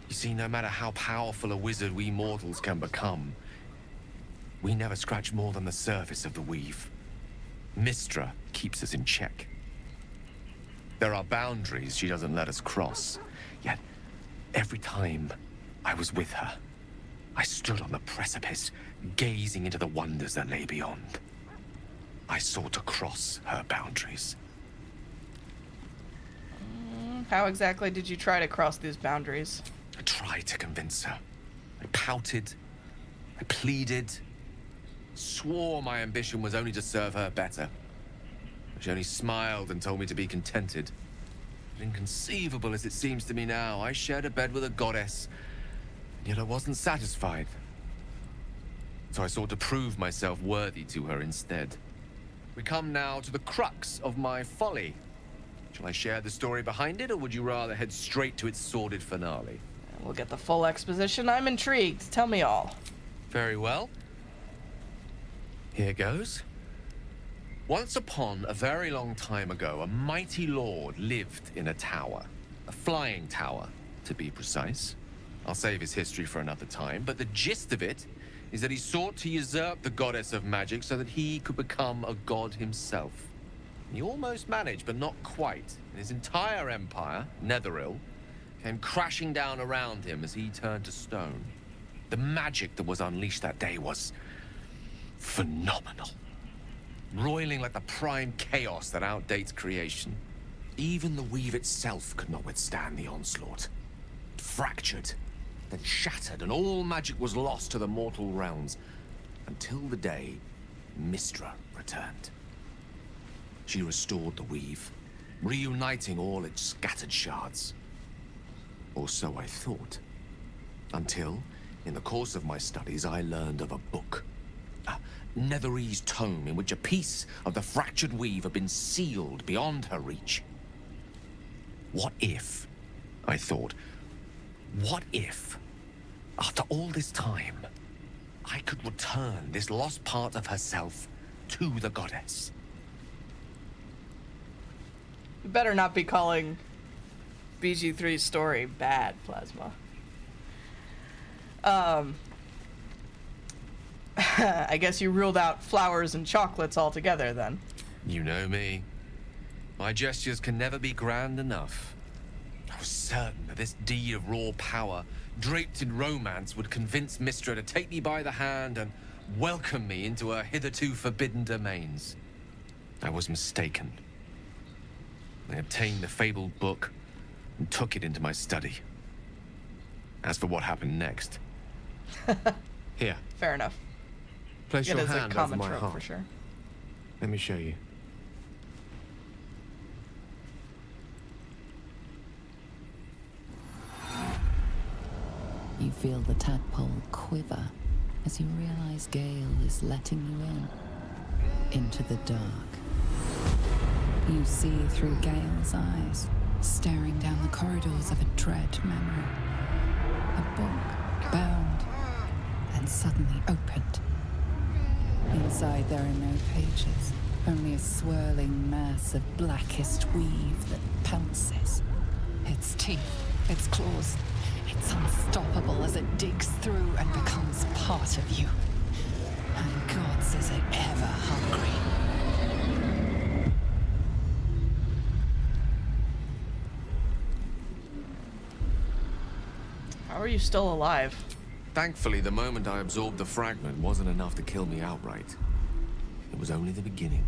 You see, no matter how powerful a wizard we mortals can become, we never scratch more than the surface of the weave. Mistra keeps us in check. There are boundaries she doesn't let us cross. Yet, every time I was with her, I stood on the precipice, gazing into the wonders that lay beyond. I sought to cross her boundaries. How exactly did you try to cross these boundaries? I tried to convince her. I pouted. I pleaded. Swore my ambition was only to serve her better. She only smiled and told me to be contented. But inconceivable as it seems to me now, I shared a bed with a goddess, yet I wasn't satisfied. So I sought to prove myself worthy to her instead. We come now to the crux of my folly. Shall I share the story behind it, or would you rather head straight to its sordid finale? We'll get the full exposition. I'm intrigued. Tell me all. Very well. Here goes. Once upon a very long time ago, a mighty lord lived in a tower. A flying tower, to be precise. I'll save his history for another time, but the gist of it is that he sought to usurp the goddess of magic so that he could become a god himself. He almost managed, but not quite. In his entire empire, Netheril, came crashing down around him as he turned to stone. The magic that was unleashed that day was phenomenal. Roiling like the prime chaos that outdates creation. Even the weave itself could not withstand the onslaught. It fractured, then shattered, and all magic was lost to the mortal realms. Until the day Mystra returned. She restored the weave, reuniting all its scattered shards. Or so I thought. Until, in the course of my studies, I learned of a book. A Netherese tome in which a piece of the fractured weave had been sealed beyond her reach. What if, I thought, what if, after all this time, I could return this lost part of herself to the goddess? You better not be calling BG3's story bad, Plasma. I guess you ruled out flowers and chocolates altogether, then. You know me. My gestures can never be grand enough. I was certain that this deed of raw power, draped in romance, would convince Mystra to take me by the hand and welcome me into her hitherto forbidden domains. I was mistaken. I obtained the fabled book and took it into my study. As for what happened next... Here. Fair enough. Place It your is a hand over common my trope, heart. for sure. Let me show you. You feel the tadpole quiver as you realize Gale is letting you in, into the dark. You see through Gale's eyes, staring down the corridors of a dread memory. A book, bound, and suddenly opened. Inside there are no pages, only a swirling mass of blackest weave that pounces. Its teeth, its claws, it's unstoppable as it digs through and becomes part of you. And gods, is it ever hungry. How are you still alive? Thankfully, the moment I absorbed the fragment wasn't enough to kill me outright. It was only the beginning.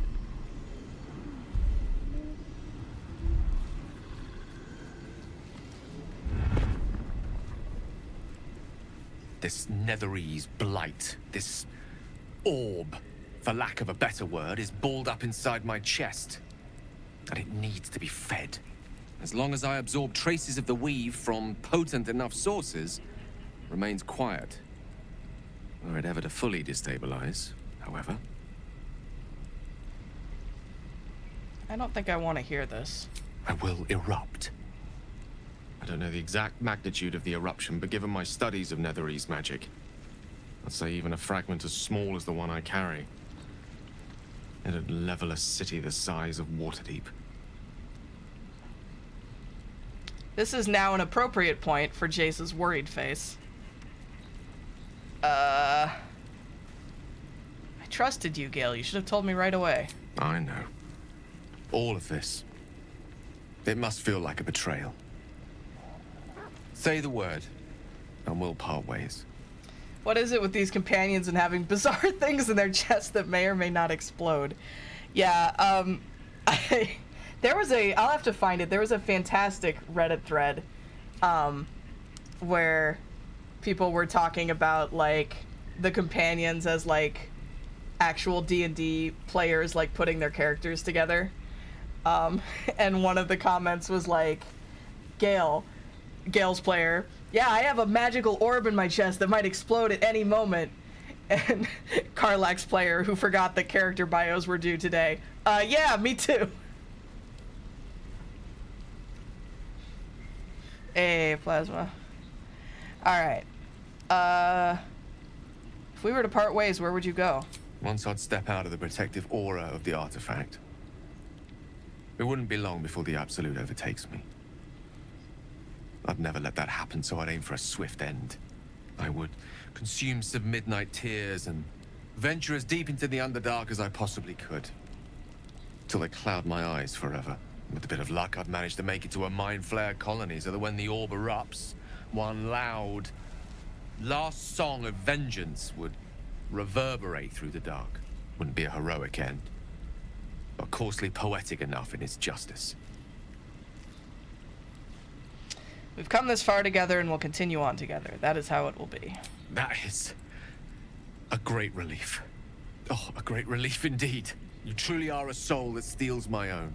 This Netherese blight, this orb, for lack of a better word, is balled up inside my chest. And it needs to be fed. As long as I absorb traces of the weave from potent enough sources, remains quiet. Were it ever to fully destabilize, however. I don't think I want to hear this. I will erupt. I don't know the exact magnitude of the eruption, but given my studies of Netherese magic, I'd say even a fragment as small as the one I carry, it'd level a city the size of Waterdeep. This is now an appropriate point for Jace's worried face. I trusted you, Gale. You should have told me right away. I know. All of this. It must feel like a betrayal. Say the word, and we'll part ways. What is it with these companions and having bizarre things in their chests that may or may not explode? Yeah, I'll have to find it. There was a fantastic Reddit thread, where people were talking about, like, the companions as, like, actual D&D players, like, putting their characters together. And one of the comments was like, Gale's player, yeah, I have a magical orb in my chest that might explode at any moment. And Karlak's player, who forgot that character bios were due today, yeah, me too. Hey, Plasma. Alright. If we were to part ways, where would you go? Once I'd step out of the protective aura of the artifact, it wouldn't be long before the Absolute overtakes me. I'd never let that happen, so I'd aim for a swift end. I would consume some midnight tears and venture as deep into the Underdark as I possibly could, till they cloud my eyes forever. With a bit of luck, I'd manage to make it to a mind flare colony so that when the orb erupts, one loud, last song of vengeance would reverberate through the dark. Wouldn't be a heroic end, but coarsely poetic enough in its justice. We've come this far together and we'll continue on together. That is how it will be. That is a great relief. Oh, a great relief indeed. You truly are a soul that steals my own.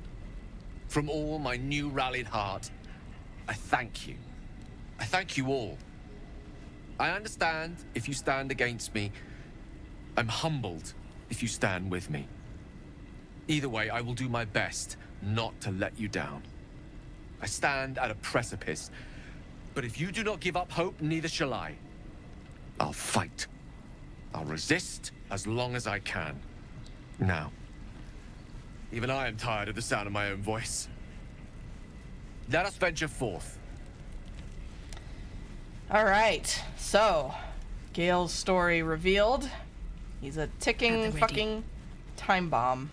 From all my new rallied heart, I thank you. I thank you all. I understand if you stand against me. I'm humbled if you stand with me. Either way, I will do my best not to let you down. I stand at a precipice, but if you do not give up hope, neither shall I. I'll fight. I'll resist as long as I can. Now, even I am tired of the sound of my own voice. Let us venture forth. All right, so Gale's story revealed. He's a ticking fucking time bomb.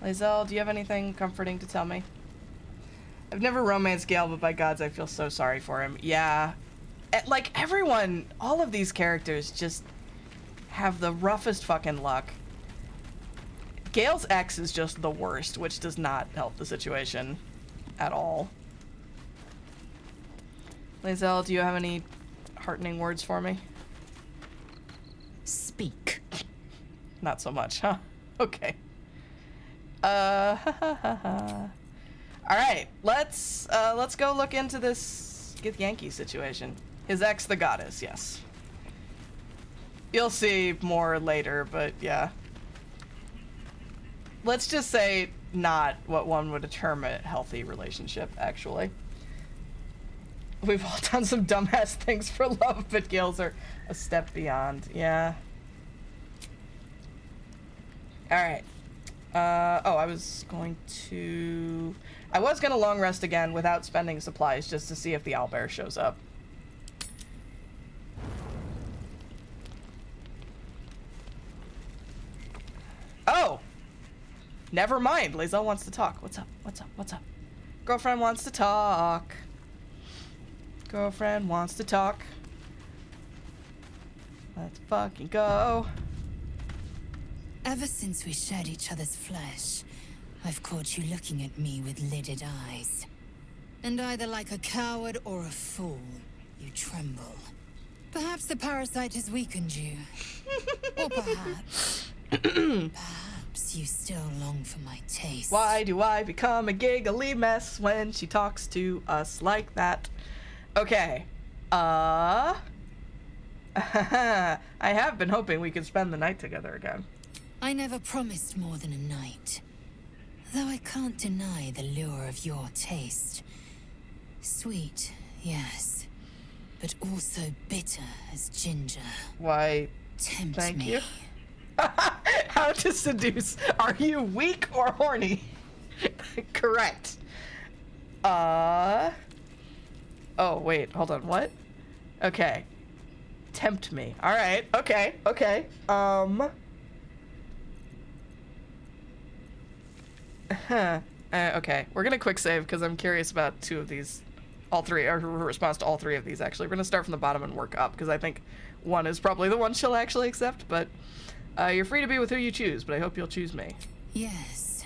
Lae'zel, do you have anything comforting to tell me? I've never romanced Gale, but by gods, I feel so sorry for him. Yeah. Like, everyone, all of these characters just have the roughest fucking luck. Gale's ex is just the worst, which does not help the situation at all. Lae'zel, do you have any heartening words for me? Speak. Not so much, huh? Okay. All right, let's go look into this Githyanki situation. His ex, the goddess, yes. You'll see more later, but yeah. Let's just say not what one would term a healthy relationship, actually. We've all done some dumbass things for love, but Gales are a step beyond, yeah. All right. I was gonna long rest again without spending supplies just to see if the owlbear shows up. Oh! Never mind. Lae'zel wants to talk. What's up? What's up? What's up? Girlfriend wants to talk. Girlfriend wants to talk. Let's fucking go. Ever since we shared each other's flesh, I've caught you looking at me with lidded eyes. And either like a coward or a fool, you tremble. Perhaps the parasite has weakened you. Or perhaps... perhaps you still long for my taste. Why do I become a giggly mess when she talks to us like that? Okay. I have been hoping we could spend the night together again. I never promised more than a night. Though I can't deny the lure of your taste. Sweet, yes. But also bitter as ginger. Why, tempt thank me. you. How to seduce. Are you weak or horny? Correct. Oh, wait, hold on, what? Okay. Tempt me. Alright, okay. Okay, we're gonna quick save because I'm curious about two of these. All three, or her response to all three of these, actually. We're gonna start from the bottom and work up because I think one is probably the one she'll actually accept, but you're free to be with who you choose, but I hope you'll choose me. Yes.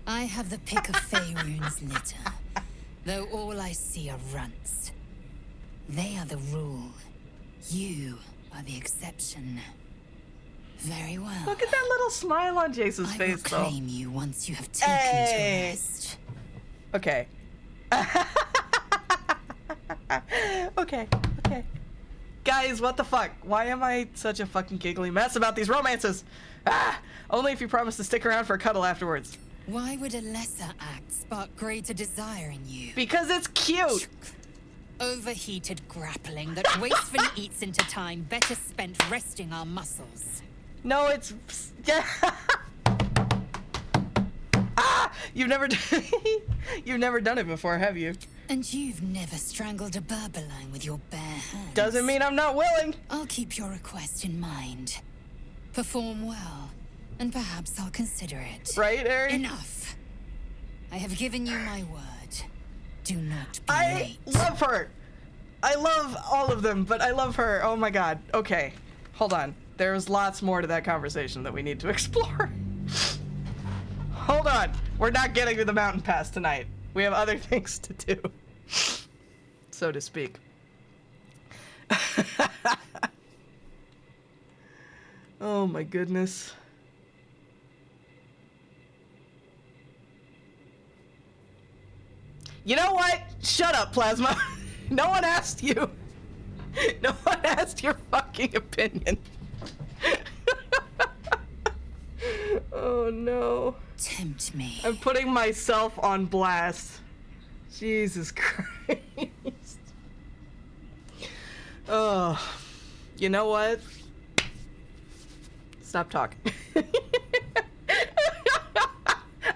I have the pick of Faerun's litter, though all I see are runts. They are the rule. You are the exception. Very well. Look at that little smile on Jace's face, though. I will claim you once you have taken to rest. Okay. Okay. Guys, what the fuck? Why am I such a fucking giggly mess about these romances? Only if you promise to stick around for a cuddle afterwards. Why would a lesser act spark greater desire in you? Because it's cute! Overheated grappling that wastefully eats into time better spent resting our muscles. No, it's... Yeah. You've never done it before, have you? And you've never strangled a Berbeline with your bare hands. Doesn't mean I'm not willing. I'll keep your request in mind. Perform well, and perhaps I'll consider it. Right, Ari? Enough. I have given you my word. Do not be I late. love her. I love all of them, but I love her. Oh my god. Okay, hold on. There's lots more to that conversation that we need to explore. Hold on. We're not getting to the mountain pass tonight. We have other things to do, so to speak. Oh my goodness. You know what? Shut up, Plasma. No one asked you. No one asked your fucking opinion. Oh no. Tempt me. I'm putting myself on blast. Jesus Christ. Oh. You know what? Stop talking.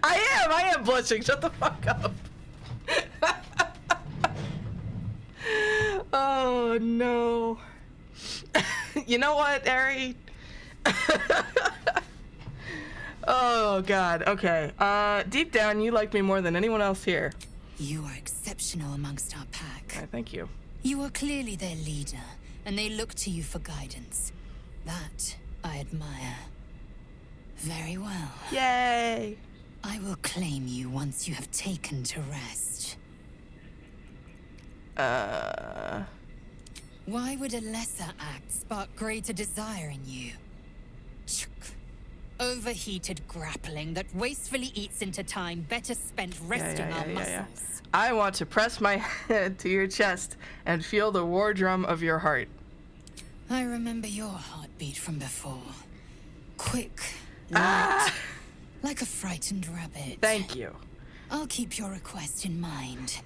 I am blushing. Shut the fuck up. Oh no. You know what, Ari? Oh god. Okay. Deep down, you like me more than anyone else here. You are exceptional amongst our pack. Thank you. You are clearly their leader, and they look to you for guidance. That I admire. Very well. Yay! I will claim you once you have taken to rest. Why would a lesser act spark greater desire in you? Overheated grappling that wastefully eats into time better spent resting our muscles. I want to press my head to your chest and feel the war drum of your heart. I remember your heartbeat from before. Quick, light, like a frightened rabbit. Thank you. I'll keep your request in mind.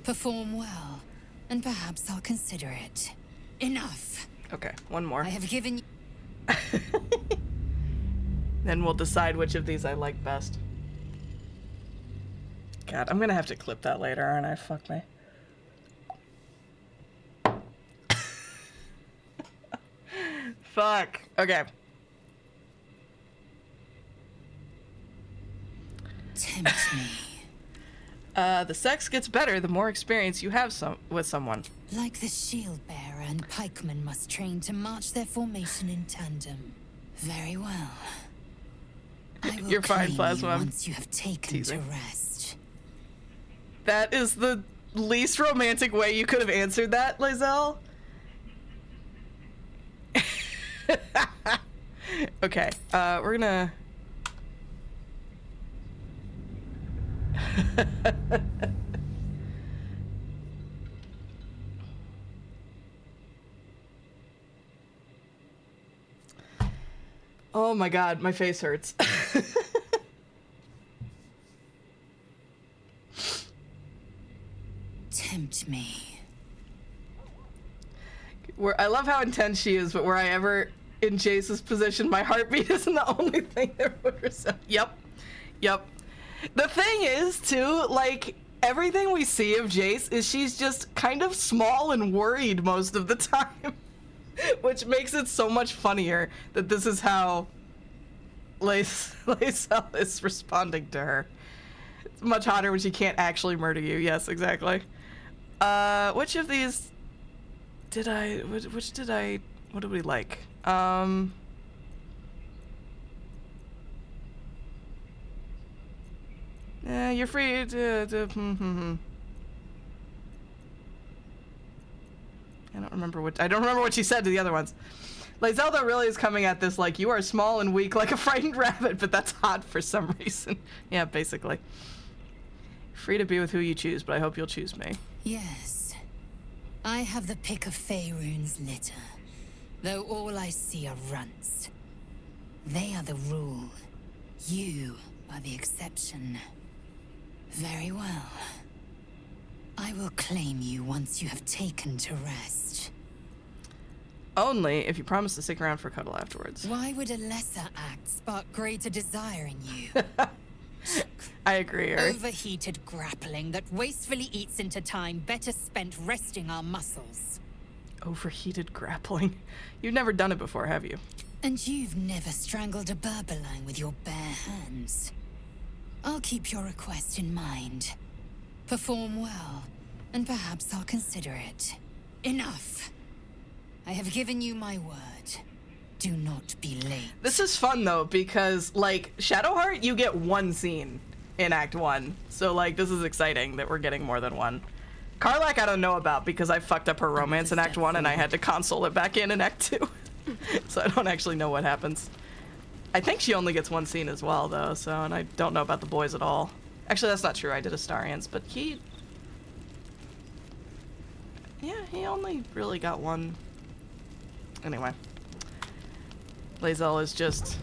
Perform well, and perhaps I'll consider it. Enough. Okay, one more. I have given you... Then we'll decide which of these I like best. God, I'm gonna have to clip that later, aren't I? Fuck me. Fuck. Okay. Tempt me. The sex gets better the more experience you have with someone. Like the shield bearer and pikemen must train to march their formation in tandem. Very well. I will You're fine, claim Plasma. you once you have taken to rest. That is the least romantic way you could have answered that, Lae'zel. Okay, we're gonna... Oh my god, my face hurts. Tempt me. I love how intense she is, but were I ever in Jace's position, my heartbeat isn't the only thing that would resemble. Yep. Yep. The thing is, too, like, everything we see of Jace is she's just kind of small and worried most of the time. Which makes it so much funnier that this is how Lae'zel is responding to her. It's much hotter when she can't actually murder you. Yes, exactly. Which of these did I... Which did I... What did we like? You're free to I don't remember what she said to the other ones. Lae'zel though really is coming at this like, you are small and weak like a frightened rabbit, but that's hot for some reason. Yeah, basically. Free to be with who you choose, but I hope you'll choose me. Yes. I have the pick of Faerun's litter, though all I see are runts. They are the rule. You are the exception. Very well. I will claim you once you have taken to rest. Only if you promise to stick around for a cuddle afterwards. Why would a lesser act spark greater desire in you? I agree, Ari. Overheated grappling that wastefully eats into time better spent resting our muscles. Overheated grappling? You've never done it before, have you? And you've never strangled a Berbeline with your bare hands. I'll keep your request in mind. Perform well, and perhaps I'll consider it. Enough. I have given you my word. Do not be late. This is fun though, because like Shadowheart, you get one scene in Act 1. So like this is exciting that we're getting more than one. Karlach I don't know about because I fucked up her romance in Act 1 and I had to console it back in Act 2. So I don't actually know what happens. I think she only gets one scene as well though, so, and I don't know about the boys at all. Actually that's not true, I did Astarians, but he only really got one. Anyway. Lae'zel is just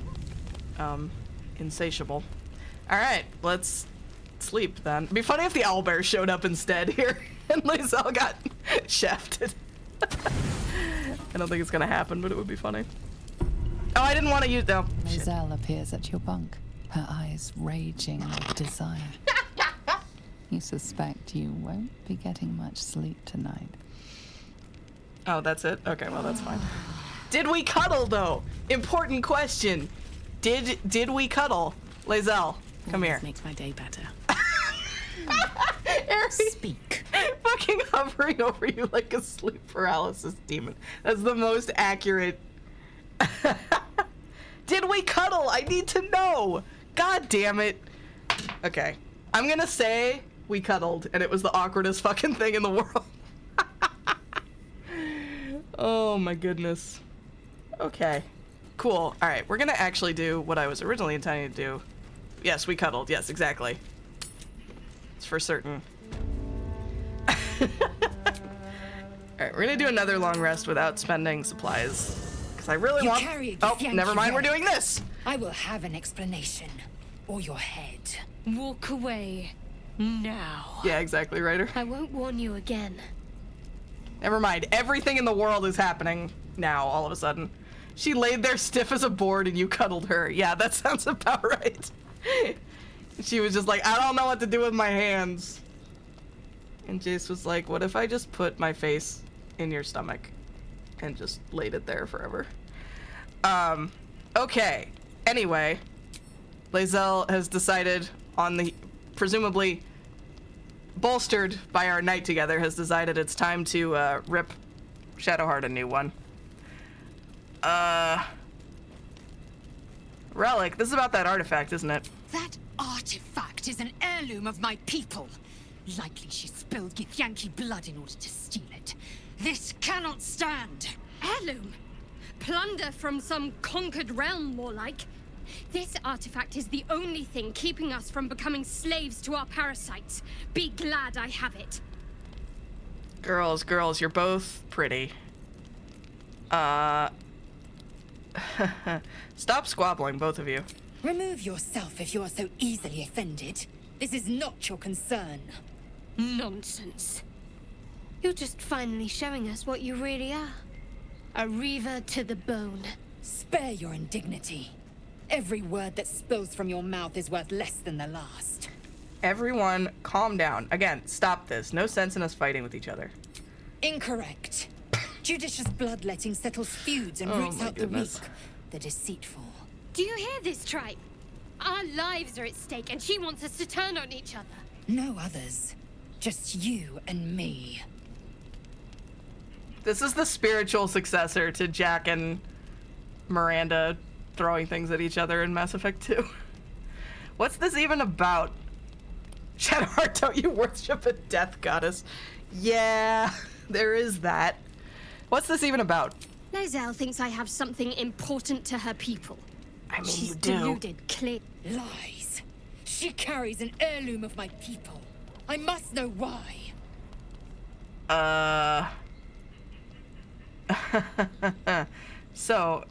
insatiable. Alright, let's sleep then. It'd be funny if the owlbear showed up instead here and Lae'zel got shafted. I don't think it's gonna happen, but it would be funny. Oh, I didn't want to use though. Lae'zel appears at your bunk, her eyes raging with desire. You suspect you won't be getting much sleep tonight. Oh, that's it? Okay, well that's fine. Did we cuddle though? Important question. Did we cuddle? Lae'zel, come here. Makes my day better. Speak. Fucking hovering over you like a sleep paralysis demon. That's the most accurate. Did we cuddle? I need to know. God damn it. Okay. I'm gonna say we cuddled and it was the awkwardest fucking thing in the world. Oh my goodness. Okay. Cool. Alright, we're gonna actually do what I was originally intending to do. Yes, we cuddled. Yes, exactly. It's for certain. Alright, we're gonna do another long rest without spending supplies. Because I really want... Oh, never mind, we're doing this! I will have an explanation. Or your head. Walk away. Now. Yeah, exactly, Ryder. I won't warn you again. Never mind, everything in the world is happening now, all of a sudden. She laid there stiff as a board and you cuddled her. Yeah, that sounds about right. She was just like, I don't know what to do with my hands. And Jace was like, what if I just put my face in your stomach and just laid it there forever? Okay. Anyway, Lae'zel has decided on the, presumably bolstered by our night together, has decided it's time to rip Shadowheart a new one. Relic, this is about that artifact, isn't it? That artifact is an heirloom of my people. Likely she spilled Githyanki blood in order to steal it. This cannot stand. Heirloom? Plunder from some conquered realm, more like. This artifact is the only thing keeping us from becoming slaves to our parasites. Be glad I have it. Girls, you're both pretty. Stop squabbling, both of you. Remove yourself if you are so easily offended. This is not your concern. Nonsense. You're just finally showing us what you really are. A reaver to the bone. Spare your indignity. Every word that spills from your mouth is worth less than the last. Everyone, calm down. Again, stop this. No sense in us fighting with each other. Incorrect. Judicious bloodletting settles feuds and roots out the weak, the deceitful. Do you hear this, tribe? Our lives are at stake, and she wants us to turn on each other. No others. Just you and me. This is the spiritual successor to Jack and Miranda throwing things at each other in Mass Effect 2. What's this even about? Shadowheart, don't you worship a death goddess? Yeah, there is that. What's this even about? Lae'zel thinks I have something important to her people. I mean, she's you do. deluded, clear. Lies. She carries an heirloom of my people. I must know why. So,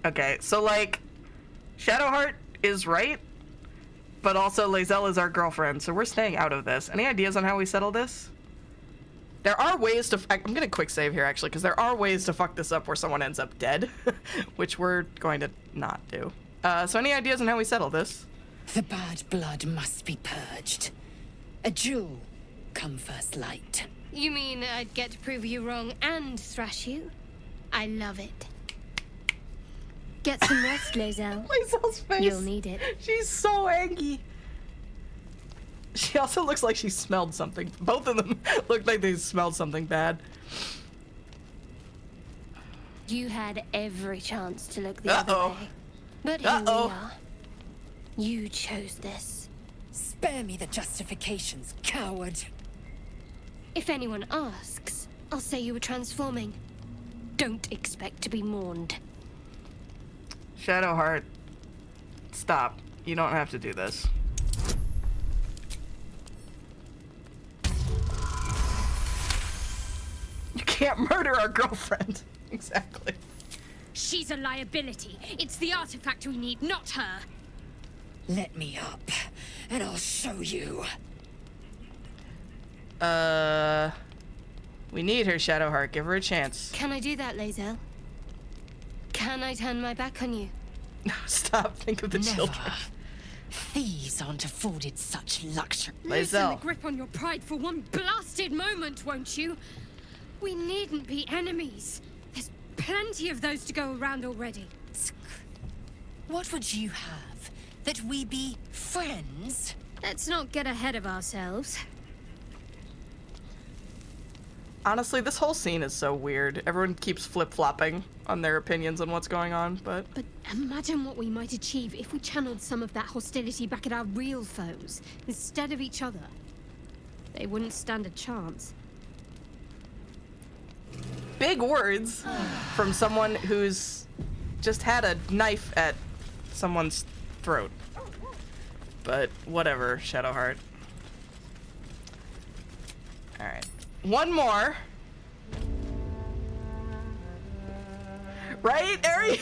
okay, so like, Shadowheart is right, but also Lae'zel is our girlfriend, so we're staying out of this. Any ideas on how we settle this? There are ways to, I'm gonna quick save here actually, because there are ways to fuck this up where someone ends up dead, which we're going to not do. So any ideas on how we settle this? The bad blood must be purged. A jewel come first light. You mean I'd get to prove you wrong and thrash you? I love it. Get some rest, Lae'zel. Lae'zel's face. You'll need it. She's so angry. She also looks like she smelled something. Both of them look like they smelled something bad. You had every chance to look the other way. But here we are. You chose this. Spare me the justifications, coward. If anyone asks, I'll say you were transforming. Don't expect to be mourned. Shadowheart, stop. You don't have to do this. You can't murder our girlfriend. Exactly. She's a liability. It's the artifact we need, not her. Let me up, and I'll show you. We need her, Shadowheart. Give her a chance. Can I do that, Lae'zel? Can I turn my back on you? Stop. Think of the children. Thieves aren't afforded such luxury. Loosen the grip on your pride for one blasted moment, won't you? We needn't be enemies. There's plenty of those to go around already. What would you have? That we be friends? Let's not get ahead of ourselves. Honestly, this whole scene is so weird. Everyone keeps flip-flopping on their opinions on what's going on, but Imagine what we might achieve if we channeled some of that hostility back at our real foes, instead of each other. They wouldn't stand a chance. big words from someone who's just had a knife at someone's throat. But whatever, Shadowheart. Alright. One more. Right, Ari?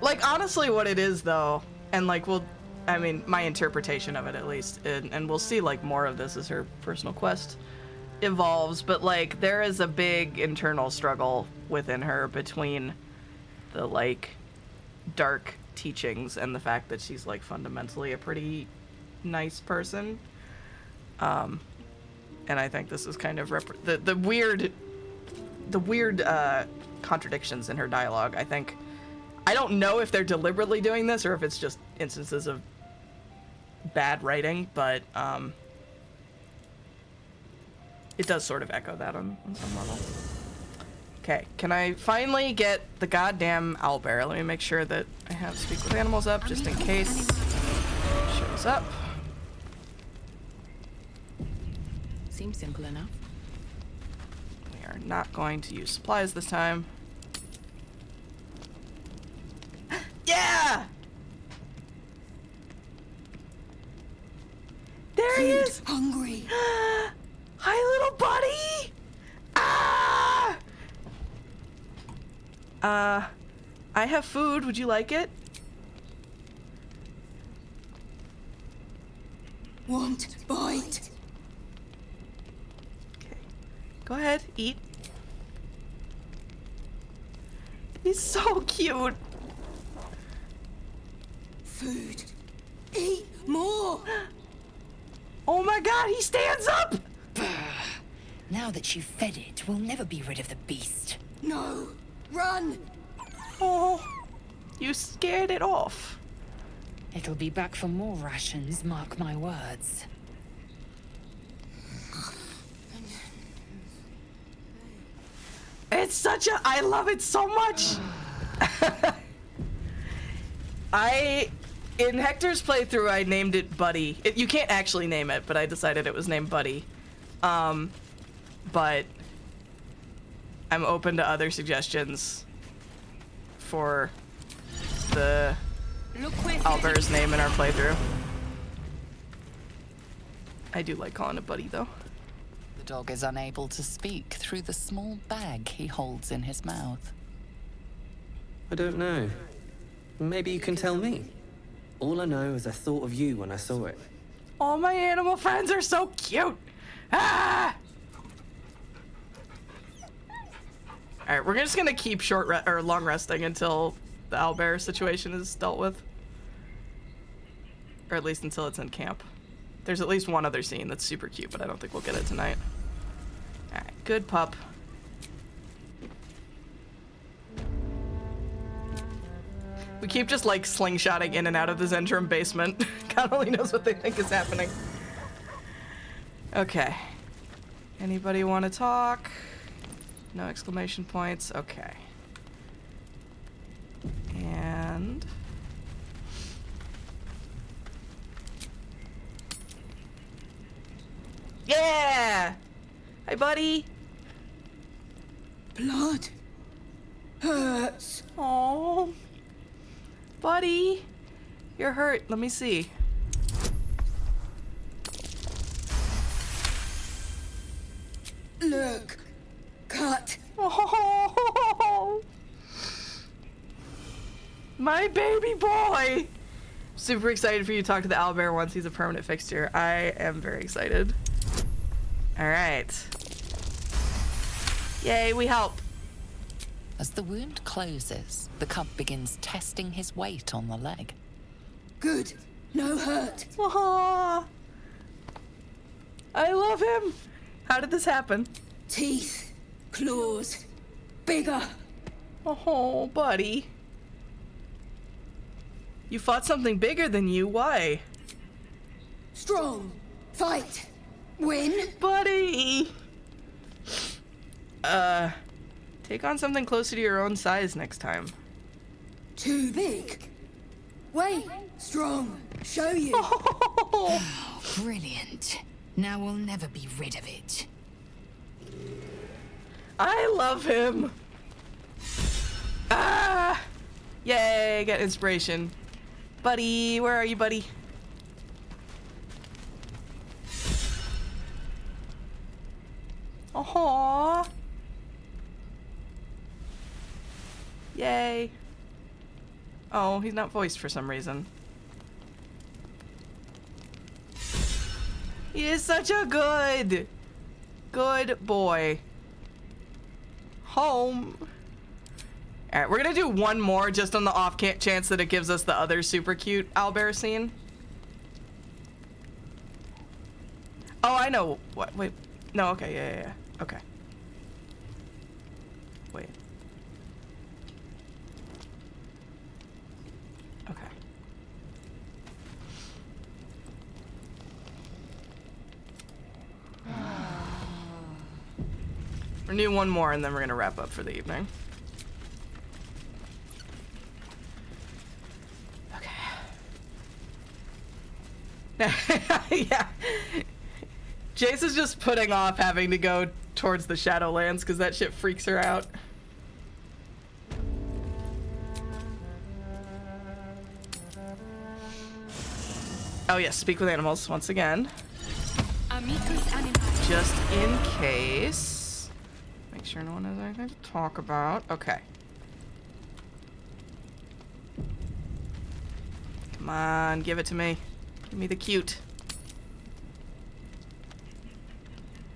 Like, honestly, what it is, though, and, like, I mean, my interpretation of it, at least, and we'll see, like, more of this as her personal quest evolves, but, like, there is a big internal struggle within her between the, like, dark teachings and the fact that she's, like, fundamentally a pretty nice person. And I think this is kind of the weird contradictions in her dialogue. I don't know if they're deliberately doing this or if it's just instances of bad writing, but it does sort of echo that on some level. Okay, can I finally get the goddamn owlbear? Let me make sure that I have Speak with Animals up just in case it shows up. Seems simple enough. We are not going to use supplies this time. Yeah! There he is! Hungry. Hi, little buddy! Ah! I have food. Would you like it? Want bite? Okay. Go ahead, eat. He's so cute. Food. Eat more. Oh my god, he stands up! Now that you've fed it, we'll never be rid of the beast. No. Run! Oh, you scared it off. It'll be back for more rations, mark my words. It's I love it so much! In Hector's playthrough, I named it Buddy. You can't actually name it, but I decided it was named Buddy. But I'm open to other suggestions for the owlbear's name in our playthrough. I do like calling it Buddy, though. The dog is unable to speak through the small bag he holds in his mouth. I don't know. Maybe you can tell me. All I know is I thought of you when I saw it. All my animal friends are so cute! Ah! Alright, we're just gonna keep long resting until the owlbear situation is dealt with. Or at least until it's in camp. There's at least one other scene that's super cute, but I don't think we'll get it tonight. Alright, good pup. We keep just like slingshotting in and out of the Zentrum basement. God only knows what they think is happening. Okay. Anybody want to talk? No exclamation points. Okay. And... yeah! Hi, buddy. Blood hurts. Oh, buddy, you're hurt. Let me see. Look, cut. Oh, my baby boy. Super excited for you to talk to the owlbear once he's a permanent fixture. I am very excited. All right. Yay, we help. As the wound closes, the cub begins testing his weight on the leg. Good. No hurt. Aww. I love him. How did this happen? Teeth. Claws. Bigger. Oh, buddy. You fought something bigger than you. Why? Strong. Fight. Win. Buddy. Take on something closer to your own size next time. Too big. Wait. Strong. Show you. Oh, brilliant. Now we'll never be rid of it. I love him. Ah! Yay, got inspiration. Buddy, where are you, buddy? Aww. Yay. Oh, he's not voiced for some reason. He is such a good boy. Home. Alright, we're gonna do one more just on the off chance that it gives us the other super cute owlbear scene. Oh, I know. What? Wait. No, okay, yeah. Okay. Wait. Okay. We're gonna do one more and then we're gonna wrap up for the evening. Okay. Yeah. Jace is just putting off having to go towards the Shadowlands because that shit freaks her out. Oh yes, speak with animals once again. Just in case. Make sure no one has anything to talk about. Okay. Come on, give it to me. Give me the cute.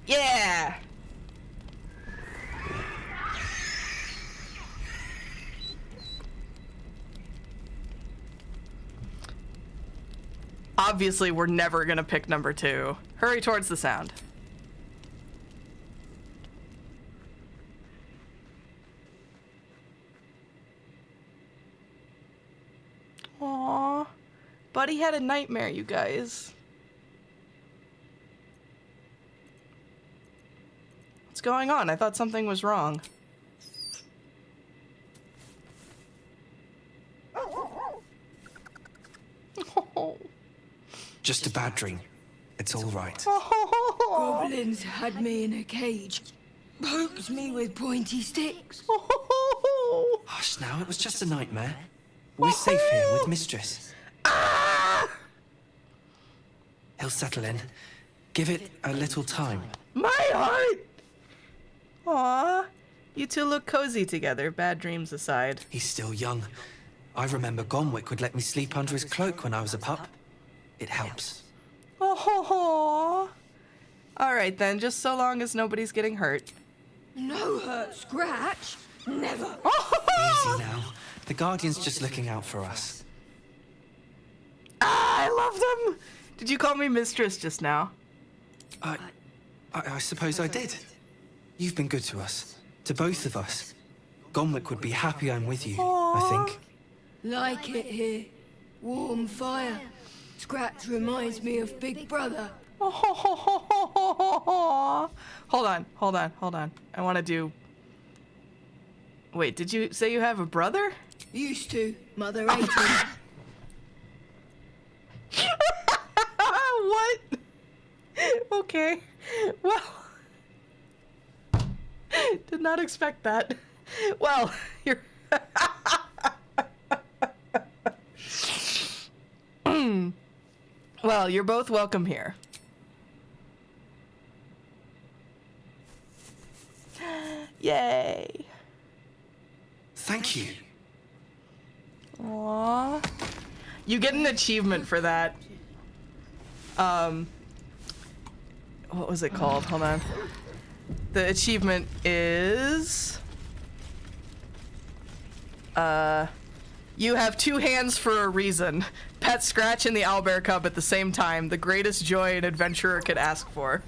Yeah! Obviously, we're never gonna pick number 2. Hurry towards the sound. Aww. Buddy had a nightmare, you guys. What's going on? I thought something was wrong. Just a bad dream. It's all right. Goblins had me in a cage. Poked me with pointy sticks. Hush now, it was just a nightmare. We're safe here with Mistress. He'll settle in. Give it a little time. My heart! Aww. You two look cozy together, bad dreams aside. He's still young. I remember Gonwick would let me sleep under his cloak when I was a pup. It helps. Oh, alright then, just so long as nobody's getting hurt. No hurt scratch. Never. Easy now. The Guardian's just looking out for us. I loved him! Did you call me Mistress just now? I suppose I did. You've been good to us. To both of us. Gonwick would be happy I'm with you, I think. Like it here. Warm fire. Scratch reminds me of Big Brother. Hold on. I want to do... Wait, did you say you have a brother? Used to. Mother ate him. What? Okay. Well... Did not expect that. Well, you're... Well, you're both welcome here. Yay. Thank you. Aww. You get an achievement for that. What was it called? Hold on. The achievement is... You have two hands for a reason. Pet Scratch and the owlbear cub at the same time. The greatest joy an adventurer could ask for.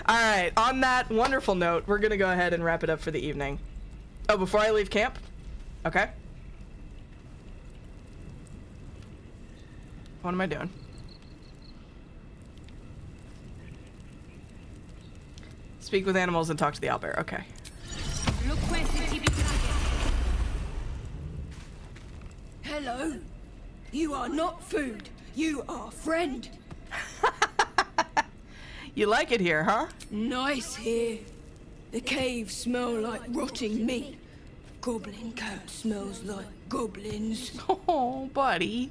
Alright, on that wonderful note, we're gonna go ahead and wrap it up for the evening. Oh, before I leave camp? Okay. What am I doing? Speak with animals and talk to the owlbear. Okay. Hello. You are not food. You are friend. You like it here, huh? Nice here. The caves smell like rotting meat. Goblin cat smells like goblins. Oh, buddy.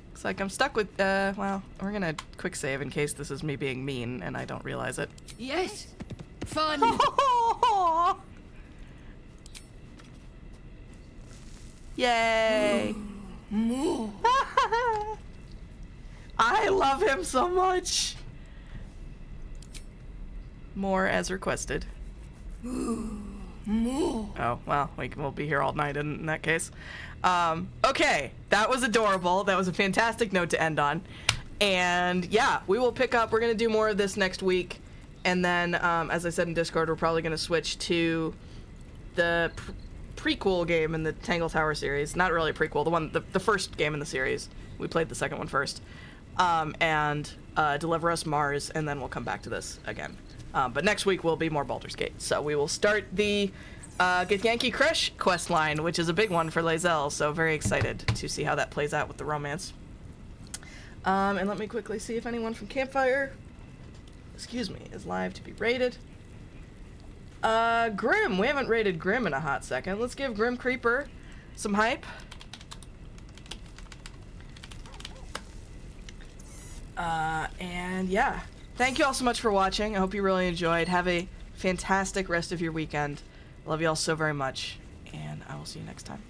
Looks like I'm stuck with, well, we're gonna quick save in case this is me being mean and I don't realize it. Yes. Fun. Yay. More. I love him so much. More as requested. More. Oh, well, we'll be here all night in that case. Okay, that was adorable. That was a fantastic note to end on. And yeah, we will pick up. We're going to do more of this next week. And then, as I said in Discord, we're probably going to switch to the prequel game in the Tangle Tower series. Not really a prequel, the first game in the series. We played the second one first. And Deliver Us Mars, and then we'll come back to this again. But next week will be more Baldur's Gate. So we will start the Get Yankee Crush quest line, which is a big one for Lae'zel, so very excited to see how that plays out with the romance. And let me quickly see if anyone from Campfire, is live to be rated. Grim, we haven't rated Grim in a hot second. Let's give Grim Creeper some hype. And yeah, thank you all so much for watching. I hope you really enjoyed. Have a fantastic rest of your weekend. Love you all so very much, and I will see you next time.